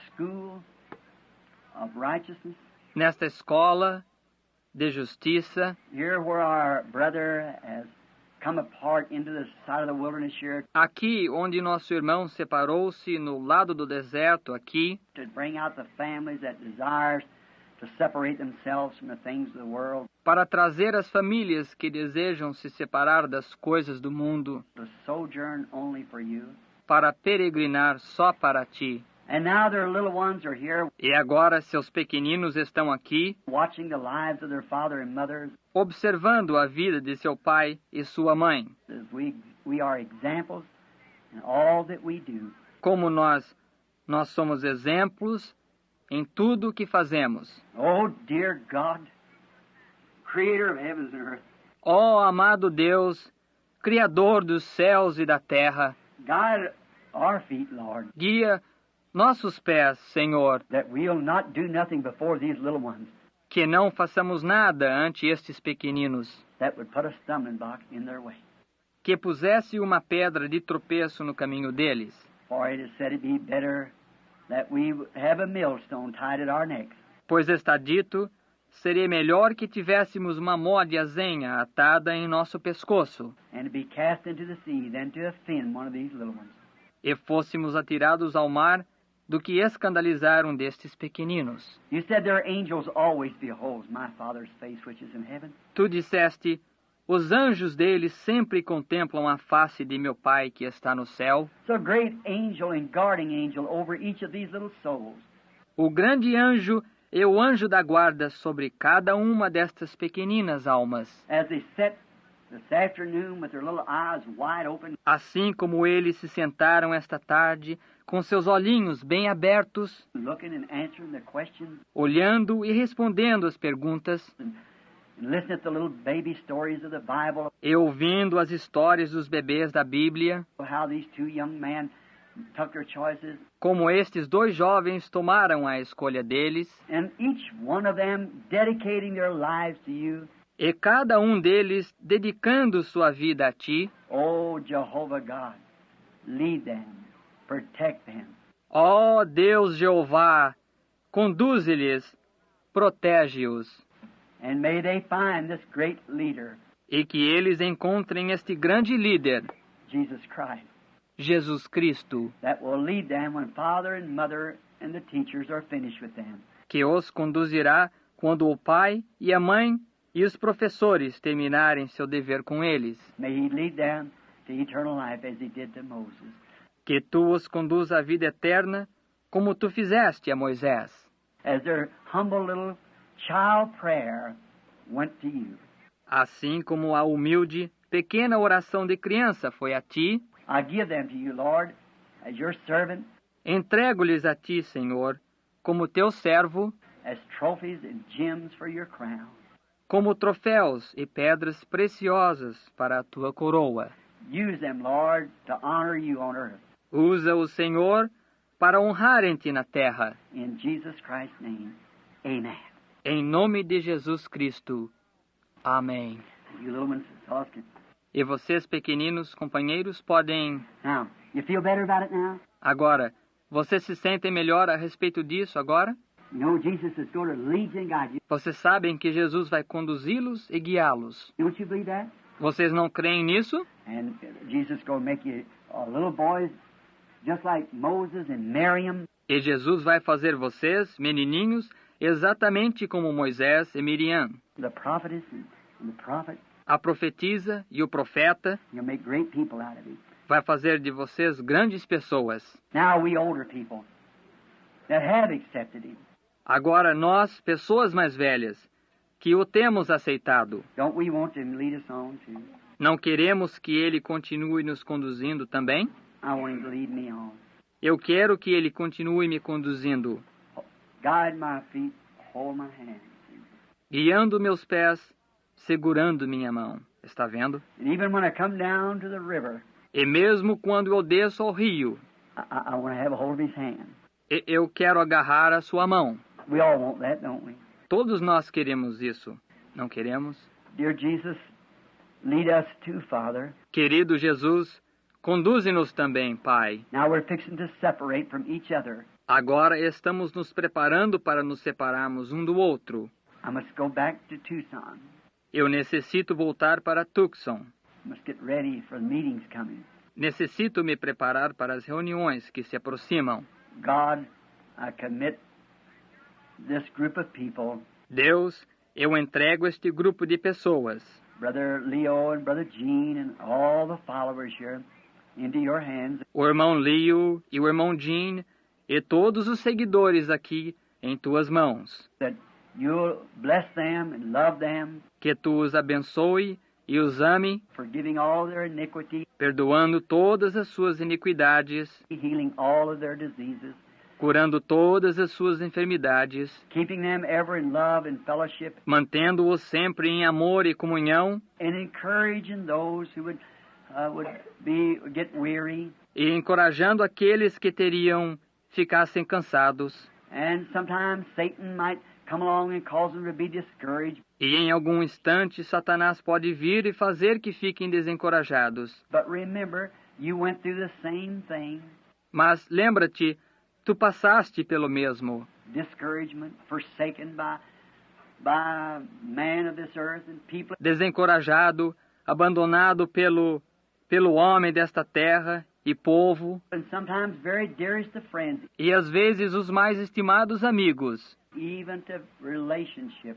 school of righteousness, nesta escola de justiça, here where our brother has come apart into the side of the wilderness here aqui onde nosso irmão separou-se no lado do deserto, aqui, to bring out the families that desires to separate themselves from the things of the world, para trazer as famílias que desejam se separar das coisas do mundo, to sojourn only for you. para peregrinar só para ti. And now their little ones are here E agora seus pequeninos estão aqui, watching the lives of their father and mother observando a vida de seu pai e sua mãe, as we are examples in all that we do. como nós somos exemplos em tudo o que fazemos. Oh, dear God, Creator of heavens and earth, Ó amado Deus, Criador dos céus e da terra, guide our feet, Lord, guia nossos pés, Senhor, that we'll not do nothing before these little ones que não façamos nada ante estes pequeninos, that would put a stumbling block in their way. que pusesse uma pedra de tropeço no caminho deles. For it is said it'd be better that we have a millstone tied at our necks Pois está dito, seria melhor que tivéssemos uma mó de azenha atada em nosso pescoço, and to be cast into the sea than to offend one of these little ones. e fôssemos atirados ao mar, do que escandalizar um destes pequeninos. You said their angels always behold my Father's face which is in heaven. Tu disseste, os anjos deles sempre contemplam a face de meu Pai que está no céu. So great angel and guarding angel over each of these little souls. O grande anjo e o anjo da guarda sobre cada uma destas pequeninas almas. As they sit this afternoon with their little eyes wide open, Assim como eles se sentaram esta tarde, com seus olhinhos bem abertos, looking and answering the questions, olhando e respondendo as perguntas, and listening to the little baby stories of the Bible, e ouvindo as histórias dos bebês da Bíblia, how these two young men took their choices, como estes dois jovens tomaram a escolha deles, and each one of them dedicating their lives to you. e cada um deles dedicando sua vida a Ti. Oh, Jehovah God, lead them, protect them. Ó Deus Jeová, conduze-lhes, protege-os, And may they find this great leader, e que eles encontrem este grande líder, Jesus Christ, Jesus Cristo, that will lead them when father and mother and the teachers are finished with them. que os conduzirá quando o pai e a mãe e os professores terminarem seu dever com eles. May he lead them to eternal life as he did to Moses. Que tu os conduza à vida eterna, como tu fizeste a Moisés. As their humble little child prayer went to you, Assim como a humilde, pequena oração de criança foi a ti, I give them to you, Lord, as your servant, entrego-lhes a ti, Senhor, como teu servo, as trophies and gems for your crown. como troféus e pedras preciosas para a tua coroa. Use them, Lord, to honor you on earth. Usa o Senhor para honrarem-te na terra. In Jesus Christ's name, amen. Em nome de Jesus Cristo. Amém. You little ones, Oscar. E vocês, pequeninos companheiros, podem... Now, you feel better about it now? Agora, vocês se sentem melhor a respeito disso agora? You know Jesus is going to lead you and guide you. Vocês sabem que Jesus vai conduzi-los e guiá-los. Don't you believe that? Vocês não creem nisso? And Jesus is going to make you little boys just like Moses and Miriam. E Jesus vai fazer vocês, menininhos, exatamente como Moisés e Miriam, The prophetess and the prophet. a profetisa e o profeta. You'll make great people out of you. Vai fazer de vocês grandes pessoas. Now we older people that have accepted him, Agora nós, pessoas mais velhas, que o temos aceitado, don't we want him to lead us on too? não queremos que ele continue nos conduzindo também? I want him to lead me on. Eu quero que ele continue me conduzindo, Guide my feet, hold my hand. guiando meus pés, segurando minha mão. Está vendo? And even when I come down to the river, E mesmo quando eu desço ao rio, I want to have a hold of his hand. eu quero agarrar a sua mão. We all want that, don't we? Todos nós queremos isso, não queremos? Dear Jesus, lead us too, Father. Querido Jesus, conduze-nos também, Pai. Now we're fixing to separate from each other. Agora estamos nos preparando para nos separarmos um do outro. I must go back to Tucson. Eu necessito voltar para Tucson. I must get ready for the meetings coming. Necessito me preparar para as reuniões que se aproximam. God, I commit this group of people, Deus, eu entrego este grupo de pessoas, Brother Leo and Brother Gene and all the followers here, into your hands. o irmão Leo e o irmão Jean e todos os seguidores aqui em tuas mãos. That you'll bless them and love them, Que tu os abençoe e os ame, forgiving all their iniquity, perdoando todas as suas iniquidades, healing all of their diseases, curando todas as suas enfermidades, keeping them ever in love and fellowship, mantendo-os sempre em amor e comunhão, and encouraging those who would get weary. E encorajando aqueles que ficassem cansados. And sometimes Satan might come along and cause them to be discouraged. E em algum instante Satanás pode vir e fazer que fiquem desencorajados. But remember, you went through the same thing. Mas lembra-te, tu passaste pelo mesmo. Discouragement, forsaken by man of this earth and people. Desencorajado, abandonado pelo homem desta terra e povo. And sometimes very dearest of friends. E às vezes os mais estimados amigos. Even to relationship,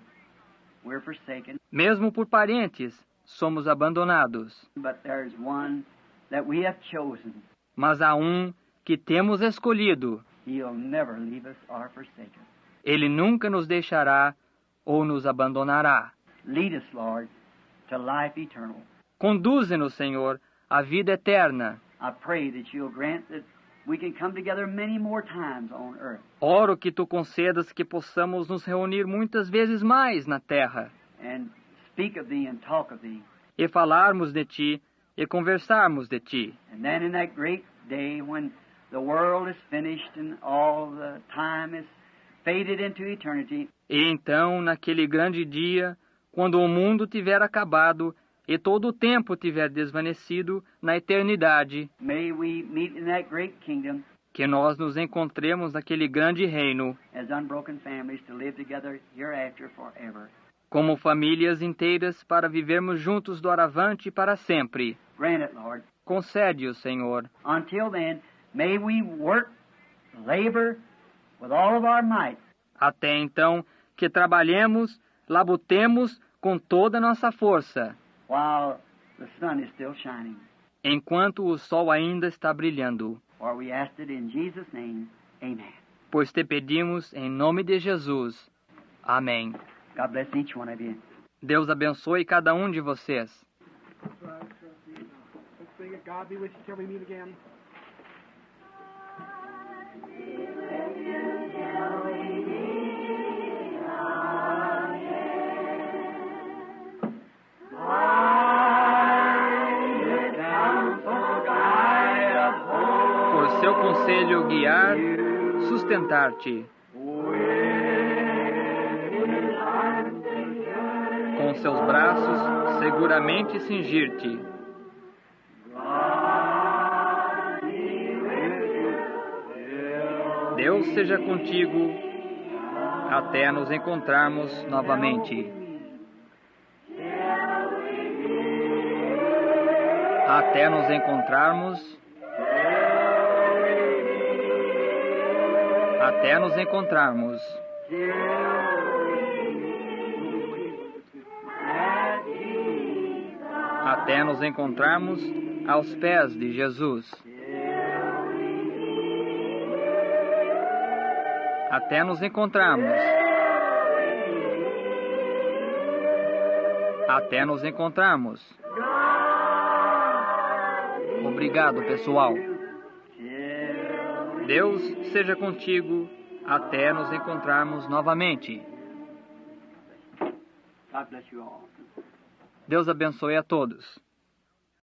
we're forsaken. Mesmo por parentes, somos abandonados. But there's one that we have chosen. Mas há um que temos escolhido. He'll never leave us or forsake us. Ele nunca nos deixará ou nos abandonará. Lead us, Lord, to life eternal. Conduze-nos, Senhor, à vida eterna. I pray that you'll grant that we can come together many more times on earth. Oro que tu concedas que possamos nos reunir muitas vezes mais na terra. And speak of thee and talk of thee. E falarmos de ti e conversarmos de ti. And then in that great day when the world is finished and all the time is faded into eternity. E então, naquele grande dia, quando o mundo tiver acabado e todo o tempo tiver desvanecido na eternidade, may we meet in that great kingdom que nós nos encontremos naquele grande reino, as unbroken families to live together hereafter forever. Como famílias inteiras para vivermos juntos doravante para sempre. Grant it, Lord. Concede-o, Senhor. Until then, may we work, labor with all of our might. Até então, que trabalhemos, labutemos com toda a nossa força. While the sun is still shining. Enquanto o sol ainda está brilhando. For we asked it in Jesus' name. Amen. Pois te pedimos em nome de Jesus. Amém. God bless each one of you. Deus abençoe cada um de vocês. Let's sing it. God be with you till we meet again. Por seu conselho guiar, sustentar-te. Com seus braços seguramente cingir-te. Deus seja contigo até nos encontrarmos novamente. Até nos encontrarmos. Até nos encontrarmos. Até nos encontrarmos aos pés de Jesus. Até nos encontrarmos. Até nos encontrarmos. Obrigado, pessoal. Deus seja contigo até nos encontrarmos novamente. God bless you all. Deus abençoe a todos.